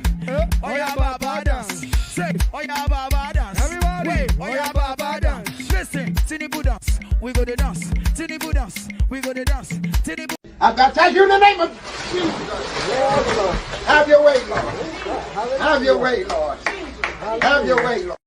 Oh yeah, Baba dance. Say, oh yeah, Baba dance. Wait, oh yeah, Baba dance. Listen, Tinubu dance. We go the dance. Tinubu dance. We go the dance. Tinubu. I baptize you in the name of Jesus. Have your way, Lord. Have your way, Lord. Have your way, Lord.